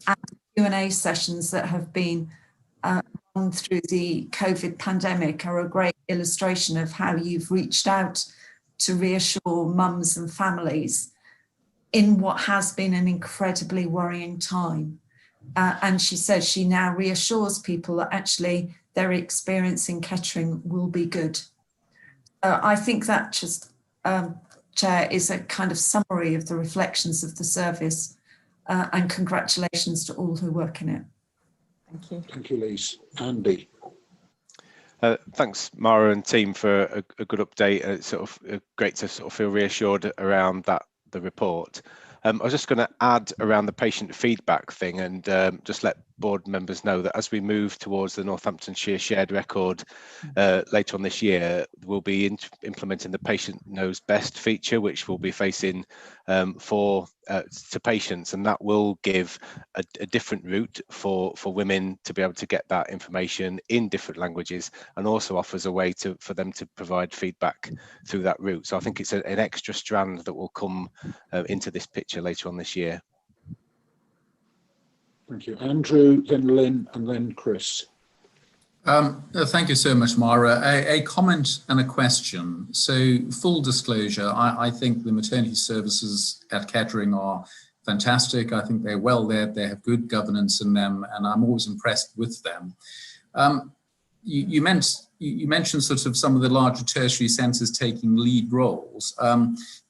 and the Q&A sessions that have been run through the COVID pandemic are a great illustration of how you've reached out to reassure mums and families in what has been an incredibly worrying time. And she says she now reassures people that actually their experience in Kettering will be good. I think that just, Chair, is a kind of summary of the reflections of the service, and congratulations to all who work in it. Thank you. Thank you, Lise. Andy. Thanks, Mara and team, for a good update. It's sort of great to sort of feel reassured around the report. I was just going to add around the patient feedback thing and just let board members know that as we move towards the Northamptonshire shared record later on this year, we'll be implementing the patient knows best feature, which will be facing to patients, and that will give a different route for women to be able to get that information in different languages, and also offers a way for them to provide feedback through that route. So I think it's an extra strand that will come into this picture later on this year. Thank you. Andrew, then Lynn, and then Chris. Thank you so much, Mara. A comment and a question. So, full disclosure, I think the maternity services at Kettering are fantastic. I think they're well led, they have good governance in them, and I'm always impressed with them. You mentioned sort of some of the larger tertiary centres taking lead roles.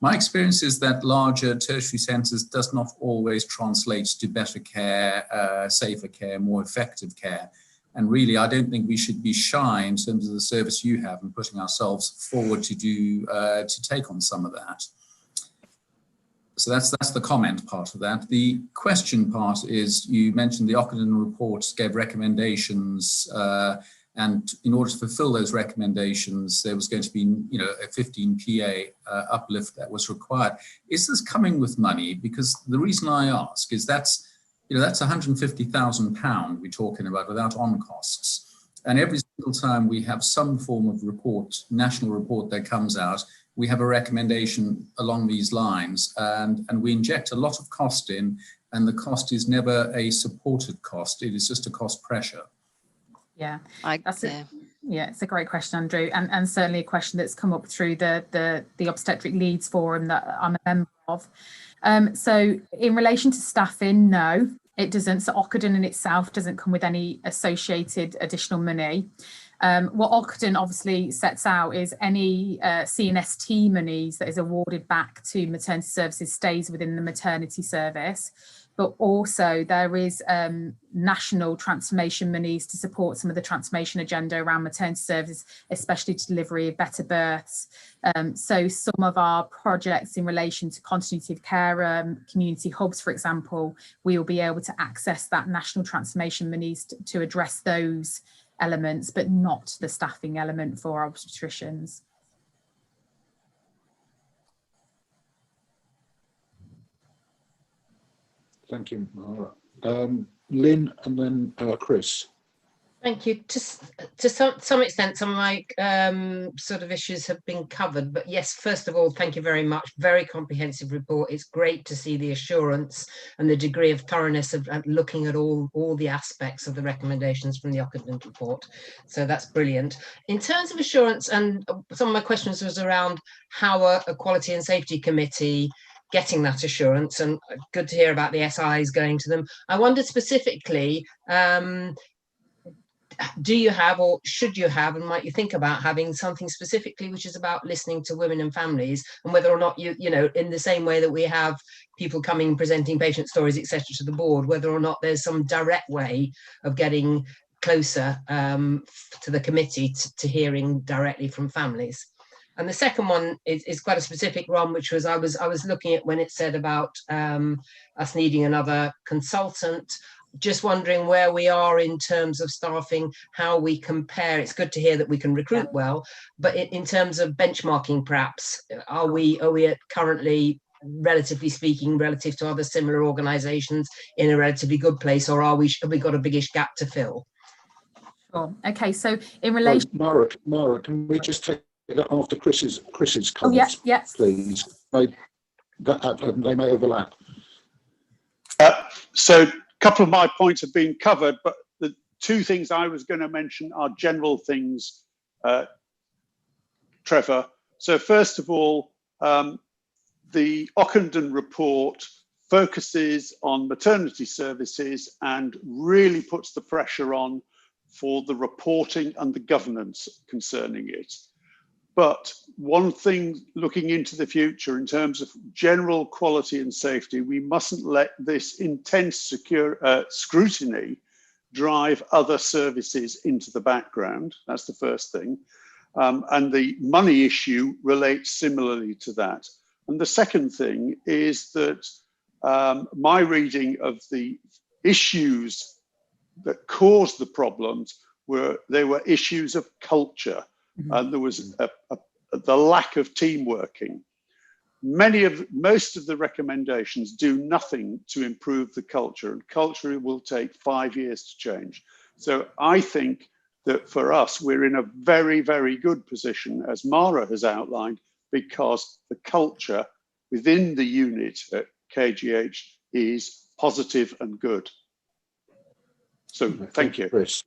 My experience is that larger tertiary centres does not always translate to better care, safer care, more effective care. And really, I don't think we should be shy in terms of the service you have and putting ourselves forward to take on some of that. So that's the comment part of that. The question part is, you mentioned the Ockenden report gave recommendations, and in order to fulfill those recommendations, there was going to be, a 15 PA uplift that was required. Is this coming with money? Because the reason I ask is that's £150,000 we're talking about without on costs. And every single time we have some form of report, national report that comes out, we have a recommendation along these lines, and we inject a lot of cost in, and the cost is never a supported cost. It is just a cost pressure. Yeah, it's a great question, Andrew, and certainly a question that's come up through the Obstetric Leads Forum that I'm a member of. So in relation to staffing, no, it doesn't. So Ockenden in itself doesn't come with any associated additional money. What Ockenden obviously sets out is any CNST monies that is awarded back to maternity services stays within the maternity service. But also there is national transformation monies to support some of the transformation agenda around maternity services, especially to delivery of better births. So some of our projects in relation to continuity of care, community hubs, for example, we will be able to access that national transformation monies to address those elements, but not the staffing element for our obstetricians. Thank you, Mara. Lynn, and then Chris. Thank you. To some extent, some of my sort of issues have been covered. But yes, first of all, thank you very much. Very comprehensive report. It's great to see the assurance and the degree of thoroughness of looking at all the aspects of the recommendations from the Ockenden report. So that's brilliant. In terms of assurance, and some of my questions was around how a quality and safety committee getting that assurance, and good to hear about the SIs going to them. I wondered specifically, do you have, or should you have, and might you think about having something specifically which is about listening to women and families, and whether or not you know, in the same way that we have people coming presenting patient stories, etc., to the board, whether or not there's some direct way of getting closer to the committee to hearing directly from families. And the second one is quite a specific one, which was I was looking at when it said about us needing another consultant. Just wondering where we are in terms of staffing, how we compare. It's good to hear that we can recruit well, but in terms of benchmarking, perhaps, are we at currently, relatively speaking, relative to other similar organisations, in a relatively good place, or have we got a biggish gap to fill? Sure. Okay. So in relation, Mara, can we just take that after Chris's comments, please? They may overlap. So a couple of my points have been covered, but the two things I was going to mention are general things, Trevor. So first of all, the Ockenden report focuses on maternity services and really puts the pressure on for the reporting and the governance concerning it. But one thing looking into the future in terms of general quality and safety, we mustn't let this intense scrutiny drive other services into the background. That's the first thing. And the money issue relates similarly to that. And the second thing is that my reading of the issues that caused the problems were issues of culture, and there was the lack of team working. Most of the recommendations do nothing to improve the culture, and culture will take 5 years to change. So I think that for us, we're in a very, very good position, as Mara has outlined, because the culture within the unit at KGH is positive and good. So thank you. Chris.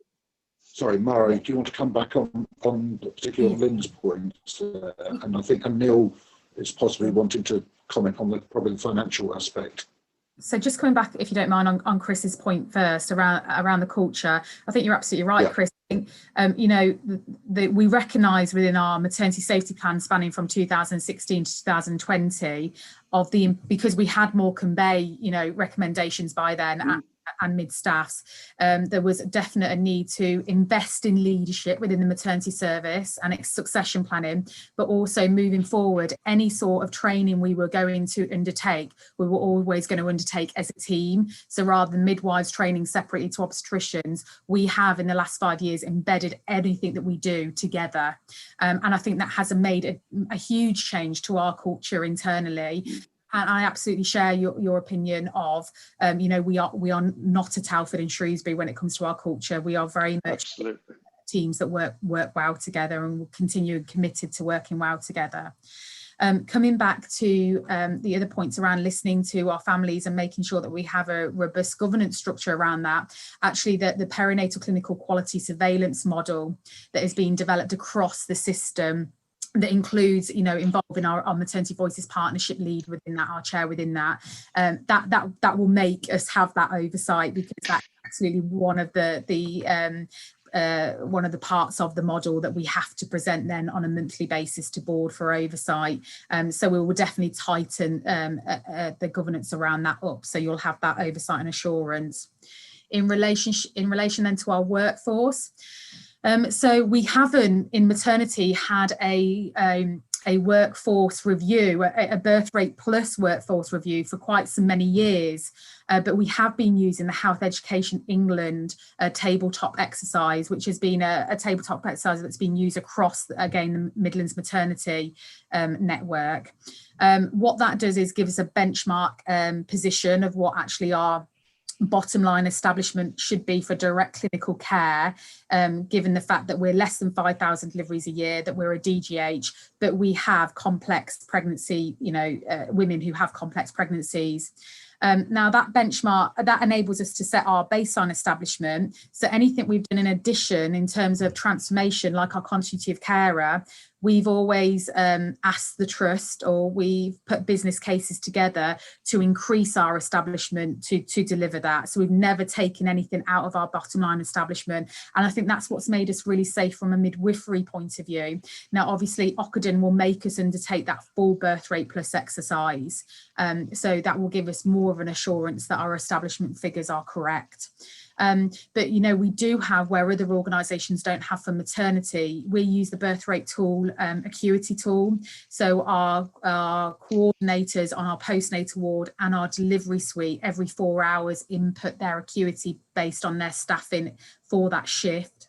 Sorry, Mara, do you want to come back on particularly on Lynn's point? And I think Neil is possibly wanting to comment on probably the financial aspect. So just coming back, if you don't mind, on Chris's point first around the culture, I think you're absolutely right, Chris. I think, you know, we recognise within our maternity safety plan spanning from 2016 to 2020 because we had more convey, you know, recommendations by then and mid-staffs, there was definite a need to invest in leadership within the maternity service and its succession planning, but also moving forward, any sort of training we were going to undertake, we were always going to undertake as a team. So rather than midwives training separately to obstetricians, we have in the last 5 years embedded anything that we do together. And I think that has made a huge change to our culture internally. And I absolutely share your opinion of, you know, we are not at Telford and Shrewsbury when it comes to our culture. We are very much teams that work well together and will continue committed to working well together. Coming back to the other points around listening to our families and making sure that we have a robust governance structure around that, actually the perinatal clinical quality surveillance model that is being developed across the system, that includes, you know, involving our Maternity Voices partnership lead within that, our chair within that, that will make us have that oversight, because that's absolutely one of the parts of the model that we have to present then on a monthly basis to board for oversight. So we will definitely tighten the governance around that up, so you'll have that oversight and assurance. In relation then to our workforce, so we haven't in maternity had a workforce review, a birth rate plus workforce review for quite so many years, but we have been using the Health Education England tabletop exercise, which has been a tabletop exercise that's been used across, again, the Midlands maternity network. What that does is give us a benchmark position of what actually our bottom line establishment should be for direct clinical care, given the fact that we're less than 5,000 deliveries a year, that we're a DGH, but we have complex pregnancy, you know, women who have complex pregnancies. Now that benchmark, that enables us to set our baseline establishment. So anything we've done in addition in terms of transformation, like our continuity of carer, we've always asked the trust, or we've put business cases together to increase our establishment to deliver that. So we've never taken anything out of our bottom line establishment. And I think that's what's made us really safe from a midwifery point of view. Now, obviously, Ockenden will make us undertake that full birth rate plus exercise. So that will give us more of an assurance that our establishment figures are correct. But, you know, we do have, where other organisations don't have for maternity, we use the birth rate tool, Acuity tool. So our coordinators on our postnatal ward and our delivery suite every 4 hours input their acuity based on their staffing for that shift.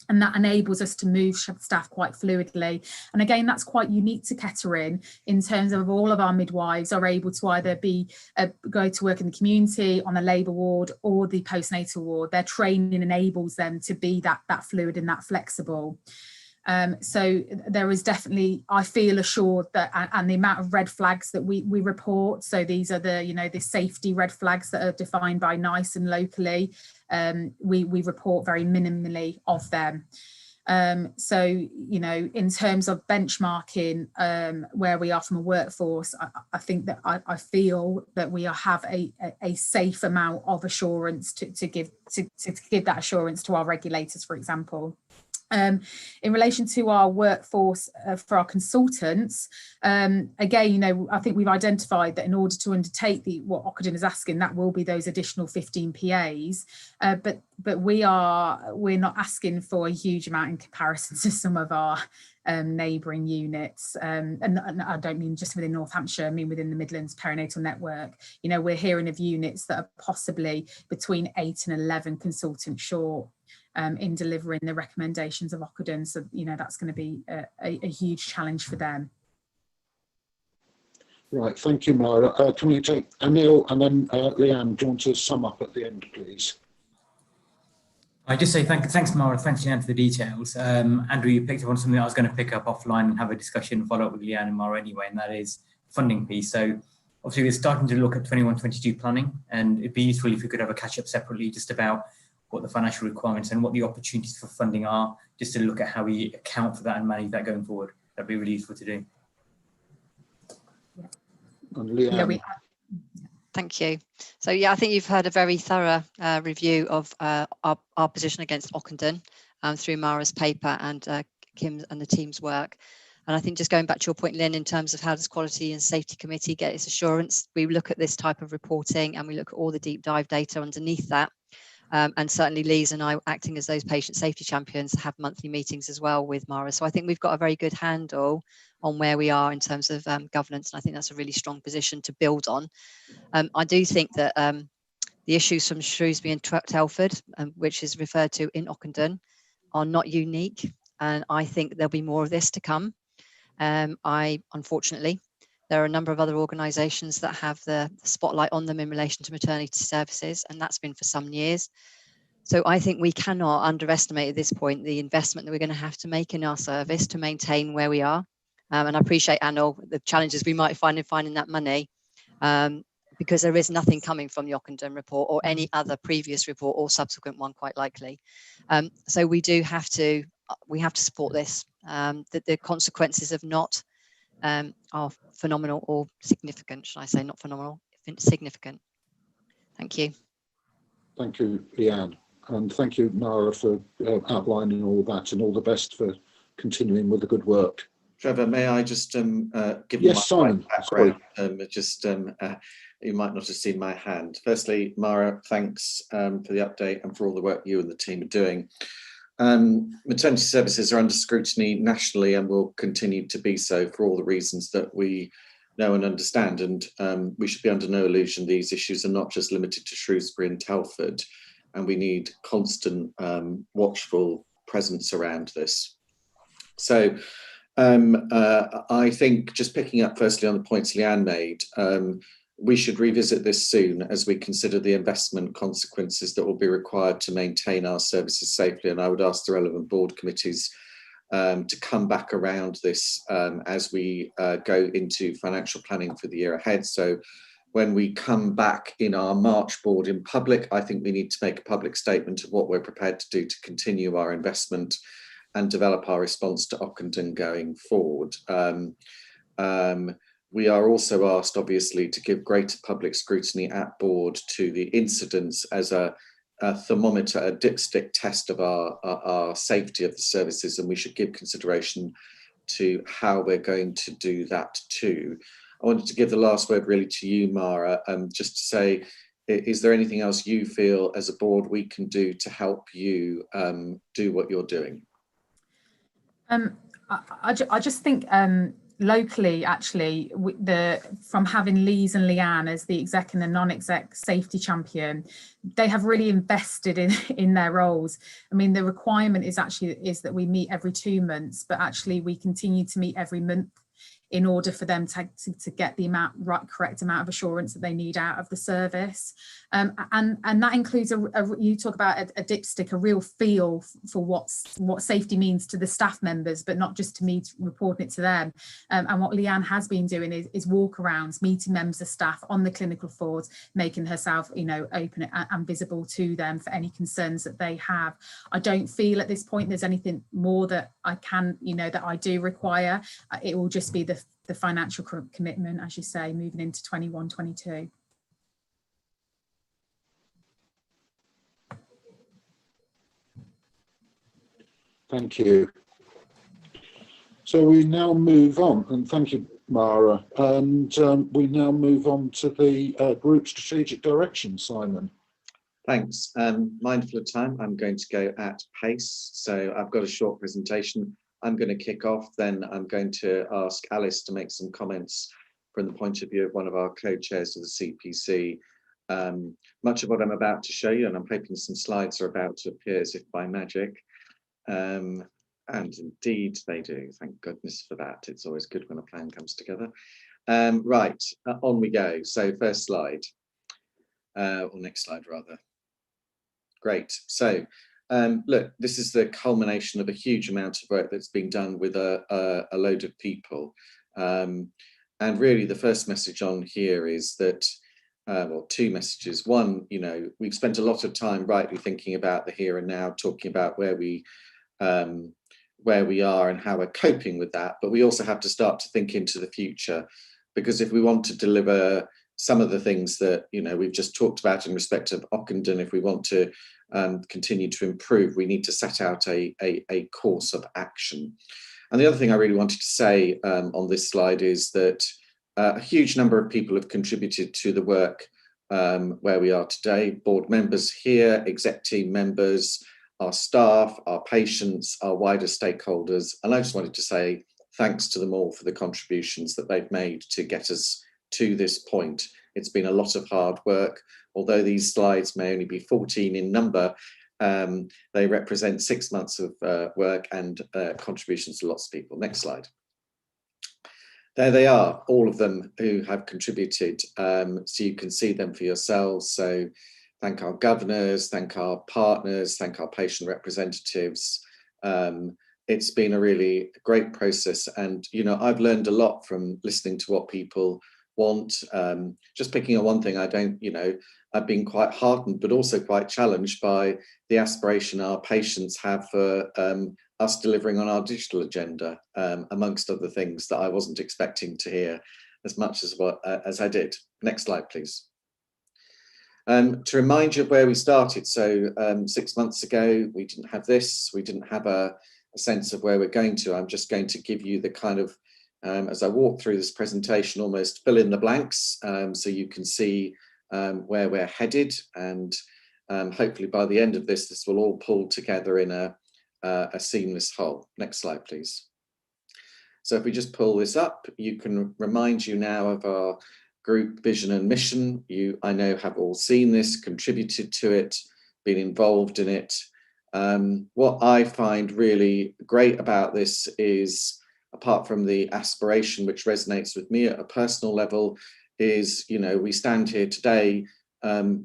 And that enables us to move staff quite fluidly. And again, that's quite unique to Kettering in terms of all of our midwives are able to either go to work in the community, on the labour ward, or the postnatal ward. Their training enables them to be that fluid and that flexible. So there is definitely, I feel assured that, and the amount of red flags that we report, so these are the, you know, the safety red flags that are defined by NICE and locally, we report very minimally of them. So, you know, in terms of benchmarking where we are from a workforce, I think that I feel that we have a safe amount of assurance to give that assurance to our regulators, for example. In relation to our workforce for our consultants, again, you know, I think we've identified that in order to undertake what Ockenden is asking, that will be those additional 15 PAs. But we're not asking for a huge amount in comparison to some of our neighbouring units, and I don't mean just within North Hampshire, I mean within the Midlands Perinatal Network. You know, we're hearing of units that are possibly between 8 and 11 consultants short in delivering the recommendations of Ockenden. So, you know, that's going to be a huge challenge for them. Right, thank you, Mara. Can we take Anil and then Leanne? Do you want to sum up at the end, please? I just say thanks, Mara. Thanks, Leanne, for the details. Andrew, you picked up on something that I was going to pick up offline and have a discussion and follow up with Leanne and Mara anyway, and that is funding piece. So obviously we're starting to look at 21-22 planning, and it'd be useful if we could have a catch up separately just about what the financial requirements and what the opportunities for funding are, just to look at how we account for that and manage that going forward. That'd be really useful to do. Thank you. So yeah, I think you've heard a very thorough review of our position against Ockenden through Mara's paper and Kim's and the team's work. And I think just going back to your point, Lynn, in terms of how does Quality and Safety Committee get its assurance, we look at this type of reporting and we look at all the deep dive data underneath that. And certainly Lise and I, acting as those patient safety champions, have monthly meetings as well with Mara. So I think we've got a very good handle on where we are in terms of governance. And I think that's a really strong position to build on. I do think that the issues from Shrewsbury and Telford, which is referred to in Ockenden, are not unique. And I think there'll be more of this to come. Unfortunately, there are a number of other organisations that have the spotlight on them in relation to maternity services, and that's been for some years. So I think we cannot underestimate at this point the investment that we're going to have to make in our service to maintain where we are. And I appreciate, Anil, the challenges we might find in finding that money, because there is nothing coming from the Ockenden report or any other previous report or subsequent one, quite likely. So we have to support this. The consequences of not are phenomenal or significant, should I say, not phenomenal, significant. Thank you. Thank you, Leanne. And thank you, Mara, for outlining all that, and all the best for continuing with the good work. Trevor, may I just give you my background? You might not have seen my hand. Firstly, Mara, thanks for the update and for all the work you and the team are doing. Maternity services are under scrutiny nationally and will continue to be so for all the reasons that we know and understand. And we should be under no illusion these issues are not just limited to Shrewsbury and Telford, and we need constant watchful presence around this. So I think, just picking up firstly on the points Leanne made, we should revisit this soon as we consider the investment consequences that will be required to maintain our services safely. And I would ask the relevant board committees to come back around this as we go into financial planning for the year ahead. So when we come back in our March board in public, I think we need to make a public statement of what we're prepared to do to continue our investment and develop our response to Ockenden going forward. We are also asked, obviously, to give greater public scrutiny at board to the incidents as a thermometer, a dipstick test of our safety of the services, and we should give consideration to how we're going to do that too. I wanted to give the last word really to you, Mara, just to say, is there anything else you feel as a board we can do to help you do what you're doing? I just think locally, actually, from having Lise and Leanne as the exec and the non-exec safety champion, they have really invested in their roles. I mean, the requirement is that we meet every 2 months, but actually we continue to meet every month in order for them to get the correct amount of assurance that they need out of the service. And that includes, you talk about a dipstick, a real feel for what safety means to the staff members, but not just to me reporting it to them. And what Leanne has been doing is walk-arounds, meeting members of staff on the clinical floors, making herself, open and visible to them for any concerns that they have. I don't feel at this point there's anything more that I can, that I do require. It will just be the financial commitment, as you say, moving into 21-22. Thank you. So we now move on, and thank you, Mara. And we now move on to the group strategic direction, Simon. Thanks. Mindful of time, I'm going to go at pace. So I've got a short presentation. I'm going to kick off, then I'm going to ask Alice to make some comments from the point of view of one of our co-chairs of the CPC. Much of what I'm about to show you, and I'm hoping some slides are about to appear as if by magic. And indeed they do, thank goodness for that. It's always good when a plan comes together. Right, on we go. So first slide, or next slide rather. Great, so look, this is the culmination of a huge amount of work that's been done with a load of people. And really the first message on here is that, well, two messages. One, you know, we've spent a lot of time rightly thinking about the here and now, talking about where we are and how we're coping with that, but we also have to start to think into the future, because if we want to deliver some of the things that, you know, we've just talked about in respect of Ockenden, if we want to continue to improve, we need to set out a course of action. And the other thing I really wanted to say on this slide is that a huge number of people have contributed to the work where we are today. Board members here, exec team members, our staff, our patients, our wider stakeholders. And I just wanted to say thanks to them all for the contributions that they've made to get us to this point. It's been a lot of hard work. Although these slides may only be 14 in number, they represent 6 months of work and contributions to lots of people. Next slide. There they are, all of them who have contributed, so you can see them for yourselves. So thank our governors, thank our partners, thank our patient representatives. It's been a really great process, and you know, I've learned a lot from listening to what people want. Just picking on one thing, I've been quite heartened but also quite challenged by the aspiration our patients have for us delivering on our digital agenda, amongst other things that I wasn't expecting to hear as much as I did. Next slide, please. To remind you of where we started, so 6 months ago we didn't have this, we didn't have a sense of where we're going to. I'm just going to give you the kind of, as I walk through this presentation, almost fill in the blanks, so you can see where we're headed, and hopefully by the end of this, this will all pull together in a seamless whole. Next slide, please. So if we just pull this up, you can remind you now of our group vision and mission. You, I know, have all seen this, contributed to it, been involved in it. What I find really great about this is, apart from the aspiration which resonates with me at a personal level, is, you know, we stand here today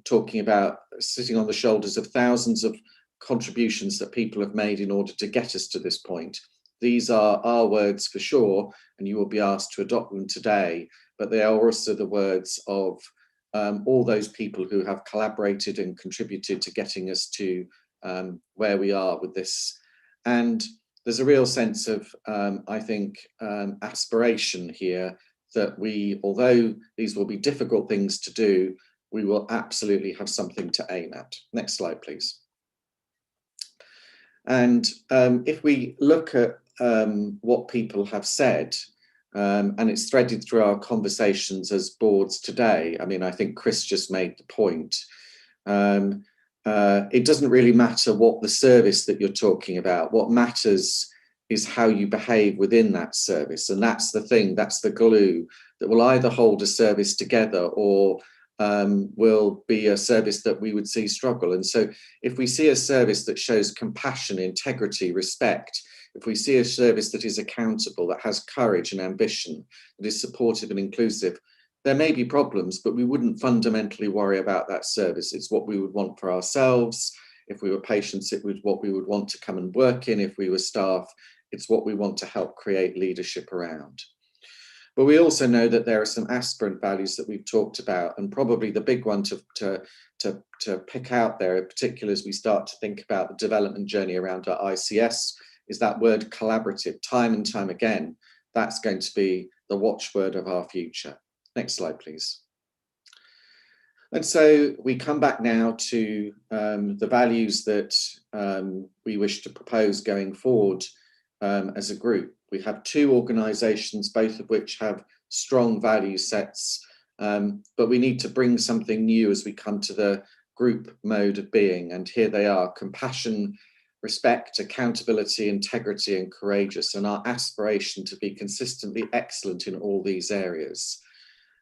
talking about sitting on the shoulders of thousands of contributions that people have made in order to get us to this point. These are our words for sure, and you will be asked to adopt them today, but they are also the words of all those people who have collaborated and contributed to getting us to where we are with this. And there's a real sense of, I think, aspiration here that we, although these will be difficult things to do, we will absolutely have something to aim at. Next slide, please. And if we look at what people have said, and it's threaded through our conversations as boards today, I mean, I think Chris just made the point. It doesn't really matter what the service that you're talking about. What matters is how you behave within that service. And that's the thing, that's the glue that will either hold a service together or will be a service that we would see struggle. And so if we see a service that shows compassion, integrity, respect, if we see a service that is accountable, that has courage and ambition, that is supportive and inclusive, there may be problems, but we wouldn't fundamentally worry about that service. It's what we would want for ourselves. If we were patients, it was what we would want to come and work in. If we were staff, it's what we want to help create leadership around. But we also know that there are some aspirant values that we've talked about, and probably the big one to pick out there, in particular as we start to think about the development journey around our ICS, is that word collaborative. Time and time again, that's going to be the watchword of our future. Next slide, please. And so we come back now to the values that we wish to propose going forward as a group. We have two organisations, both of which have strong value sets, but we need to bring something new as we come to the group mode of being. And here they are: compassion, respect, accountability, integrity, and courageous, and our aspiration to be consistently excellent in all these areas.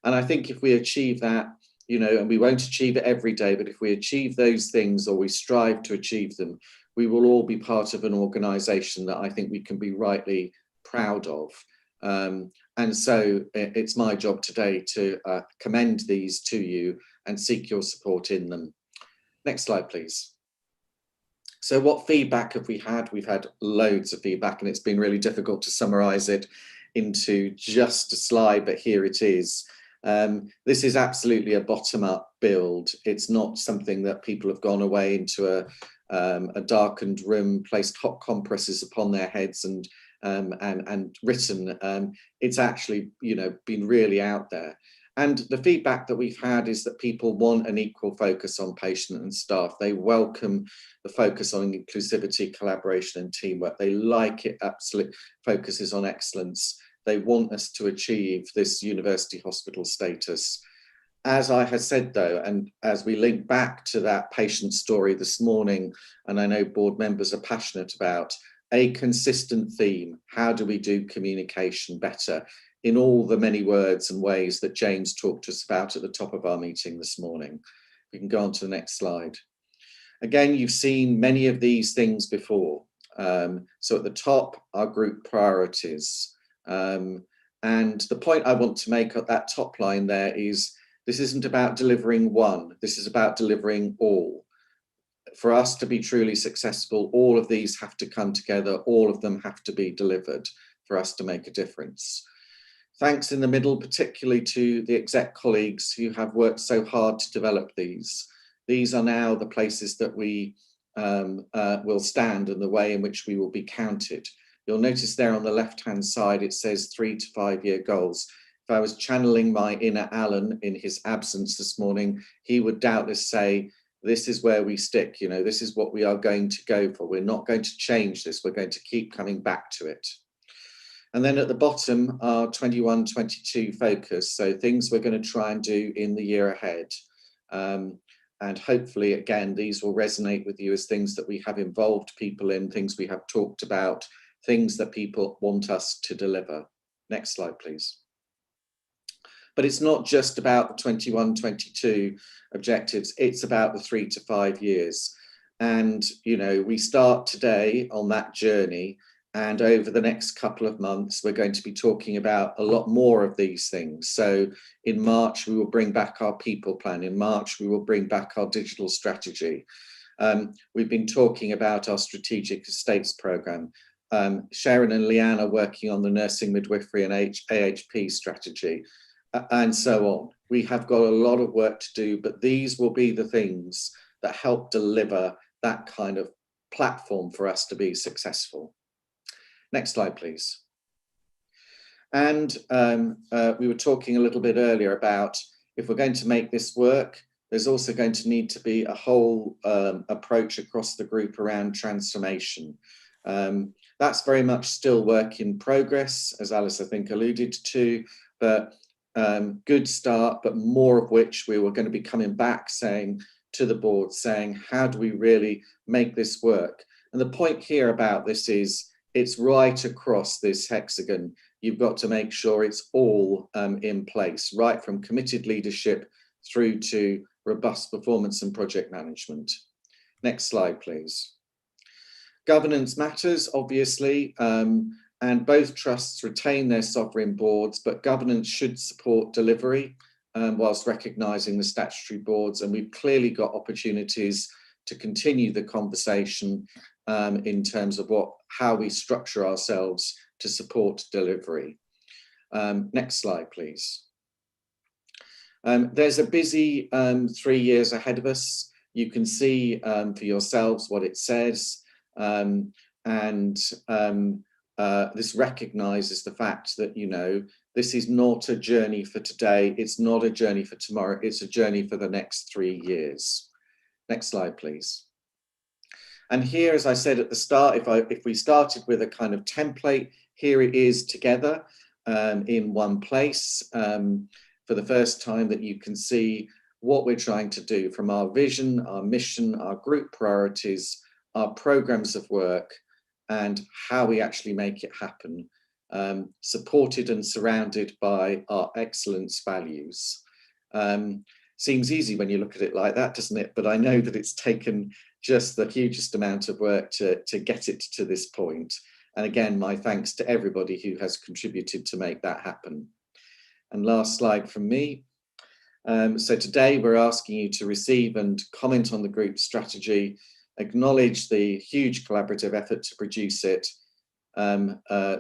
And I think if we achieve that, you know, and we won't achieve it every day, but if we achieve those things, or we strive to achieve them, we will all be part of an organisation that I think we can be rightly proud of. And so it's my job today to commend these to you and seek your support in them. Next slide, please. So what feedback have we had? We've had loads of feedback, and it's been really difficult to summarise it into just a slide, but here it is. This is absolutely a bottom-up build. It's not something that people have gone away into a darkened room, placed hot compresses upon their heads and written. It's actually, you know, been really out there. And the feedback that we've had is that people want an equal focus on patient and staff. They welcome the focus on inclusivity, collaboration, and teamwork. They like it absolutely focuses on excellence. They want us to achieve this university hospital status. As I had said though, and as we link back to that patient story this morning, and I know board members are passionate about, a consistent theme: how do we do communication better in all the many words and ways that James talked to us about at the top of our meeting this morning? We can go on to the next slide. Again, you've seen many of these things before. So at the top, our group priorities. And the point I want to make at that top line there is, this isn't about delivering one, this is about delivering all. For us to be truly successful, all of these have to come together, all of them have to be delivered for us to make a difference. Thanks in the middle, particularly to the exec colleagues who have worked so hard to develop these. These are now the places that we will stand and the way in which we will be counted. You'll notice there on the left-hand side, it says 3 to 5 year goals. If I was channeling my inner Alan in his absence this morning, he would doubtless say, this is where we stick, you know, this is what we are going to go for. We're not going to change this. We're going to keep coming back to it. And then at the bottom, our 21-22 focus. So things we're going to try and do in the year ahead. And hopefully, again, these will resonate with you as things that we have involved people in, things we have talked about, things that people want us to deliver. Next slide, please. But it's not just about the 21-22 objectives, it's about the 3 to 5 years. And, you know, we start today on that journey, and over the next couple of months, we're going to be talking about a lot more of these things. So in March, we will bring back our people plan. In March, we will bring back our digital strategy. We've been talking about our strategic estates programme. Sharon and Leanne are working on the nursing, midwifery and AHP strategy, and so on. We have got a lot of work to do, but these will be the things that help deliver that kind of platform for us to be successful. Next slide, please. And we were talking a little bit earlier about, if we're going to make this work, there's also going to need to be a whole approach across the group around transformation. That's very much still work in progress, as Alice, I think, alluded to, but good start, but more of which we were going to be coming back saying to the board, saying, how do we really make this work? And the point here about this is, it's right across this hexagon. You've got to make sure it's all in place, right from committed leadership through to robust performance and project management. Next slide, please. Governance matters, obviously, and both trusts retain their sovereign boards, but governance should support delivery whilst recognising the statutory boards. And we've clearly got opportunities to continue the conversation in terms of how we structure ourselves to support delivery. Next slide, please. There's a busy 3 years ahead of us. You can see for yourselves what it says. this recognises the fact that, you know, this is not a journey for today, it's not a journey for tomorrow, it's a journey for the next 3 years. Next slide, please. And here, as I said at the start, if we started with a kind of template, here it is together in one place for the first time, that you can see what we're trying to do from our vision, our mission, our group priorities, our programs of work, and how we actually make it happen, supported and surrounded by our excellence values. Seems easy when you look at it like that, doesn't it? But I know that it's taken just the hugest amount of work to get it to this point. And again, my thanks to everybody who has contributed to make that happen. And last slide from me. So today we're asking you to receive and comment on the group strategy, acknowledge the huge collaborative effort to produce it,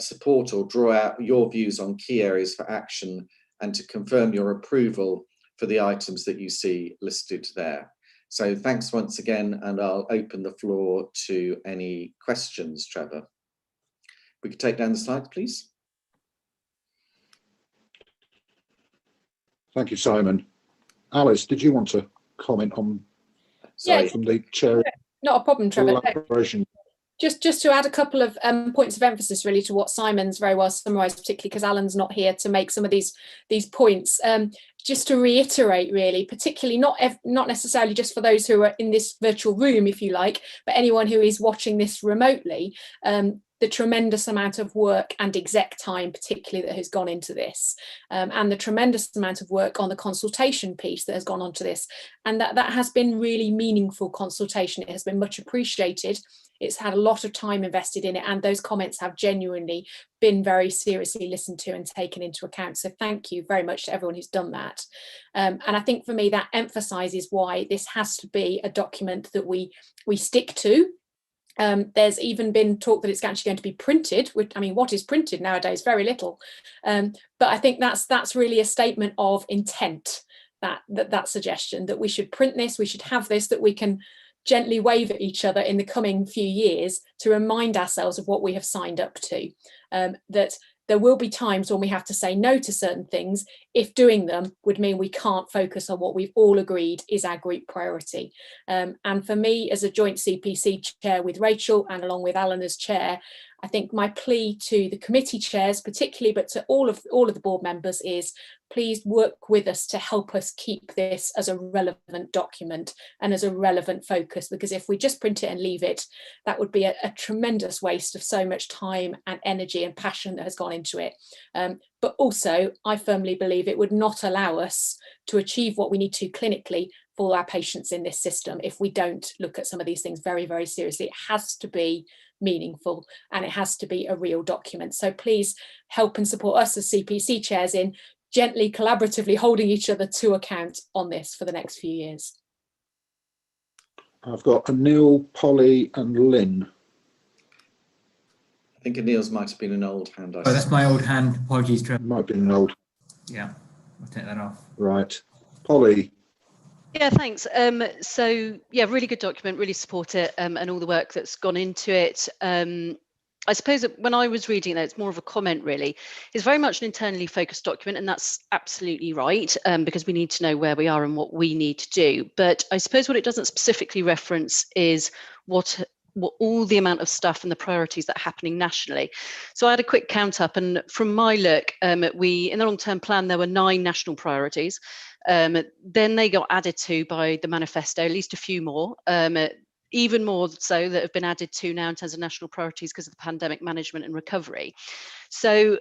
support or draw out your views on key areas for action, and to confirm your approval for the items that you see listed there. So thanks once again, and I'll open the floor to any questions, Trevor. We could take down the slides, please. Thank you, Simon. Alice, did you want to comment on from the chair? Not a problem, Trevor. Collaboration. Just to add a couple of points of emphasis really to what Simon's very well summarised, particularly because Alan's not here to make some of these points. Just to reiterate really, particularly not necessarily just for those who are in this virtual room, if you like, but anyone who is watching this remotely, the tremendous amount of work and exec time particularly that has gone into this, and the tremendous amount of work on the consultation piece that has gone onto this, and that has been really meaningful consultation. It has been much appreciated. It's had a lot of time invested in it, and those comments have genuinely been very seriously listened to and taken into account. So thank you very much to everyone who's done that. And I think for me that emphasises why this has to be a document that we stick to. There's even been talk that it's actually going to be printed, which, I mean, what is printed nowadays? Very little. But I think that's really a statement of intent, that suggestion that we should print this, we should have this, that we can gently wave at each other in the coming few years to remind ourselves of what we have signed up to, that there will be times when we have to say no to certain things if doing them would mean we can't focus on what we've all agreed is our group priority. And for me, as a joint CPC chair with Rachel and along with Alan as chair, I think my plea to the committee chairs particularly, but to all of the board members, is please work with us to help us keep this as a relevant document and as a relevant focus, because if we just print it and leave it, that would be a tremendous waste of so much time and energy and passion that has gone into it. But also, I firmly believe it would not allow us to achieve what we need to clinically for our patients in this system if we don't look at some of these things very, very seriously. It has to be meaningful and it has to be a real document. So please help and support us as CPC chairs in gently, collaboratively holding each other to account on this for the next few years. I've got Anil, Polly and Lynn. I think Anil's might have been an old hand. Oh, that's my old hand. Apologies, Trevor. Might have been an old. Yeah, I'll take that off. Right. Polly. Yeah, thanks. So yeah, really good document, really support it, and all the work that's gone into it. I suppose that when I was reading it, it's more of a comment really. It's very much an internally focused document, and that's absolutely right, because we need to know where we are and what we need to do. But I suppose what it doesn't specifically reference is what all the amount of stuff and the priorities that are happening nationally. So I had a quick count up, and from my look, in the long-term plan, there were 9 national priorities. Then they got added to by the manifesto, at least a few more, even more so that have been added to now in terms of national priorities because of the pandemic management and recovery. So,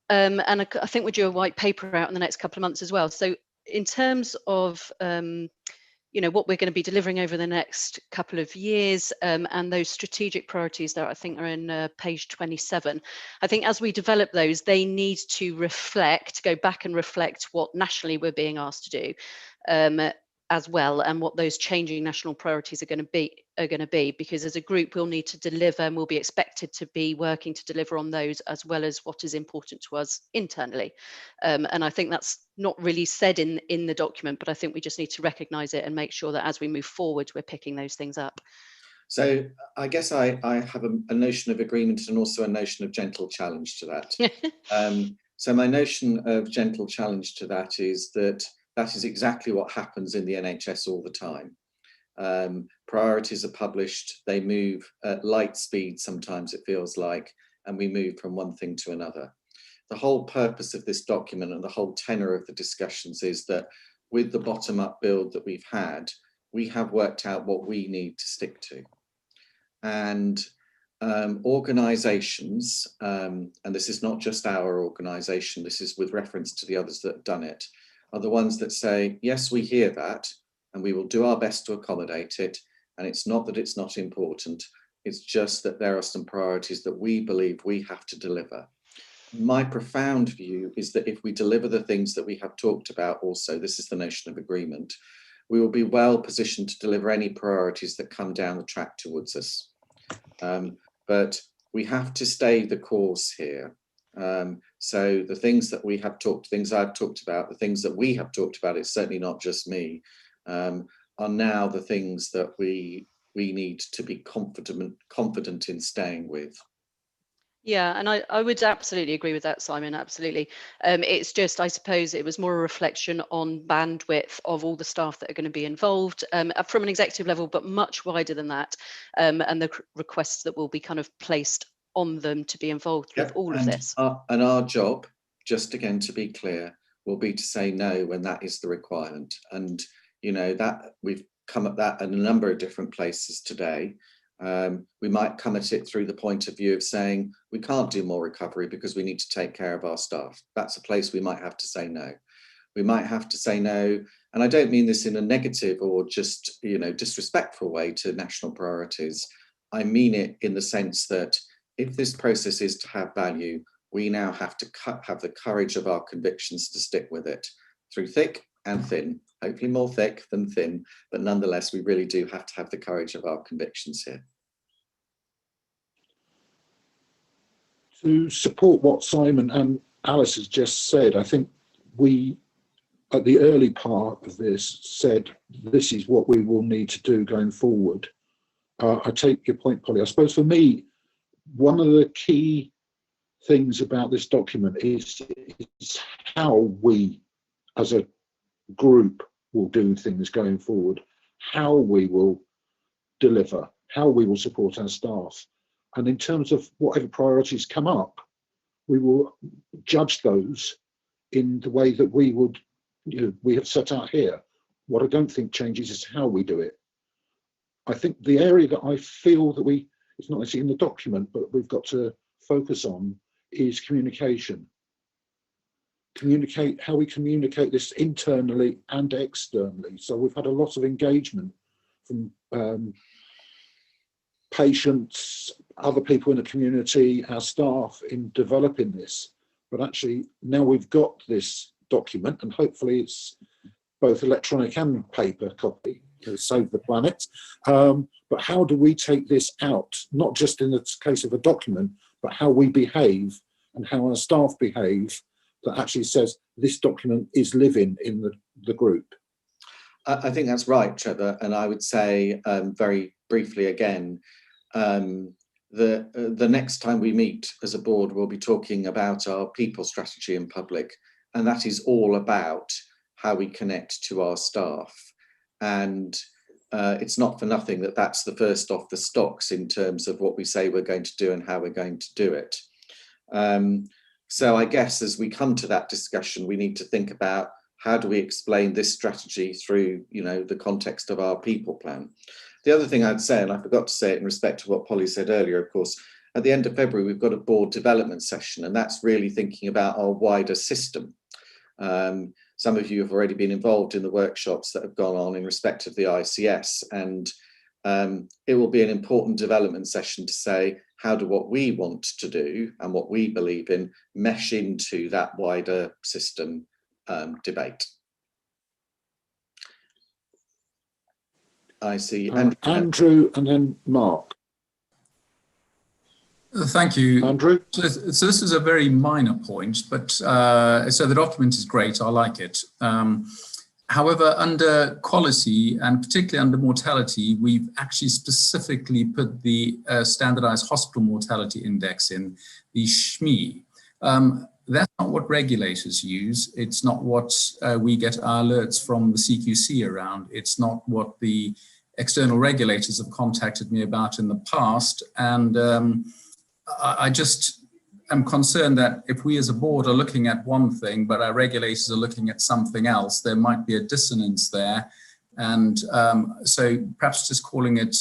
and I think we'll do a white paper out in the next couple of months as well. So in terms of, what we're going to be delivering over the next couple of years, and those strategic priorities that I think are in page 27. I think as we develop those, they need to go back and reflect what nationally we're being asked to do as well, and what those changing national priorities are going to be, because as a group we'll need to deliver and we'll be expected to be working to deliver on those as well as what is important to us internally. And I think that's not really said in the document, but I think we just need to recognise it and make sure that as we move forward we're picking those things up. So I guess I have a notion of agreement and also a notion of gentle challenge to that. So my notion of gentle challenge to that is that is exactly what happens in the NHS all the time. Priorities are published, they move at light speed, sometimes it feels like, and we move from one thing to another. The whole purpose of this document and the whole tenor of the discussions is that with the bottom-up build that we've had, we have worked out what we need to stick to. And organisations, and this is not just our organisation, this is with reference to the others that have done it, are the ones that say, yes, we hear that, and we will do our best to accommodate it. And it's not that it's not important, it's just that there are some priorities that we believe we have to deliver. My profound view is that if we deliver the things that we have talked about also, this is the notion of agreement, we will be well positioned to deliver any priorities that come down the track towards us. But we have to stay the course here. So the things that we have talked, things I've talked about, the things that we have talked about, it's certainly not just me, are now the things that we need to be confident in staying with. Yeah, and I would absolutely agree with that, Simon, absolutely. It's just, I suppose it was more a reflection on bandwidth of all the staff that are going to be involved from an executive level, but much wider than that, and the requests that will be kind of placed on them to be involved with all of this. And our job, just again to be clear, will be to say no when that is the requirement. And, you know, that we've come at that in a number of different places today. We might come at it through the point of view of saying we can't do more recovery because we need to take care of our staff. That's a place we might have to say no. We might have to say no, and I don't mean this in a negative or just, you know, disrespectful way to national priorities. I mean it in the sense that if this process is to have value, we now have to have the courage of our convictions to stick with it through thick and thin. Hopefully more thick than thin, but nonetheless, we really do have to have the courage of our convictions here. To support what Simon and Alice has just said, I think we, at the early part of this, said this is what we will need to do going forward. I take your point, Polly. I suppose for me, one of the key things about this document is how we, as a group, will do things going forward, how we will deliver, how we will support our staff. And in terms of whatever priorities come up, we will judge those in the way that we would, you know, we have set out here. What I don't think changes is how we do it. I think the area that I feel that it's not actually in the document, but we've got to focus on is communication. How we communicate this internally and externally. So we've had a lot of engagement from patients, other people in the community, our staff in developing this. But actually now we've got this document, and hopefully it's both electronic and paper copy to save the planet. But how do we take this out, not just in the case of a document, but how we behave and how our staff behave, that actually says this document is living in the group? I think that's right, Trevor. And I would say very briefly again, the next time we meet as a board, we'll be talking about our people strategy in public. And that is all about how we connect to our staff. And it's not for nothing that that's the first off the stocks in terms of what we say we're going to do and how we're going to do it. So I guess as we come to that discussion, we need to think about how do we explain this strategy through, you know, the context of our people plan. The other thing I'd say, and I forgot to say it in respect to what Polly said earlier, of course, at the end of February, we've got a board development session, and that's really thinking about our wider system. Some of you have already been involved in the workshops that have gone on in respect of the ICS, and it will be an important development session to say, how do what we want to do and what we believe in mesh into that wider system debate? I see. Andrew and then Mark. Thank you, Andrew. So this is a very minor point, but so the document is great. I like it. However, under quality and particularly under mortality, we've actually specifically put the standardized hospital mortality index in, the SHME. That's not what regulators use. It's not what we get our alerts from the CQC around. It's not what the external regulators have contacted me about in the past. And I just am concerned that if we as a board are looking at one thing, but our regulators are looking at something else, there might be a dissonance there. And so perhaps just calling it,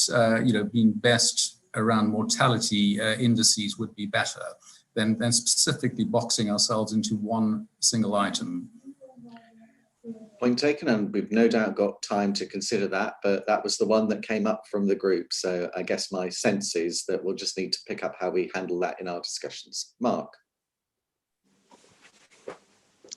being best around mortality indices would be better than specifically boxing ourselves into one single item. Point taken, and we've no doubt got time to consider that, but that was the one that came up from the group. So I guess my sense is that we'll just need to pick up how we handle that in our discussions. Mark.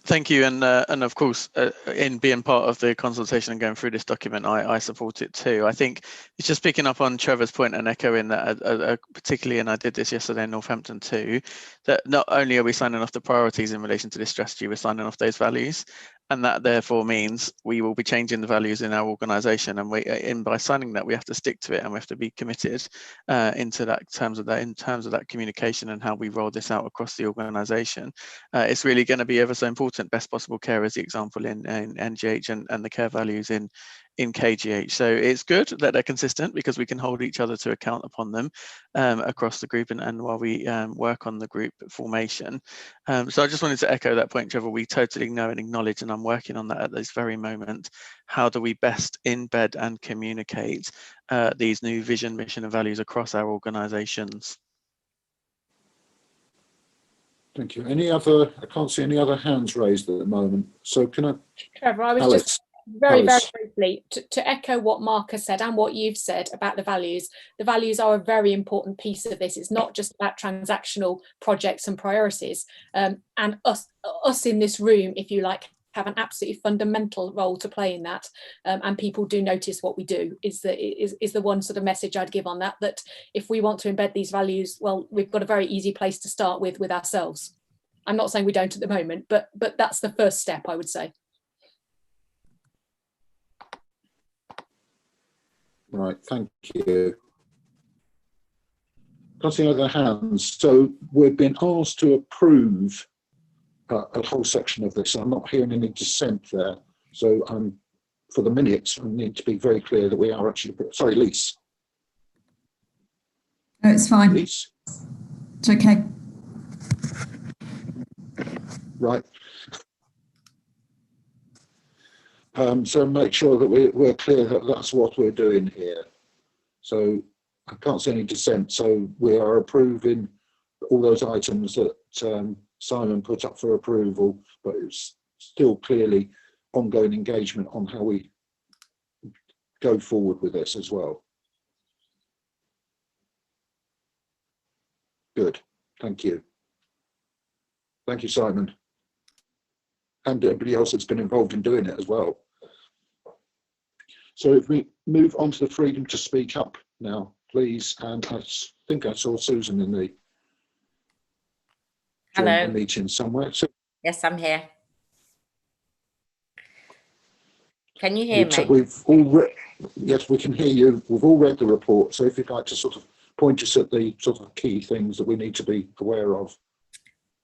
Thank you, and of course, in being part of the consultation and going through this document, I support it too. I think it's just picking up on Trevor's point and echoing that, particularly, and I did this yesterday in Northampton too, that not only are we signing off the priorities in relation to this strategy, we're signing off those values, and that therefore means we will be changing the values in our organisation, and by signing that, we have to stick to it, and we have to be committed in terms of that communication and how we roll this out across the organisation. It's really going to be ever so important. Best possible care is the example in NGH and the care values in KGH. So it's good that they're consistent because we can hold each other to account upon them across the group and while we work on the group formation. So I just wanted to echo that point, Trevor. We totally know and acknowledge, and I'm working on that at this very moment. How do we best embed and communicate these new vision, mission and values across our organisations? Thank you. I can't see any other hands raised at the moment. So can I? Trevor, I was Alex, just very briefly to echo what Mark has said and what you've said about the values. The values are a very important piece of this. It's not just about transactional projects and priorities. And us in this room, if you like, have an absolutely fundamental role to play in that, and people do notice what we do is the one sort of message I'd give on that, that if we want to embed these values, well, we've got a very easy place to start with ourselves. I'm not saying we don't at the moment, but that's the first step, I would say. Right, thank you. Can't see other hands. So we've been asked to approve a whole section of this. I'm not hearing any dissent there. So for the minutes, I need to be very clear that we are actually, sorry, Lise. No, it's fine. Lise? It's okay. Right. So make sure that we're clear that that's what we're doing here. So I can't see any dissent. So we are approving all those items that Simon put up for approval, but it's still clearly ongoing engagement on how we go forward with this as well. Good, thank you. Thank you, Simon. And everybody else that's been involved in doing it as well. So if we move on to the freedom to speak up now, please. And I think I saw Susan in the meeting somewhere. So, yes, I'm here. Can you hear me? We've all yes, we can hear you. We've all read the report. So if you'd like to sort of point us at the sort of key things that we need to be aware of.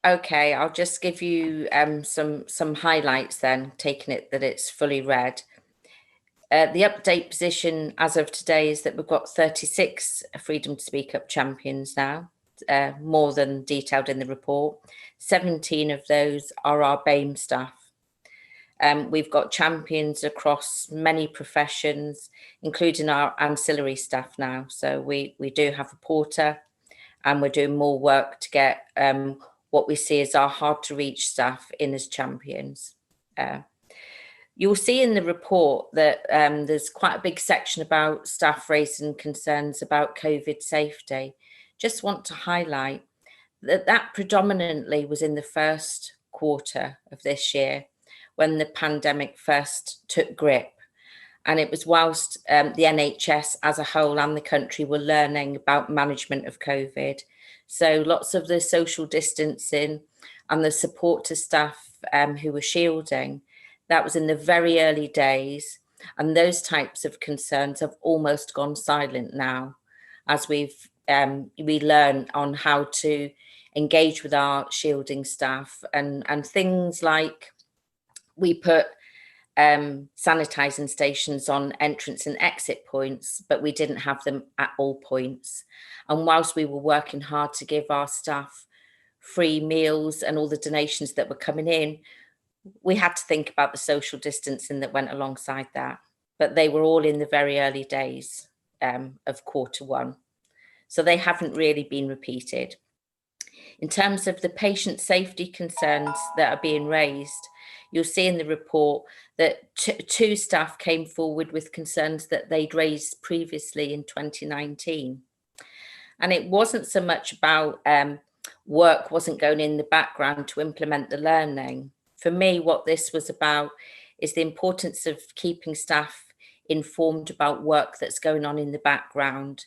Okay, I'll just give you some highlights then, taking it that it's fully read. The update position as of today is that we've got 36 Freedom to Speak Up champions now, more than detailed in the report. 17 of those are our BAME staff. We've got champions across many professions, including our ancillary staff now. So we do have a porter, and we're doing more work to get what we see as our hard to reach staff in as champions. You'll see in the report that there's quite a big section about staff raising concerns about COVID safety. Just want to highlight that predominantly was in the first quarter of this year when the pandemic first took grip. And it was whilst the NHS as a whole and the country were learning about management of COVID. So lots of the social distancing and the support to staff who were shielding, That was in the very early days, and those types of concerns have almost gone silent now, as we learn on how to engage with our shielding staff, and things like we put sanitizing stations on entrance and exit points, but we didn't have them at all points. And whilst we were working hard to give our staff free meals and all the donations that were coming in, we had to think about the social distancing that went alongside that. But they were all in the very early days of Q1. So they haven't really been repeated. In terms of the patient safety concerns that are being raised, you'll see in the report that two staff came forward with concerns that they'd raised previously in 2019. And it wasn't so much about work wasn't going in the background to implement the learning. For me, what this was about is the importance of keeping staff informed about work that's going on in the background,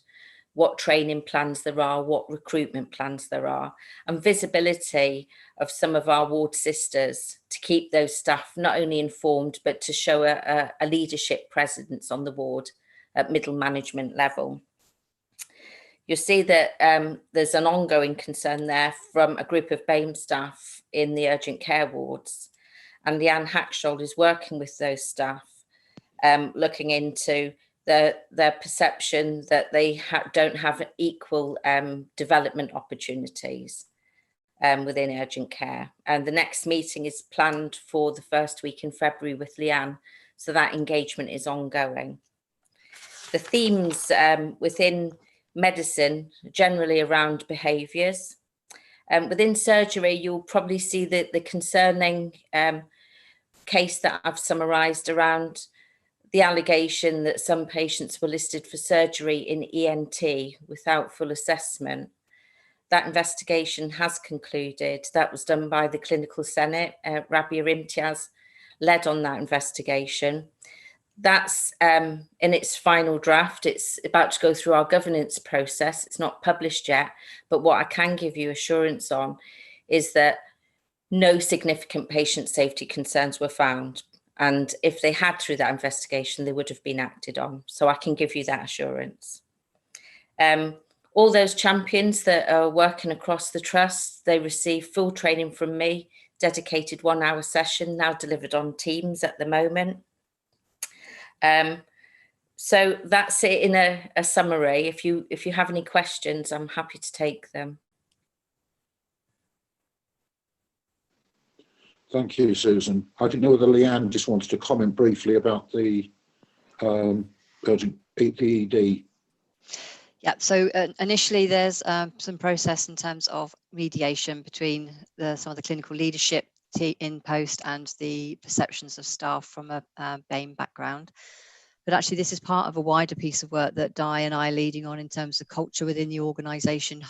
what training plans there are, what recruitment plans there are, and visibility of some of our ward sisters to keep those staff not only informed, but to show a leadership presence on the ward at middle management level. You'll see that there's an ongoing concern there from a group of BAME staff in the urgent care wards. And Leanne Hacksholt is working with those staff, looking into their perception that they don't have equal development opportunities within urgent care. And the next meeting is planned for the first week in February with Leanne, so that engagement is ongoing. The themes within medicine generally around behaviours. Within surgery, you'll probably see the concerning case that I've summarised around the allegation that some patients were listed for surgery in ENT without full assessment. That investigation has concluded. That was done by the Clinical Senate. Rabia Imtiaz led on that investigation. That's in its final draft. It's about to go through our governance process. It's not published yet, but what I can give you assurance on is that no significant patient safety concerns were found. And if they had through that investigation, they would have been acted on. So I can give you that assurance. All those champions that are working across the trust, they receive full training from me, dedicated 1 hour session, now delivered on Teams at the moment. So that's it in a summary. If you have any questions, I'm happy to take them. Thank you, Susan. I didn't know whether Leanne just wanted to comment briefly about the urgent ED. Yeah, so initially there's some process in terms of mediation between some of the clinical leadership in post and the perceptions of staff from a BAME background. But actually this is part of a wider piece of work that Di and I are leading on in terms of culture within the organisation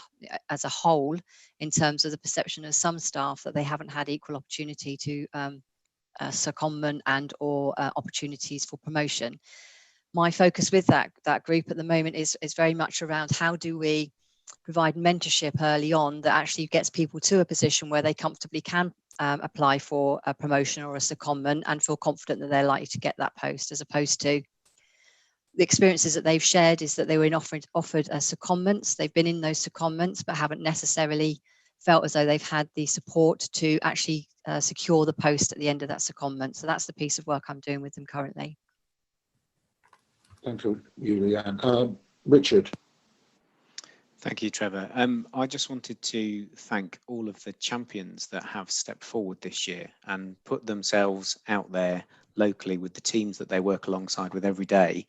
as a whole, in terms of the perception of some staff that they haven't had equal opportunity to secondment and or opportunities for promotion. My focus with that group at the moment is very much around how do we provide mentorship early on that actually gets people to a position where they comfortably can apply for a promotion or a secondment and feel confident that they're likely to get that post, as opposed to the experiences that they've shared is that they were offered secondments. They've been in those secondments, but haven't necessarily felt as though they've had the support to actually secure the post at the end of that secondment. So that's the piece of work I'm doing with them currently. Thank you, Leanne. Richard. Thank you, Trevor. I just wanted to thank all of the champions that have stepped forward this year and put themselves out there locally with the teams that they work alongside with every day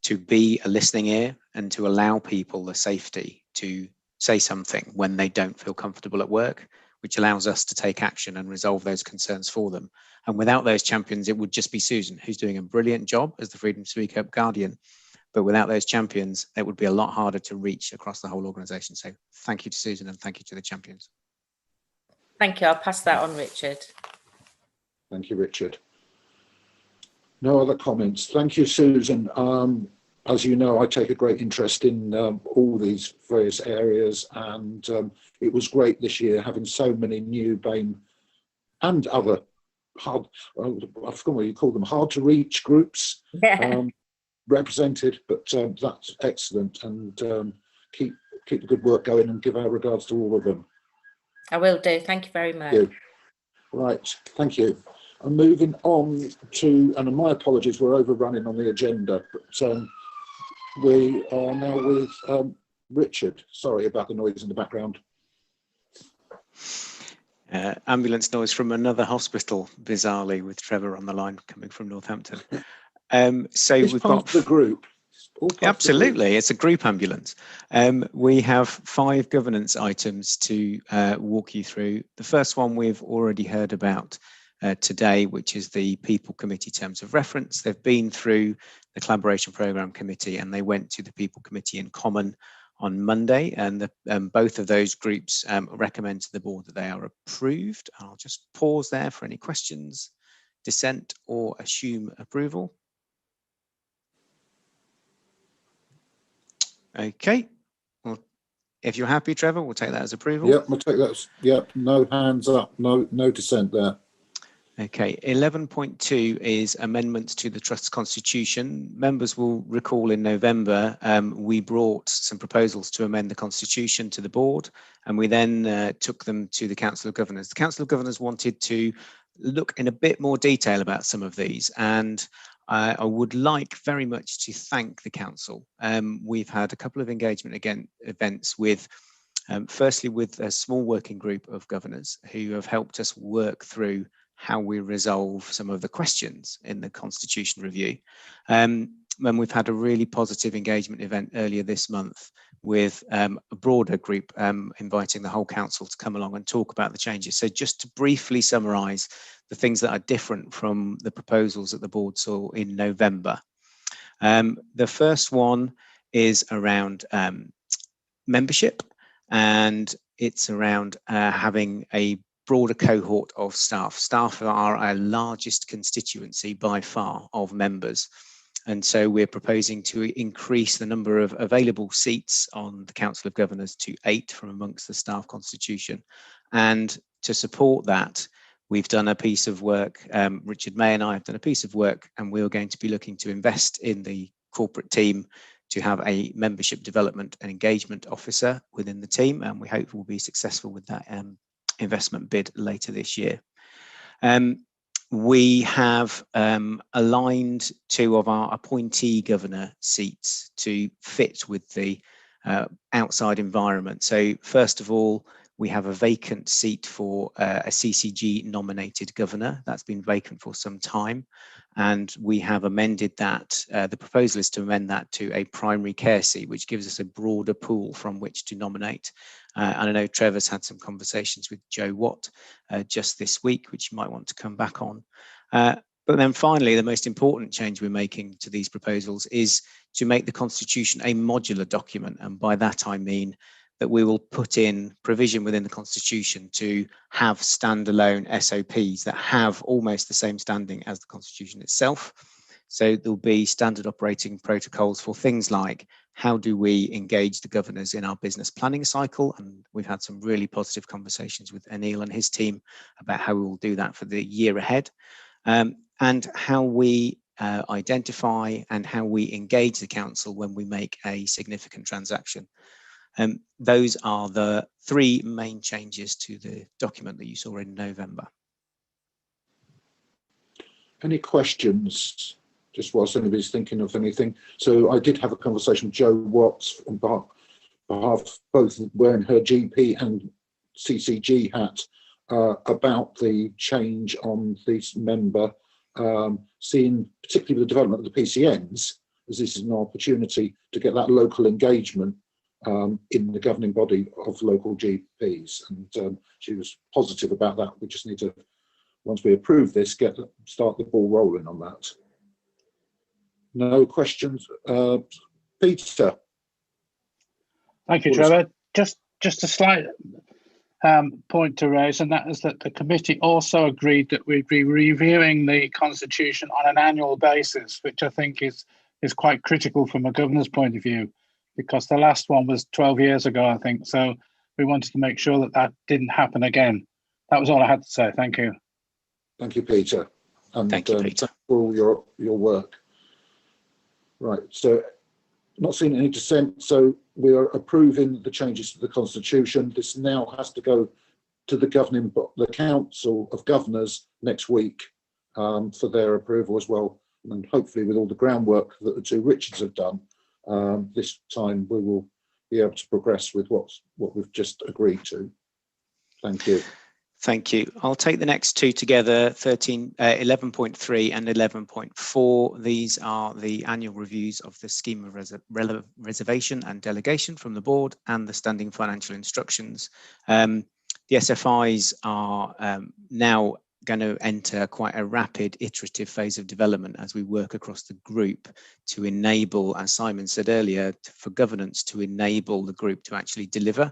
to be a listening ear and to allow people the safety to say something when they don't feel comfortable at work, which allows us to take action and resolve those concerns for them. And without those champions, it would just be Susan, who's doing a brilliant job as the Freedom to Speak Up Guardian. But without those champions, it would be a lot harder to reach across the whole organisation. So thank you to Susan and thank you to the champions. Thank you. I'll pass that on, Richard. Thank you, Richard. No other comments. Thank you, Susan. As you know, I take a great interest in all these various areas, and it was great this year having so many new BAME and other hard, I forgot what you call them, hard to reach groups represented, but that's excellent, and keep the good work going, and give our regards to all of them. I will do. Thank you very much. Thank you. Right, thank you. I'm moving on to, and my apologies, we're overrunning on the agenda, but we are now with Richard. Sorry about the noise in the background. Ambulance noise from another hospital, bizarrely, with Trevor on the line coming from Northampton. So it's we've got the group. Absolutely, it's a group ambulance. We have 5 governance items to walk you through. The first one we've already heard about today, which is the People Committee Terms of Reference. They've been through the Collaboration Programme Committee, and they went to the People Committee in common on Monday, and both of those groups recommend to the board that they are approved. I'll just pause there for any questions, dissent, or assume approval. Okay, well, if you're happy, Trevor, we'll take that as approval. Yep, we'll take that. Yep, no hands up, no dissent there. Okay, 11.2 is amendments to the Trust's constitution. Members will recall in November, we brought some proposals to amend the constitution to the board, and we then took them to the Council of Governors. The Council of Governors wanted to look in a bit more detail about some of these, and I would like very much to thank the council. We've had a couple of engagement events with, firstly with a small working group of governors who have helped us work through how we resolve some of the questions in the constitution review. And we've had a really positive engagement event earlier this month with a broader group inviting the whole council to come along and talk about the changes. So just to briefly summarise the things that are different from the proposals that the board saw in November. The first one is around membership, and it's around having a broader cohort of staff. Staff are our largest constituency by far of members. And so we're proposing to increase the number of available seats on the Council of Governors to 8 from amongst the staff constitution. And to support that, we've done a piece of work, Richard May and I have done a piece of work, and we're going to be looking to invest in the corporate team to have a membership development and engagement officer within the team. And we hope we'll be successful with that investment bid later this year. We have aligned 2 of our appointee governor seats to fit with the outside environment. So first of all, we have a vacant seat for a CCG nominated governor. That's been vacant for some time. And we have amended that. The proposal is to amend that to a primary care seat, which gives us a broader pool from which to nominate. And I know Trevor's had some conversations with Joe Watt just this week, which you might want to come back on. But then finally, the most important change we're making to these proposals is to make the Constitution a modular document. And by that, I mean that we will put in provision within the Constitution to have standalone SOPs that have almost the same standing as the Constitution itself. So there'll be standard operating protocols for things like how do we engage the governors in our business planning cycle? And we've had some really positive conversations with Anil and his team about how we will do that for the year ahead. And how we identify and how we engage the council when we make a significant transaction. Those are the 3 main changes to the document that you saw in November. Any questions? Just whilst anybody's thinking of anything. So I did have a conversation with Joe Watts on behalf both wearing her GP and CCG hat about the change on this member, seeing particularly the development of the PCNs, as this is an opportunity to get that local engagement in the governing body of local GPs. And she was positive about that. We just need to, once we approve this, start the ball rolling on that. No questions. Peter. Thank you, Trevor. Just a slight point to raise, and that is that the committee also agreed that we'd be reviewing the Constitution on an annual basis, which I think is quite critical from a governor's point of view, because the last one was 12 years ago, I think. So we wanted to make sure that that didn't happen again. That was all I had to say. Thank you. Thank you, Peter. And thank you, Peter. Thank you for all your work. Right, so not seeing any dissent, so we are approving the changes to the Constitution. This now has to go to the Council of Governors next week for their approval as well. And hopefully with all the groundwork that the two Richards have done, this time we will be able to progress with what we've just agreed to. Thank you. Thank you. I'll take the next two together, 11.3 and 11.4. These are the annual reviews of the scheme of reservation and delegation from the board and the standing financial instructions. The SFIs are now going to enter quite a rapid iterative phase of development as we work across the group to enable, as Simon said earlier, for governance to enable the group to actually deliver.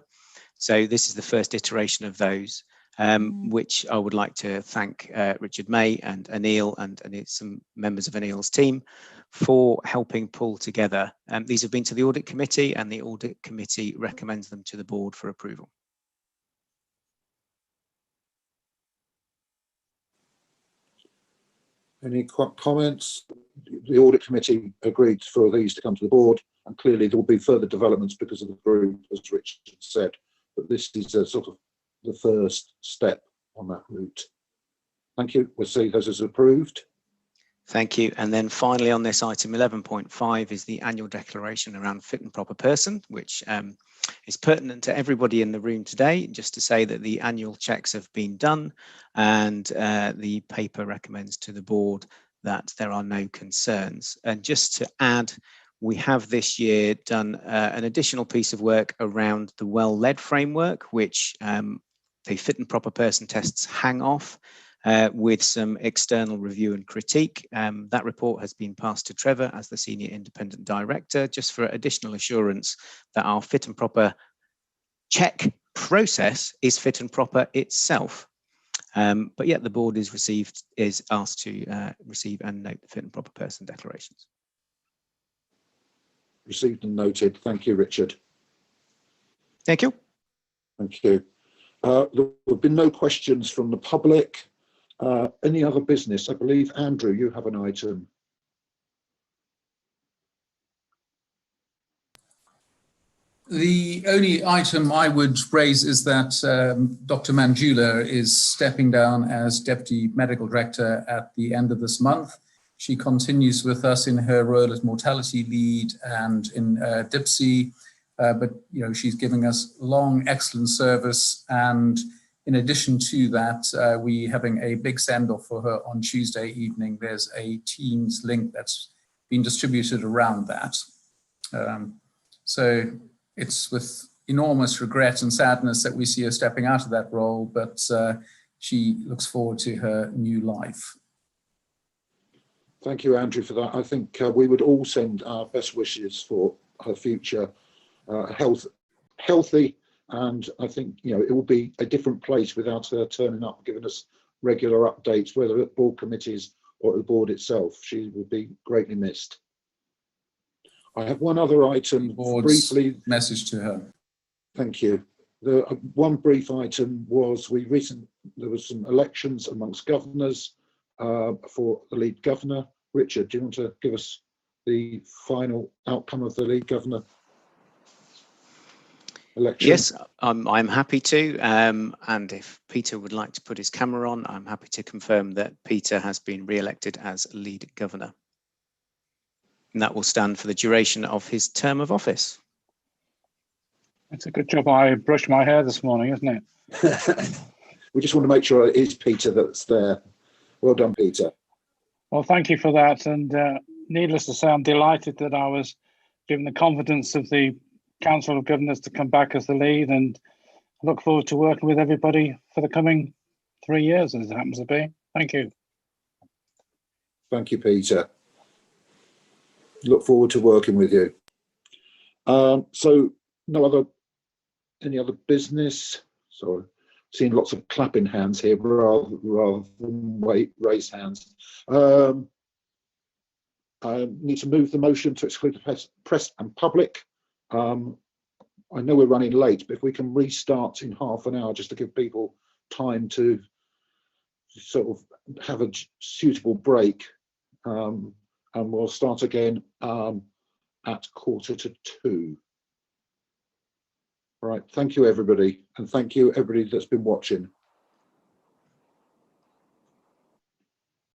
So this is the first iteration of those. Which I would like to thank Richard May and Anil and some members of Anil's team for helping pull together. These have been to the Audit Committee, and the Audit Committee recommends them to the board for approval. Any comments? The Audit Committee agreed for these to come to the board, and clearly there will be further developments because of the group, as Richard said, but this is a sort of the first step on that route. Thank you. We'll see those as approved. Thank you. And then finally on this item 11.5 is the annual declaration around fit and proper person, which is pertinent to everybody in the room today, just to say that the annual checks have been done and the paper recommends to the board that there are no concerns. And just to add, we have this year done an additional piece of work around the well-led framework, which the fit and proper person tests hang off with some external review and critique. That report has been passed to Trevor as the Senior Independent Director, just for additional assurance that our fit and proper check process is fit and proper itself. But yet the board is asked to receive and note the fit and proper person declarations. Received and noted. Thank you, Richard. Thank you. Thank you. There have been no questions from the public. Any other business? I believe, Andrew, you have an item. The only item I would raise is that Dr. Manjula is stepping down as Deputy Medical Director at the end of this month. She continues with us in her role as mortality lead and in DIPSI. But she's giving us long, excellent service, and in addition to that, we having a big send-off for her on Tuesday evening. There's a Teams link that's been distributed around that. So it's with enormous regret and sadness that we see her stepping out of that role, but she looks forward to her new life. Thank you, Andrew, for that. I think we would all send our best wishes for her future healthy, and I think it will be a different place without her turning up, giving us regular updates, whether at board committees or at the board itself. She will be greatly missed. I have one other item briefly. Message to her. Thank you. The one brief item was there was some elections amongst governors for the lead governor. Richard, do you want to give us the final outcome of the lead governor election? Yes, I'm happy to. And if Peter would like to put his camera on, I'm happy to confirm that Peter has been re-elected as lead governor. And that will stand for the duration of his term of office. It's a good job I brushed my hair this morning, isn't it? We just want to make sure it is Peter that's there. Well done, Peter. Well, thank you for that. And needless to say, I'm delighted that I was given the confidence of the Council of Governors to come back as the lead, and I look forward to working with everybody for the coming 3 years, as it happens to be. Thank you. Thank you, Peter. Look forward to working with you. So any other business? Sorry, seeing lots of clapping hands here rather than raise hands. I need to move the motion to exclude the press and public. I know we're running late, but if we can restart in half an hour just to give people time to sort of have a suitable break, and we'll start again at 1:45. Right, thank you everybody, and thank you everybody that's been watching.